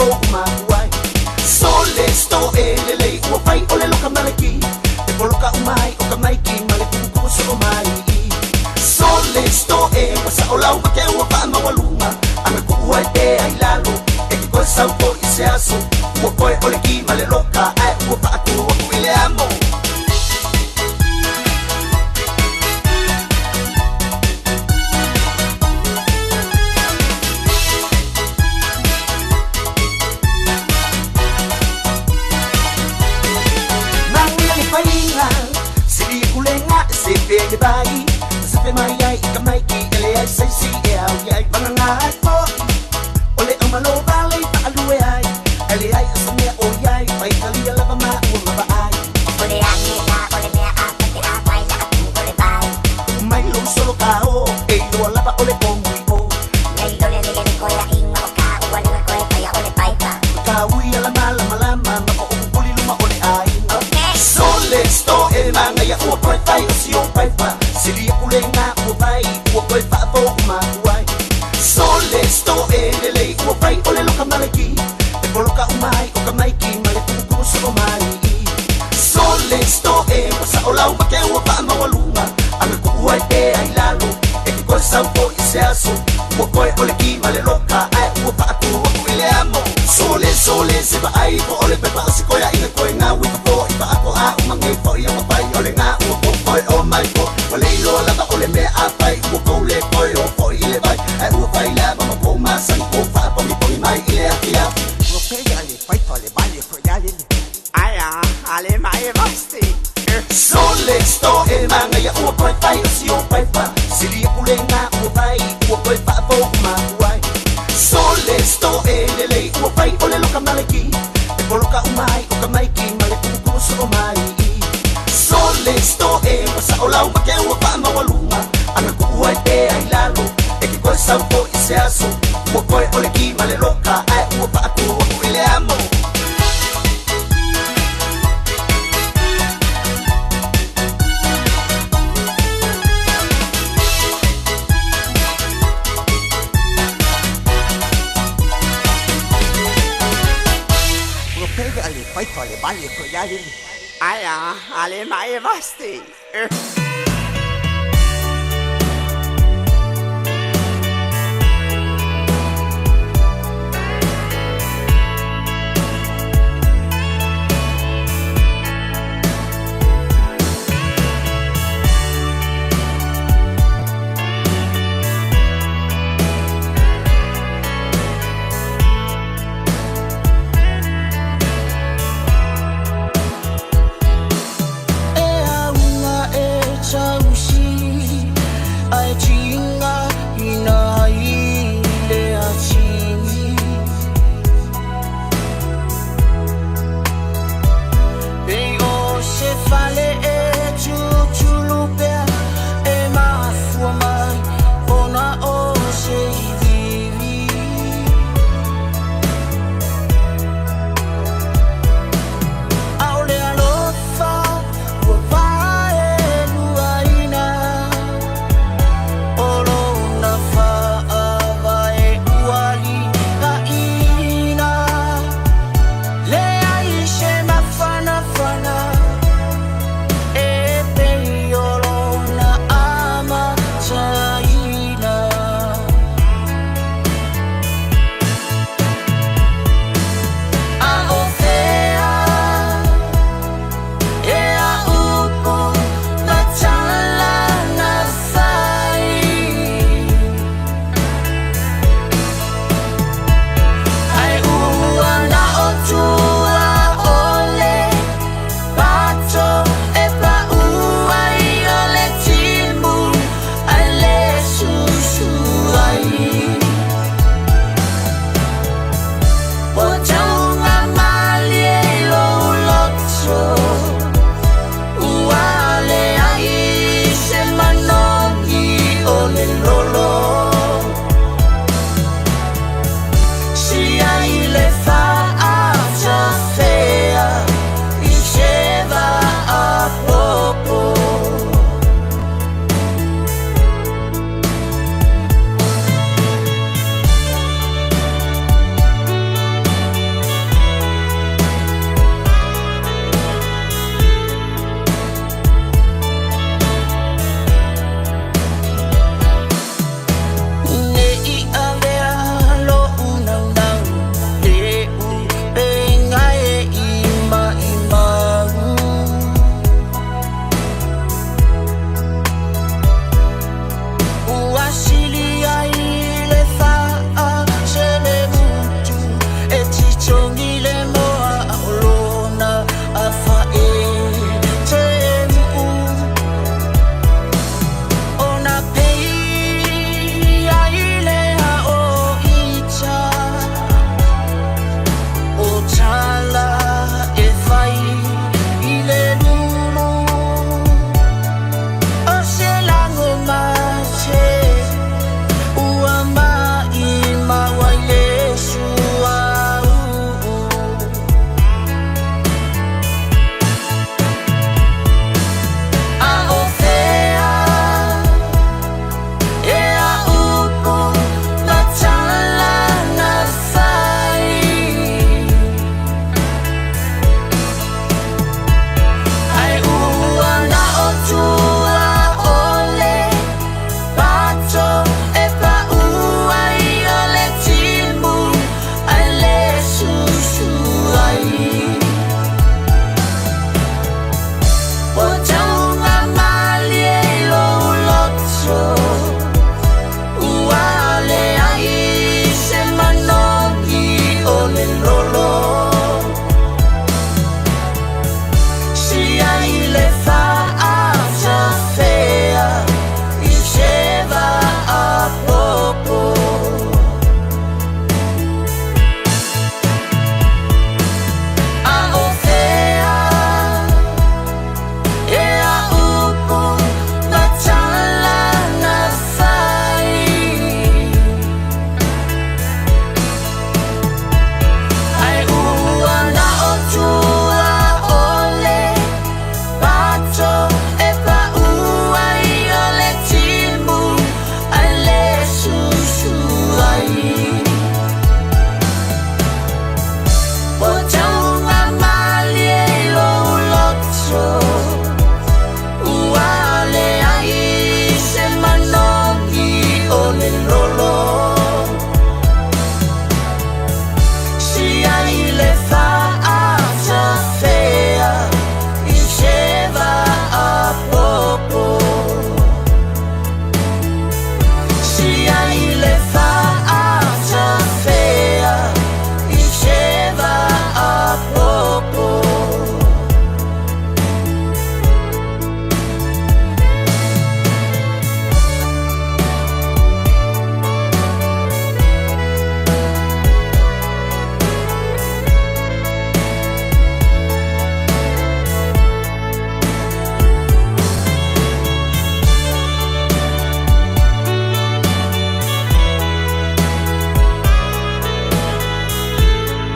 fo umakuai. Sole sto e lele ua pai o le loka malaki. E poloka umai o ka maiki male kukuso o mai. Sole sto e wasa o lau make ua pa mawaluma. Anga kuua e te ai lalo. E ki koe saupo i se aso. Ua koe o le ki male loka ai ua pa atu ua kuile amo. Pede bai, se pe mai ai ka mai ki ele ai sai si e au ai banga ai po. Ole o malo vale pa alue ai, ele ai asme o ai pai kali ala ba ma o ba ai. Ole ai na ole me a te a pai na ku ole bai. Mai lo solo ka o e lo ala ba ole ko mui o. Nei ole le ko ya inga o ka o ale ko e ya ole pai pa. Ka ui ala mala mala ma ko o puli luma ole ai. Sole sto e manga ya o ko pai si o pai pa. Sili kulenga o pai o koe pa po umakuai. Sole sto e lele o pai o le loka malaki. E poloka umai o ka maiki male kukuso o mai. Sole sto e wasa o lau make ua pa mawaluma. Anga kuua e te ai lalo. E ki koe saupo i se aso. Ua koe o le ki male loka ai ua pa atu ua kuile amo. Sole sole se ba ai po o le pepa o si koea ina koe ngā wika po. I pa ako a umangi po i ama pai o le ngā ua po koe o mai po. Leilo lava ole me a pai ua kou le koe o po i le vai. Ai ua pai la mama kou masani kou wha pomi pomi mai i le aki au. Ua pega le pai to le bale koe ale le. Ai a ale mai e vasti. Sole sto e manga ya ua koe pai o si o pai pa. Sili ule ngā ua pai ua koe wha po umakuai. Sole sto e lele ua pai o le loka malaki. E poloka umai o ka maiki male kukuso o mai. Sole sto e wasa o lau make ua pa mawaluma. Anga kuua e te ai lalo. E ki koe saupo i se aso. Ua koe o le ki male loka ai ua pa atu ua kuile amo. Ua pega ale pai to le bale koe ale. Ai a ale mai e vasti.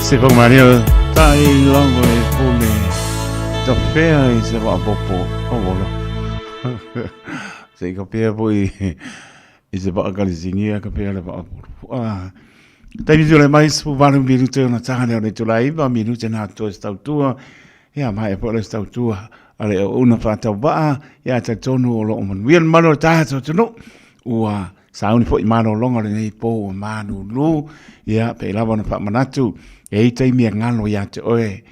se po Mario tai longo e pune to fea e se va popo o volo se kapia poi e se va galizinha kapia le va tai visuale mais fu vale minuto na tane o tu lai va minuto na to sta tua ya mai po le sta tua ale una fata va ya ta tonu o lo mon bien malo ta to no ua sauni fo imano longa le nei po manu lu ya pe lava na fa manatu e tai mi ngalo ya te oe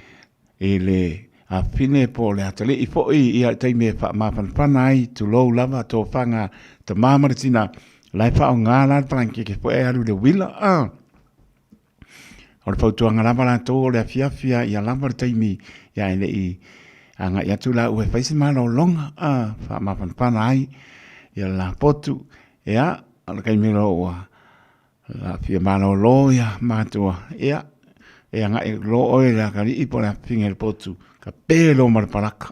ele a fine po le atale i fo i tai mi fa ma pan ai tu lo lava to fanga te mama tina lai fa ngala tranki ke po e alu de wila o le fautua ngala la to le fia ya lava tai mi ya ele i anga ya tu la ue fa si malo longa fa ma pan ai ya la potu ya ala kai miro wa la fia malo lo ya matua ya e anga e lo oe la kali i po la finger potu ka pelo mar paraka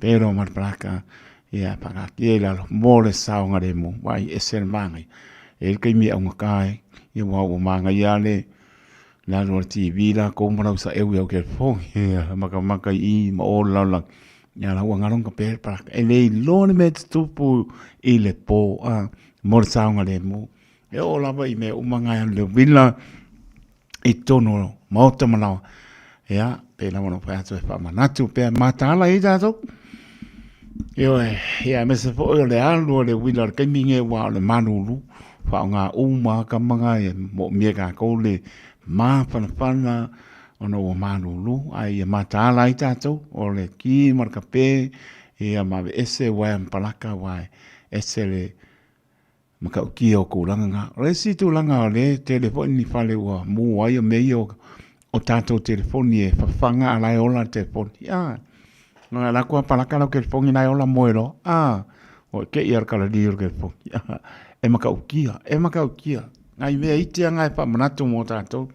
pelo mar paraka ya para ki la mole saunga de mo wai esel mangai e kai mi au kai i wa o manga ya le la no TV la ko mo sa e o ke fo ya maka i ma o la ya la wanga ron ka per para e le lo ne met tupu i le po mor saunga de mo e o la vai me o manga le vila i tono mauta mana ya pe na mo fa to fa manatu pe matala i da to yo ya me se fo le alu le vila ke minge wa le manulu fa nga uma ka manga e mo mie ka ko le ma pana ono o manulu ai matala i da to o le ki marka pe e ma ese wa palaka wa ese le maka ki o ko langa resi tu langa le telefoni ni fale wa mu ai me yo o tato telefoni e fanga ala ola telefoni no la ko para ka ke telefoni na ola moero o ke ir kala dir ke telefoni e maka ukia ai me iti anga pa manato mo tato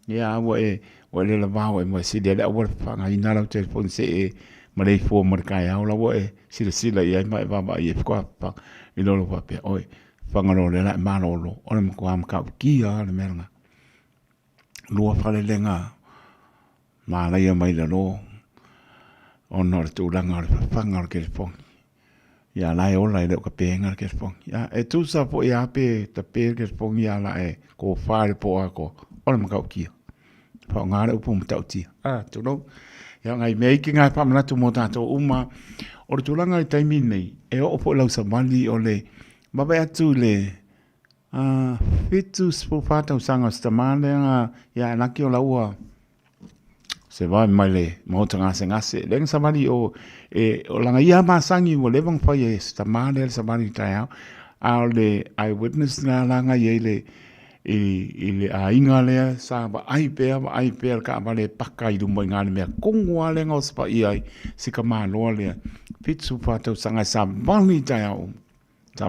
ya wo e le va wo mo si de la wo fanga ina la telefoni se ma le fo marka ya ola wo e sila ia mai va e ko pa i lo va pe oi whangaro le la manolo o le mko am ka kia le meranga lua whale lenga ma leia mai le lo o nore tu langa le whangaro ke le pong ia lai o lai leo ka penga ke le pong ia e tu sa po ia pe ta pe ke le pong ia la e ko whare po ako o le mka kia whangare upo mtau tia tu no ia ngai mei ki ngai pamana tu mo tato uma o le tu langa i taimi nei e o po lau sa mali o le Baba atu le fitu spofata usanga stamane ya naki o laua se vai mai le mota ngase leng samani o o langa ia masangi o levang fa ye stamane le samani tai a le eyewitness na langa ye le ile a inga le sa ba ai pe ka ba le pakai du mo ngale me kongwa le ngos pa ai sikama lo le fitu spofata usanga sa bani tai sa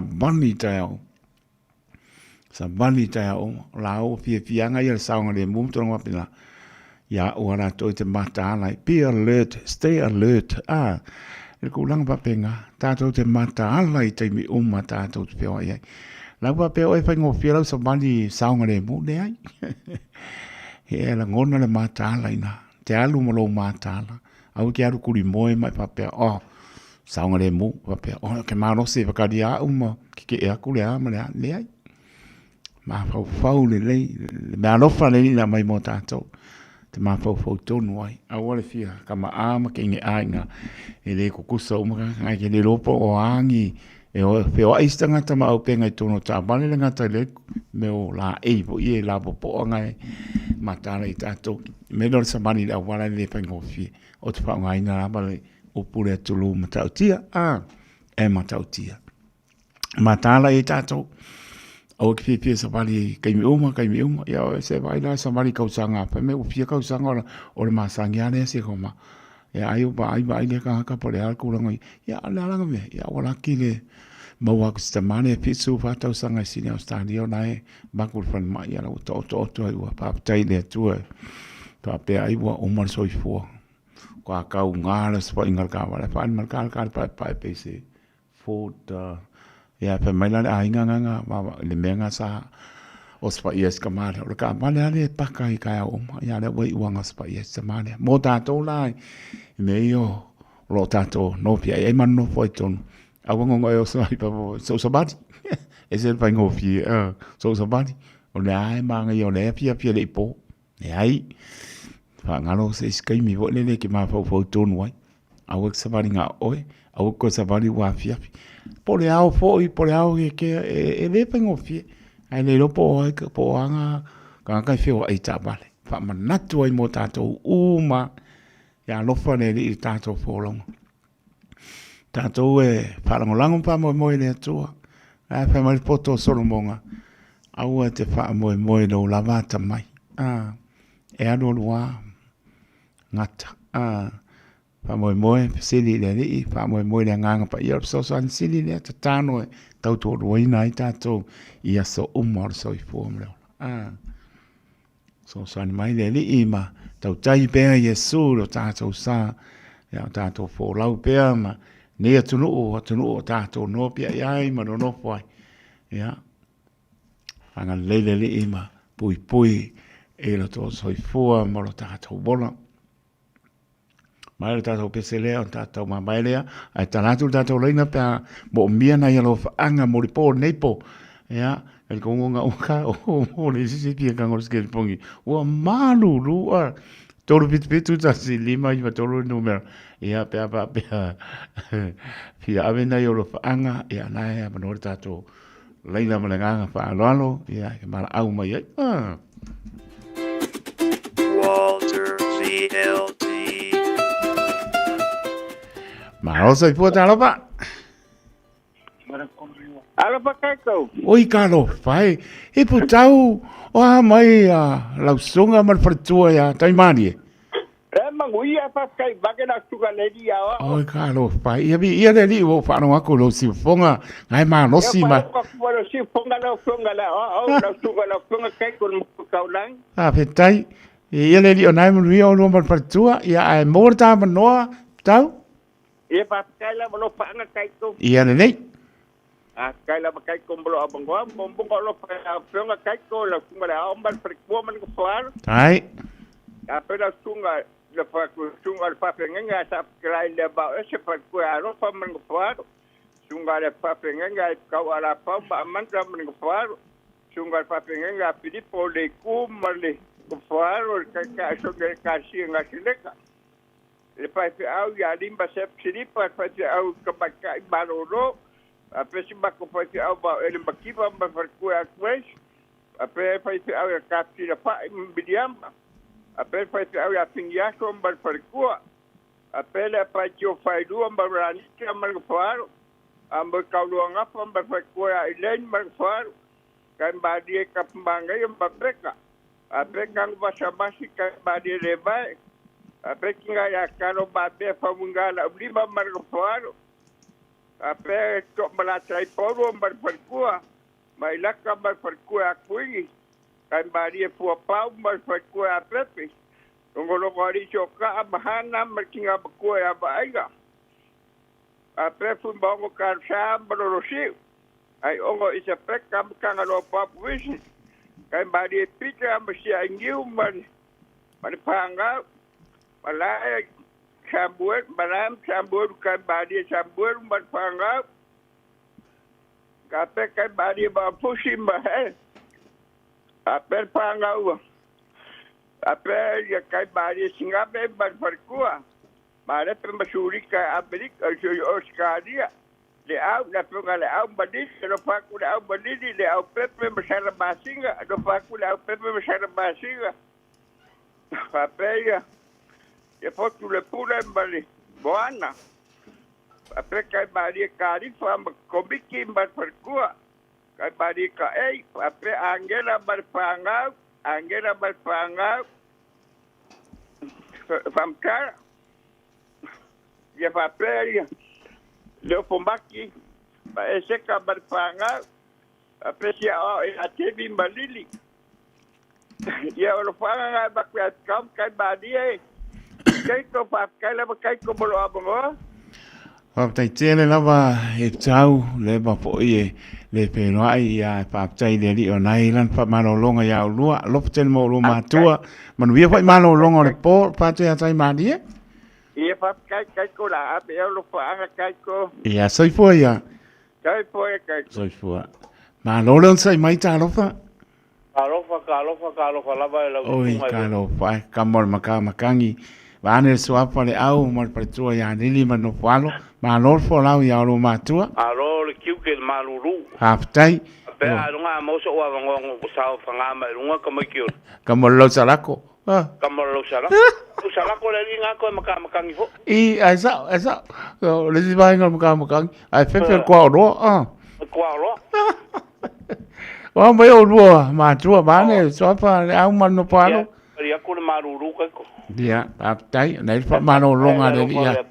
bani tai o lao fia nga ia saunga le mum tonga pina ya ora to te mata lai be alert stay alert e ko lang pa penga ta to te mata lai te mi mata to pe o ia la pa pe o fa ngo fia sa bani saunga le mu de ai e la ngona le mata lai na te alu mo lo mata la au ki aru kuri moi mai pa pe saunga le mu pa pe o ke maro se pa dia ki e aku le ama le ai ma fau le me alo fa le na mai mo tato te ma fau tonu ai a wale fia kama ama ke nge ainga e le kukusa uma ngai ke le lopo o angi e o pe o istanga tama au penga i tono ta bale le ngata le me o la e po i la po ngai matara i tato me lo sa mani la wala le pengo fi o te fa ngai na bale o pure tulu matautia e matautia matala i tato o ki pia sa vali kai mi uma ya se vai la sa vali kausanga pa me o pia kausanga o le masangia ne se koma ya ai ba le ka por al ku ngai ya la me ya wala ki le ma wa sta mane pisu fa ta sanga sini australia nai ba ku fan ma ya to wa pa tai le tu to pe ai wa o mar soi fo kwa ka ngala spa ingal ka wala fa an mar ka pa pe se fo ya pe mai la ai nga le menga sa o spa yes ka male o ka male ale paka I ka o ya le wei wanga spa yes male mo tatou lai me yo lo tatou no pia e man no foi ton a wanga ngo o sai pa so sabati e se pa ngo fi so sabati o le ai manga yo le pia le po e ai fa ngalo se skai mi vo le ki ma fo ton wai a wek sabari nga oi a wek ko sabari wa fia po le au ke e le pa ngo fi ai le lopo ai po anga ka fio ai tabale fa manatu ai mo tatou uma ya lo fa ne I tatou folong tatou e falangolango pa mo le tua a fa mai poto solomonga au te fa mo no lavata mai e ano lua ngata fa mo sili le fa mo le nganga pa ia so san sili le tatano tau to roina I tatou ia so umor so I fomlo so san mai le ma tau tai pe Yesu lo tatou sa ya tatou fo lau pe ma ne atunu o tatou no pe ai ma no foi ya anga le ma pui e lo to so I fo ma lo tatou bona mai le tatou pese lea o tatou mamai lea ai talatu tatou leina pea mo mia na ia lo anga mo ripo neipo ya el kongonga uka o le sisi pia kangor skele pongi ua malu lua tolu pitu tasi lima iwa tolu numero ya pea pia avena ia lo anga ya na ia manori tatou leina malenganga pa aloalo ya mara au mai ai Walter VLT. Marosa I puta alopa. Alopa kako. Oi kalo, fai. E putau o mai lau sunga mal fartua ya taimani. Mangui a fa kai bage na tuga le dia o. Oi kalo, fai. Ia le li o fa no ako lo si fonga ngai ma no si ma. Ko lo si fonga la o na tuga la fonga kai ko mo kaulang. Petai. Ia le li o nai mo rio no mal fartua ia ai morta manoa tau. Ia pa kai la lo pa nga kai ko. Ia nei. Kai la kai ko blo abang ko lo pa nga kai ko la kuma la ombar per ko man ko far. Ai. Pela sunga le pa ko sunga pa nga sa kai le ba e se pa ko aro pa man ko far. Sunga le pa nga ka ala pa man ka man ko far. Sunga pa nga pidi po le ku marle ko far ka so ka si nga sileka. Le pai au ya limba se psiripa pai au kabaka baroro a pesi bako pai au ba ele bakiba ba farku a kwes a pai au ya kapti la pa bidiam a pai au ya pingia so ba farku a pai le pai jo fai du ba rani kamal faro am ba kauluanga ba farku a len ba faro kan ba die kapmbanga ba preka a pekang ba sabasi kan ba die lebai ape kinga ya karo babe famungala lima margofaro ape to mala trai poro mar perkua mai laka mar perkua kuingi kan bari fu pau mar perkua pepe ngolo gari choka bahana mar kinga bakua ya baiga ape fu bongo karsa barorosi ai ongo isa pekam kanga lo papuisi kan bari pika mesti angiu man panga Malay sambut, malam sambut kan badi sambut berpanggap. Kata kan badi berpusim bahaya. Apa panggap? Apa ya kan badi Singapura berperkuah. Mana pemasuri kan Amerika Australia. Leau na pengal leau badi, lepas aku leau badi leau pepe masyarakat basinga, lepas aku leau pepe masyarakat basinga. Apa ya? E fotu le pula mbali boana apre kai bari kari fam komiki mbar perkua kai bari ka apre angela berpangau fam kar ya papel le fombaki ba eseka berpangau apre sia a tebi mbalili ya lo fanga ba kam kai bari kai ko pa kai la kai ko bolo abongo Whaptai tēne lava e tau le mapo i le pēnoa i a whaptai le li o nei lan wha mano longa ia o lua. Lopo tēne mo lua mātua. Manu ia whai mano longa o le pō, pātui a tai mādi e? Ia whapkai ko la ape au lo whaanga kai ko. Ia, soifua ia. Soifua kai ko. Soifua. Mā lōleon sai mai tā lofa? Ka lofa lava e lau. Oi, ka lofa. Kamor makangi. Vane suapa le au, mar patua ia nili mano whalo. Mā lōrfo lau ia o lo mātua. Alo le kiu ke le maluru. Haptai. Pe a runga moso o avangongo ko sao whangama e runga ka mai kiu. Kamor lau sarako. Kamor lau sarako. Sarako le ringa ko e makangi ho. Esa. Le si vai ngal makangi. Ai fefe kwa o roa. Kwa o roa. Wa mai o roa mātua vane suapa le au mano palo. Ria ko le maluru ka ko. Dia, haptai. Nei wha mano longa le ia.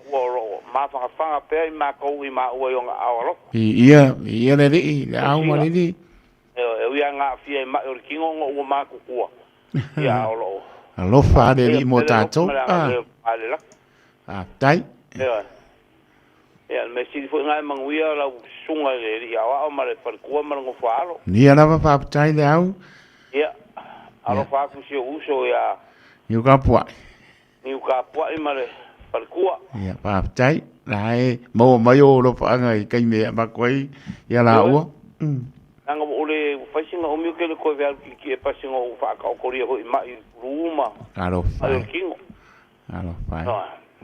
Ma whanga pēr I mā kou I mā ua I o ngā awaro. Ia le rii, le au ma rii. E uia ngā whia I mā ori kingo ngā ua mā kukua. Ia awaro. Alofa le rii mō tātou. Haptai. Ia, me siri fui ngai manguia lau sunga le rii awa o ma le wharikua marango whaaro. Nia lava haptai le au. Ia, alo whaaku si o uso ia. Niu ka pua. Niu ka pua I ma le wharikua. Ia, haptai. Lai, mau mai o lo whaanga I kai mea makwai. Ia la ua. Nanga mo ole whaisinga o miu kele koe vea ki e pasinga o whaaka o korea hoi mai rūma. Alo whai. Alo kingo. Alo whai.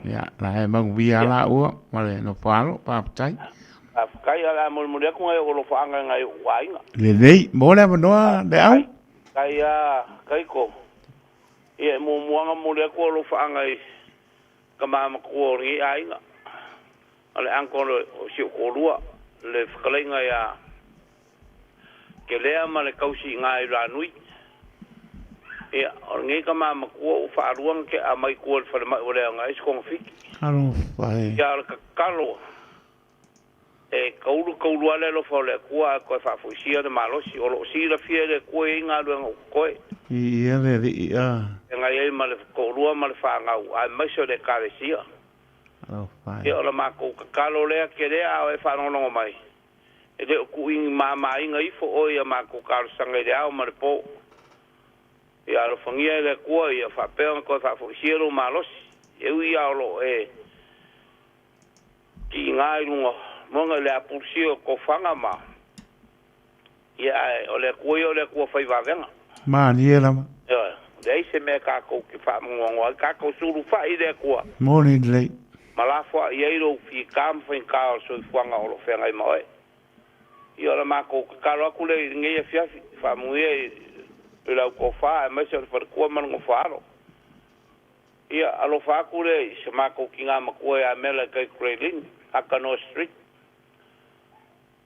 Ia, lai, mangu via la ua. Mare no whaalo, haptai. Kai ala mo mo leku ngai o lo whaanga ngai wainga. Le nei, mo le manoa le au. Kai ko. Ia, mo muanga mo leku o lo whaanga I kamama kua ringi ainga. Ale angkono si o korua. Le whakalenga ia. Ke lea ma le kausi ngai ranui. Ia, o ngai kamama kua o whaaruang ke a mai kua le whalemai o lea ngai skonga whiki. Alo whai. Ia, ala kakalo. E kaulu ale lo whao lea kua koe whaafuisia de malosi. O lo si la fia le kua I ngā luenga o koe. Ia le ri, ia. E ngai ei ma le kaulua ma le whaangau. Ai maiso le kāresia. Alo whai. Ia ola mākou kakalo lea ke lea au e whanongongo mai. E leo kuingi māma inga ifo o ia mākou karosanga I le au ma le pō. Ia alo whangia le kua ia whapea koe whafuisia lo malosi. E ui aolo e ki ngai lunga. Monga le apursia ko whanga ma. Ia o le kua whaiwawenga. Mā ni e lama. Ia, le eise mea kākou ki whamungongo. Kākou suru whai le kua. Mōni lei. Malafua I eiro fi kam fin kao so fuanga o lo fenga I moe. I ora mako kalo aku le ngai fiafi fa muie I lau ko fa me se for ko man ngo faro. Ia alo fa ku le se mako kinga mako ya mela kai krelin akano street.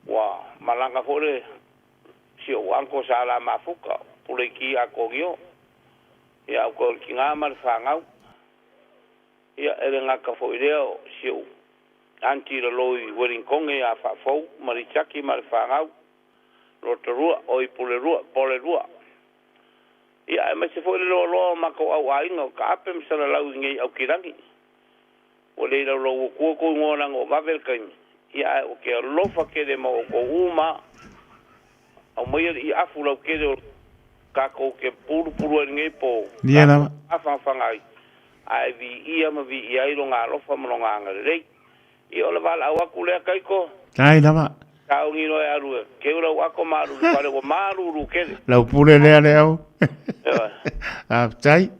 Wa malanga fore si o anko sala mafuka pule ki akogio. Ia ko kinga mar fa ngau. Ia ele ngaka fo ideo siu anti lo loi Wellingkonge a fa fo marichaki mal fangau rotorua oi polerua ia me se fo lo mako au ainga ka apem sala lau ngai au kirangi o le lo ko ngona ngo vavel kai ia o ke lo fa ke de mo ko uma au mai I afu lo ke de ka ko ke puru ngai po Dia na afa fangai ai vi ia ma vi ia I longa lofa monga ngai I ola vala awa kule kai ko kai lama ka ungi no ya ru ke ura wa ko maru pare ko maru ke lau pule le au tai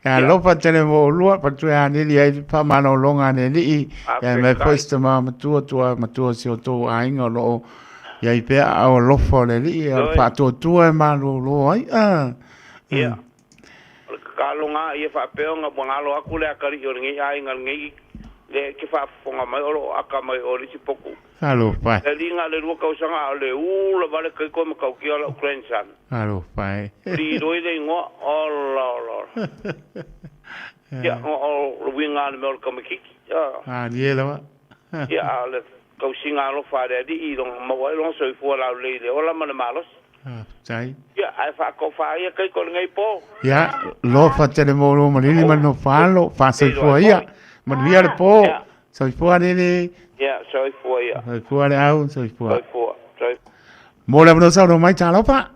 ya lofa tele mo lua pa tu ya ni ai pa mano longa ne ni ya me first ma tu si o to ainga lo ya I pe au lofa le ni pa tu ma lo ai ia ka longa ia fa pe nga bangalo akule akari yo ngi ai ngai le ke fa fonga mai o aka mai o lisi poku. Alo pai. Le linga le ruka usanga le la vale kai ko makau ki ala Ukrainian. Alo pai. Di doi le ngo o ya o winga le mel kamikiki. Di la. Ya le kau singa lo fa de di dong mo wa lo so fu la le ola mana malos. Tai. Ya ai fa ko fa ia kai ko ngai po. Ya lo fa tele mo lo mani mano fa lo fa se fu ia. Man via le po Soifua nene. Ia, soifua ia. Soifua le au, soifua. Soifua. Mo le mano sau mai talopa.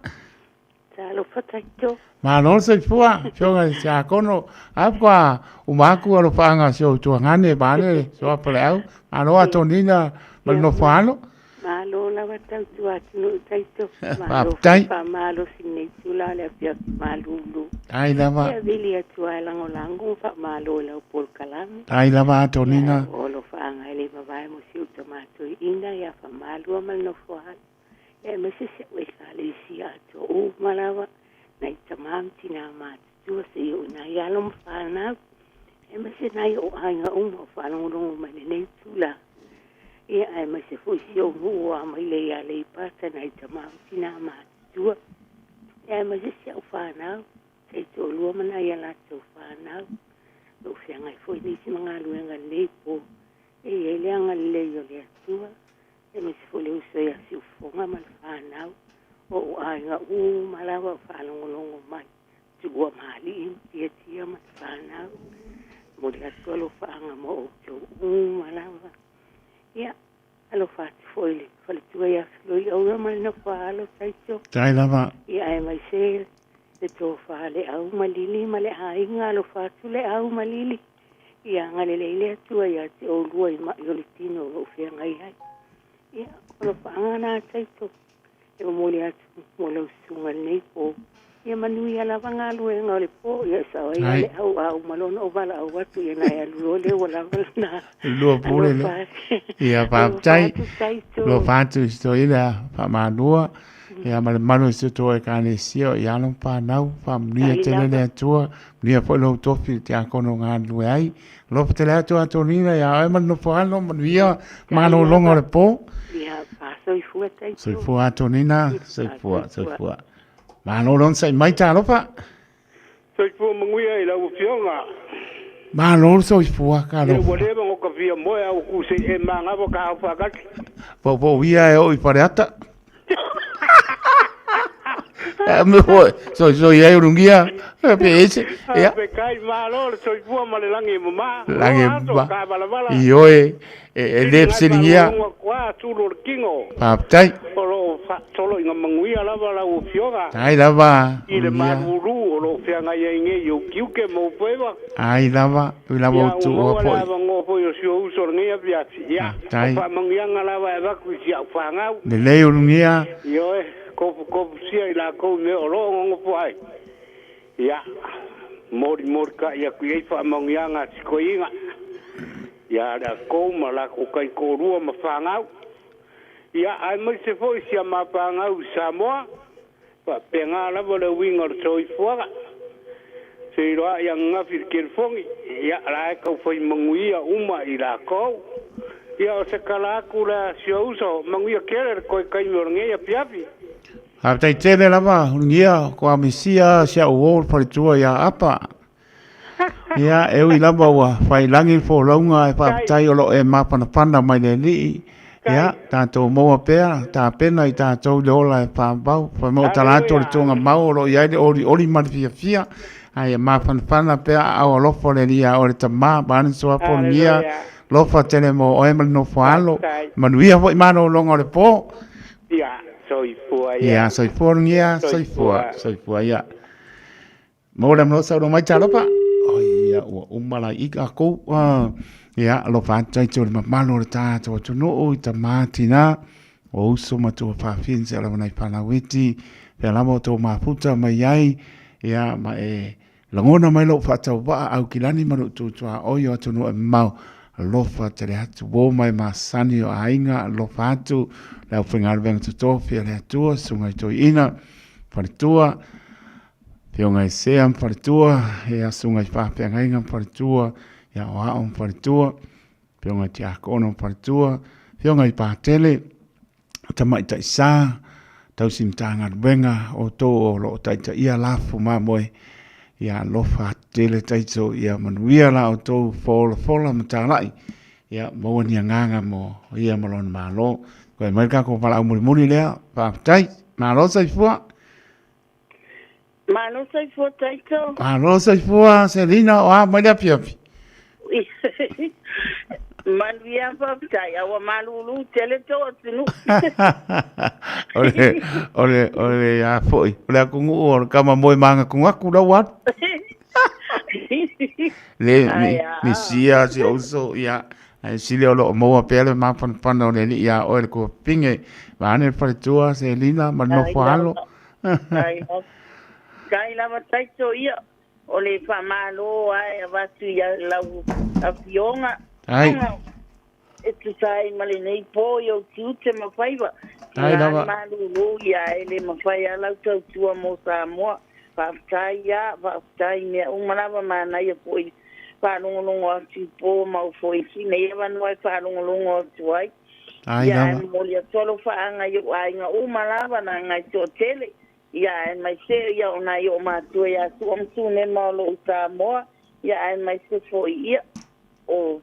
Talopa taito. Malo soifua, fionga sia kono. Apua umaku alo fanga so tuangane bane so apale au. Malo atonina malno falo. Malo lava tautu atu taito. Papai. Malo sinne tula le pia malulu. Ai lava. Ia vili atu lango lango fa malo la por kalami. Ai lava atonina. Olo fanga ele mavai mo siu tomato ina ya fa malo malno falo. E mesi se we kale si atu malawa. Nai tamam tina mat tu se yo na yalom fana e mase nai o anga mo fana no mane nei tula e ai mase fu yo mu wa mai le ya le pata nai tamam tina mat tu e mase se o fana se to lu mana ya la to fana do se ngai fu ni si manga lu nga le po e le nga le yo le tu e mase fu le so ya si fu nga mal fana o anga malawa whanongonongo mai tua mali tia matwhana mo le atolo whaanga mo o malawa ia alo whati foile whalitua ia floi au mai na whaalo taito tai lava ia e mai se le tō whaale au malili ma le hainga alo whatu le au malili ia ngale leile atua ia te o lua i ma i tino o whia ngai hai ia alo whaanga nā taito e mo le atu mo le sunga nei po ia manui ala vanga lu e ngale po ia sa ia le au malona o vala au atu ia na ia lu le wala na lu pole le ia pa tai lo fatu sto ila pa manua ia mal manu sto to e kane sio ia no pa nau pa mnia tele le tua mnia po lo tofi ti akono nga lu ai lo te le atu atonina ia e manu po ano mania mano longo le po soifua tonina, soifua. Mano lon sai mai talopa. Soifua manguia i lau fionga. Mano soifua kalo. E wale mo ka via moya o ku se e manga bo ka fa ka. Po via e o i pareata. Me foi, so ia urungia. Pe ese. Ya. Pe kai malo soifua male langi mama. Langi. Ioe. E lepselingia. Papai. Solo inga manguia lava la o fioga. Ai lava. Ile maruru o lo fianga ia inge yo kiuke mo poeva. Ai lava, ila mo tu o po. Lava ngo po yo sio uso ngia biati. Ya. Pa mangianga lava eva ku sia fanga. Le leo ngia. Yo ko sia ila ko me o lo ngo po ai. Ya. Mori ka ia ku ia fa mangianga sikoinga. Ya da ko mala ko kai ko rua ma fanga. Ya ai mai se foi sia ma fanga u Samoa. Pa penga la vole winga soifua. Se roa ya nga fir fongi ya la ka foi manguia uma ila ko. Ya o se kala kula sio uso manguia kere ko kai mornge ya piapi. Ha tai tele lava ngia ko amisia sia o por tua ya apa. Ya eu i lava wa fai langi fo longa e pa tai o lo e mapa pana mai le li. Ya tanto mo pea ta pena i tanto le ola e pa bau fa mo talato le tonga mau lo ia de ori mal fia ai mapa pana pea au lo fo le ia o le tama ban so po mia lo fa tele mo o e mal no falo manuia fo mano longa le po. Ya soifua ya. Ya soifua ngia soifua ya. Mo le no sa do mai chalopa. Ia o mala ika ko ia lo fa tai tu ma malo ta to no o ta matina o so ma to fa fin se la na pana witi pe la mo to ma puta mai ai ia ma e langona mai lo fa ta wa au kilani ma tu o yo to no ma lo fa te le atu wo mai ma sani o ainga lo fa tu la fingar ben to fe le tu so mai to ina fa tua Pionga se am partua e asunga fa penga partua ya wa on partua pionga tia kono partua pionga pa tele tamai tai sa tau simtanga benga o to o lo tai tai ia lafu ma moi ya lo fa tele tai so ia manuia la o to fola matalai ya mo ni nganga mo ia malon malo ko mai ka ko pala muri le pa tai malo sai fua Malo soifua taito. Malo soifua, Selina, o mai da piapi. Manuia whaptai, awa malulu tele tō atunu. Ole a foi. Ole a kungu o kama moe manga kunga kura wat. Le mi sia si oso ia. Ai sile o lo moa pele ma pana o le ni ia o le ko pinge. Vane pare tua se lina ma no falo. Kai lava taito ia. Ole whamalo ai avatu ia lau a fionga. Ai. E tu sai male nei po yo tute ma faiva. Ai lava. Malulu ia ele ma fai ala tau tua mo Samoa. Whaftai ia, whaftai mea umalava mana ia poi. Whanongolongo atu po mau foi sine ia wanuai whanongolongo atu ai. Ai lava. Ia moli a tolo whaanga yo ainga umalava na ngai tō tele. Ia e mai se ia o nai o mātua ia suamtu ne maolo o Samoa. Ia e mai se foi ia o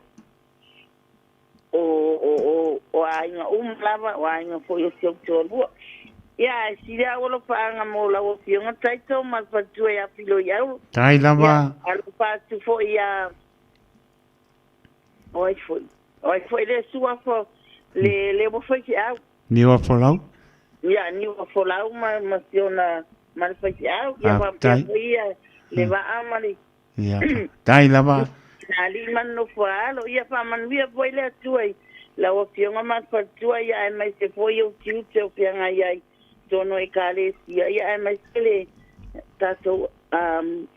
ainga umlava o ainga foi o seu tolua. Ia e sirea o lo whaanga mo lau o fionga taito ma patua ia filo iau. Tai lava. Ia alu pātu foi ia oi foi le sua fo le mo foi ki au. Ni o folau. Ia ni o folau ma siona ma le foi ki au. Ia ma ia le va amali. Ia. Tai lava. Ali man no falo ia fa man via foi le tuai la o fionga ma fa tuai ia mai se foi o tiu te o fianga ia tono e kale ia ia mai se le tato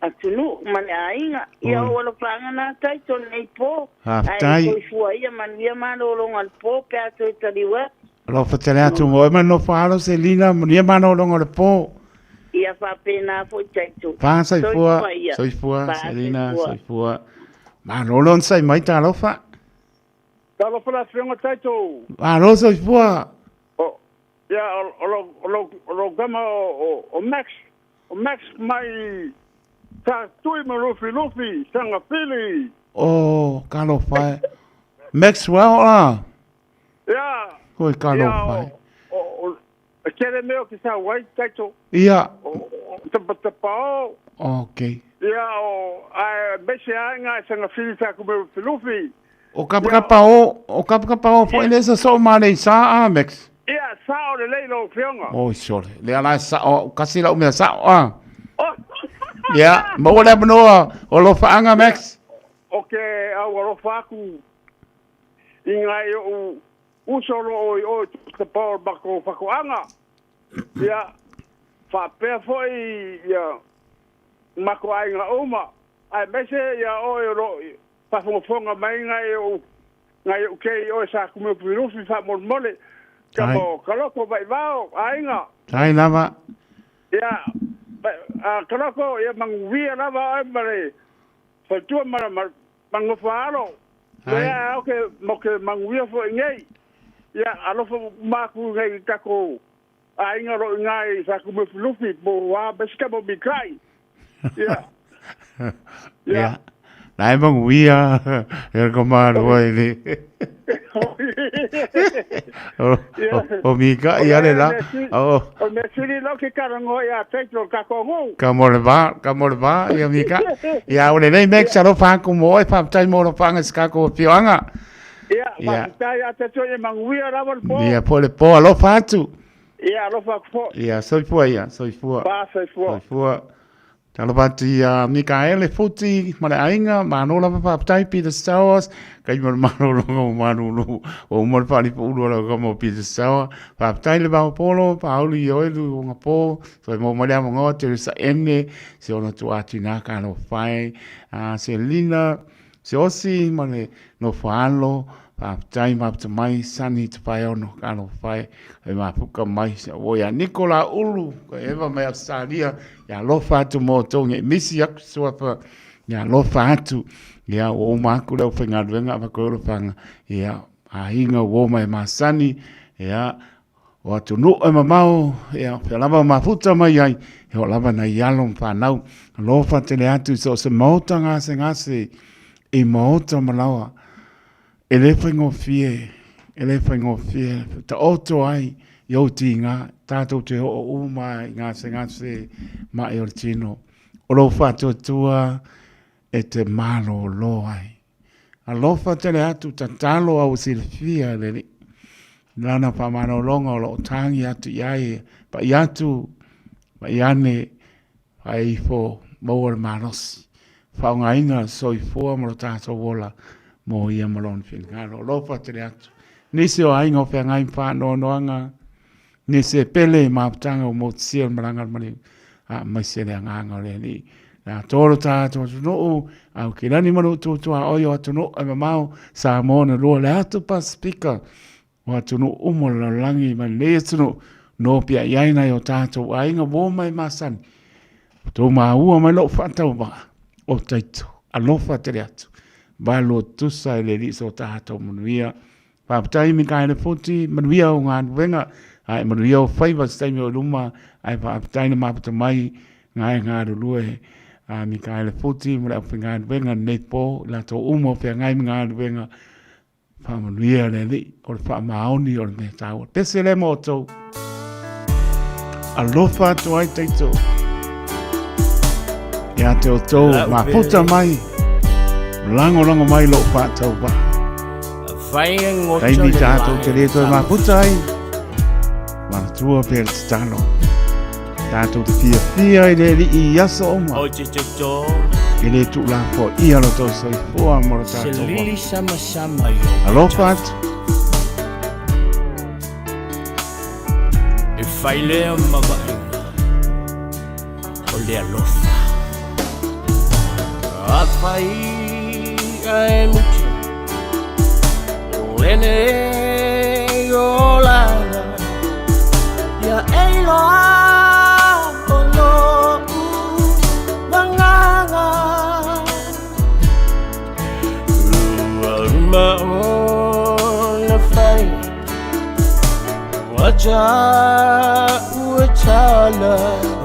atunu man ainga ia o lo fanga na tai ton nei po ai foi foi ia man via man lo ngal po pe ato taliwa lo fatele atu mo ma no falo se lina ia man lo ngal po ia fa pena foi taito pa sai fua selina sai fua ma rolon sai mai ta lo fa. Ta lo fa fionga taito. Ma lo sai fua. O ya o gama o Max. O Max mai ta tui mo lufi sanga pili. Oh, kalo fa. Maxwell ah. Ya. Koi kalo fa. O kere meo ki sa wai taito. Ia. Te pao. Okay. Ia o bese anga sanga filita ko me filufi. O kapapa foi nessa só mane sa Max. Ia sa o le leilo fionga. Oh sure. Le ala sa o kasila o me sa ah. Ia, mo le no o lo faanga Max. Okay, au lo faku. Inga o usoro o te power bako fako anga. Ia fa pe foi ia mako ai nga uma ai mese ya o ro pa fonga mai ngai o ke o sa ku me piru fi fa mole ka mo kaloko vai vao ai nga ai lava ya kaloko ya manguia lava ai mare fa tu mara mango faro ya o ke mo ke manguia fo ngai ya alo fo maku ngai kako ai nga ro ngai sa ku me piru fi bo wa beska bo bi kai. Ja. Nej, men vi er kommer rolig. Og vi gør ja det der. Og men sili lo ke karango ya teklo kakongo. Kamol ba, ja vi gør. Ja, og det er ikke så du fang kom og på tid må du fange skako pianga. Ja, ja, te tøje mangui ara vol po. Ja, på det på lo fatu. Ja, lo fak po. Ja, så for. Ba så for. Talo pati Mikael futi male ainga manola pa tai Peter Stowers kai manolo manolo o mo pali pulo la como Peter Stowers pa tai le ba polo pa uli yo lu ngapo so mo male mo ngote sa enne se ona tu atina ka no fai Selina se osi male no falo pa tai ma mai sani te pai ono ka no fai e ma puka mai o ya Nicola ulu eva mai Australia ya lo fatu mo tonge misi yak sofa ya lo fatu ya o ma ku lo fenga venga ba ko lo fanga ya a hinga wo mai masani ya o tu no e mamao ya lava ma futa mai ai e o lava na yalom fa nau lo fatu le atu so se motanga se ngase e mota malawa ele fengo fie ta auto ai yo tinga tato te o mai ngase ma e ortino o lo fatu tua e te malo lo ai alofa tele atu tatalo au silfia leli. Lana pa manolonga o lo tangi atu iai, pa iatu, pa iane, pa ifo mawar manosi. Whaunga inga soifua mo lo tato wola mo ia malon whingaro. Alofa tele atu. Nisi o ainga o whengai whano noanga, nisi pele maaputanga o motisia marangar mani, mai sere anganga leli. Nā tōro tātou atu noo, au ki rani manu tūtua oio atu noo, ai mamau sa mōna rua le atu Pasifika, o atu noo umo la langi ma le atu noo pia iaina o tātou, a inga wō mai masani. Tō ua mai lo whatau ba, o taito, alofa tere atu, ba lo tusa le riso tātou manuia, pāputai mi kai le poti, manuia o ngā nuenga, ai manuia o whaiva staimi o luma, ai pāputai na maputa mai, ngai ngā rulue, mi kai le futi mo le finga venga netpo la to umo pe ngai nga venga fa mo lia le li o fa maoni o me tau pese le moto alofa to ai taito ya te o to ma puta mai lango mai lo fa tau ba fai ngo tai mi tato te le to ma puta ai ma tua per stano tātou te fia i le li i aso oma. O te to. I le tu la po i alo tau soi fua moro tātou. Se lili sama yo. Alofa atu. E fai lea mawainga. O le alofa. A fai ai mutu. Lene o lana. Ya e loa. Maona fai waja uetala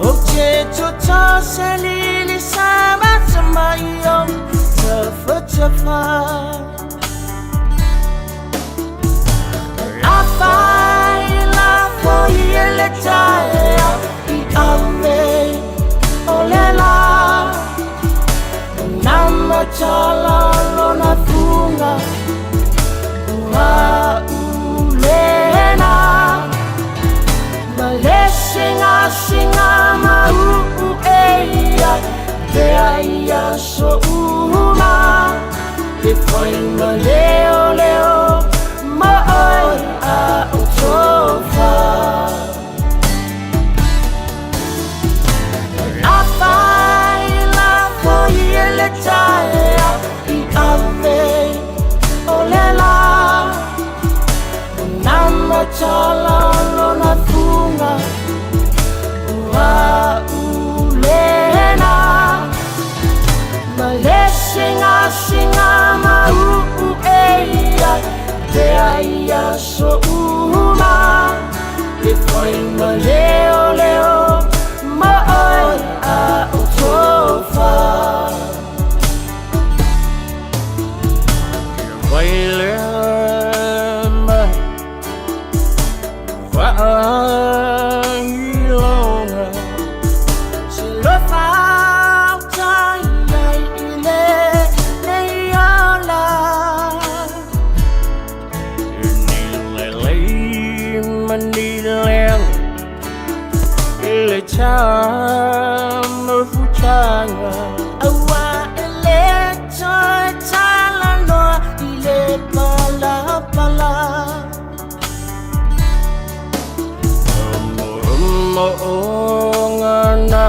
Objeto ta selili sama samayom Tafa La fai la foie le taia I ame olela Nama chala lona funga Ulena Singa ma eia Te aia so uma Te foi ma leo Ma oi a utofa La fai la foie le taia I ave olela Nama chala lona funga Ulena Singa ma eia Te aia so uma Te foi ma leo Ma oi a utofa Vai lea ma Vailonga Se lo fa tai ile neola Nile manile Ile chama fuchanga Awa ile choi talano Ile pala Ngana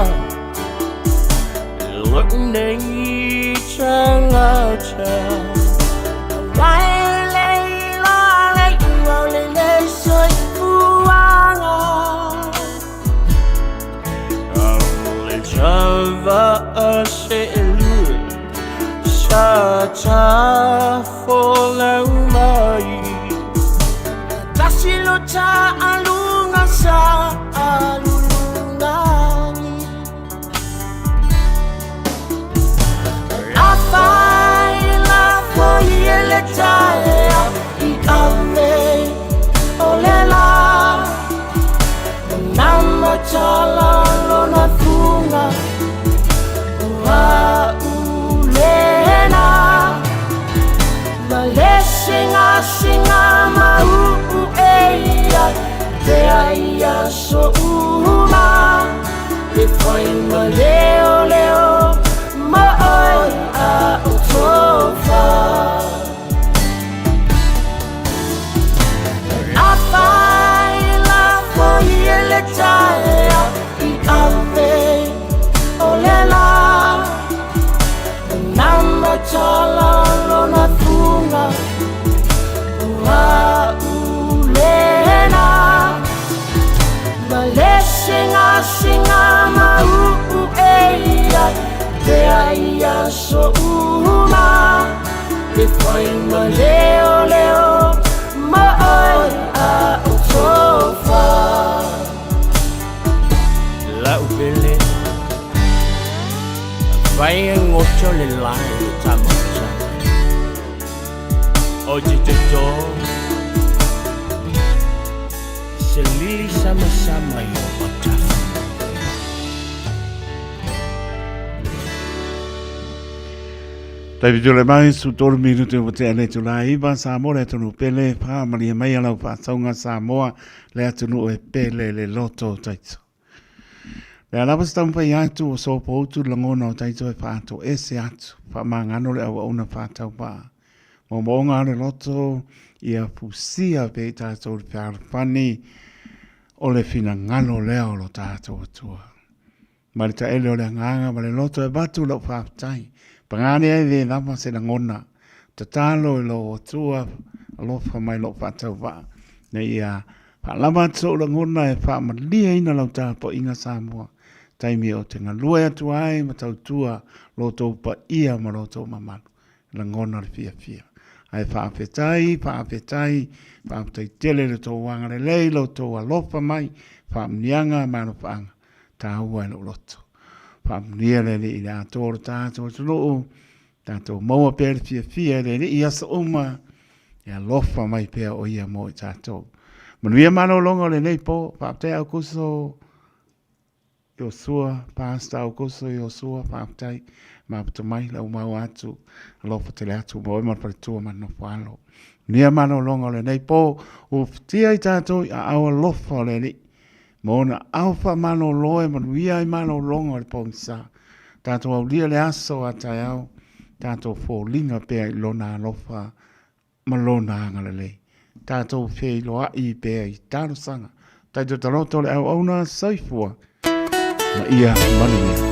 Lúc này chẳng ngờ chờ Lại lấy lo lấy vào lấy sôi phu anga Lên cho vợ sẽ lùi Sa cha phô lâu mây Ta xin lô cha alunga sa alungani La fai la foie le taia I ame olela Nama chala lona funga Ulena ma leo leo ma ai a o sofa la upele vai ngocho le lai tamocha oji to se lili sama sama yo ota David Jole mai su tolu minuti o te ane tu la iwa Samoa le tonu pele pa maria mai alau pa saunga Samoa le atunu e pele le loto taito. Le alawa stampa i atu o so po utu langona o taito e pa atu ese atu pa mangano le awa una pa tau pa. Mo moonga le loto i a pusia pe i tato le parfani o le fina ngalo leo lo tato atua. Ma le ta ele o le nganga ma le loto e batu lo pa tai. Pangani ai le lama se na ngona. Ta talo i lo tua alofa mai lo patau wa. Ne ia pa lama tso la ngona e pa malia ina lau ta po inga Samoa. Taimi o te ngalua atu ai ma tau tua lo tau pa ia ma lo tau mamanu. La ngona le fia fia. Ai pa apetai, pa apetai tele le tau wanga le lei lo tau alofa mai. Pa mnianga manu paanga. Ta ua lo loto. Pamnia le i la tōra tātou tūnoo, tātou maua pēr fia le i asa uma, ia lofa mai pēr o ia mo i tātou. Manuia mano longa le nei po, pāptai au kuso, Yosua, pāsta au kuso, Yosua, pāptai, mapata mai, lau mau atu, lofa te le atu, mo ima paritua mano whalo. Manuia mano longa le nei po, o ftia i tātou, a awa lofa le nei, Mona alfa mano loe manuia I mano longa le pongsa. Tato au lia le aso a tai au. Tato fō linga pēa I lona alofa malona angala lei. Tato fei loa I pēa I taro sanga. Taito taroto le au auna saifua. Ma ia manuia.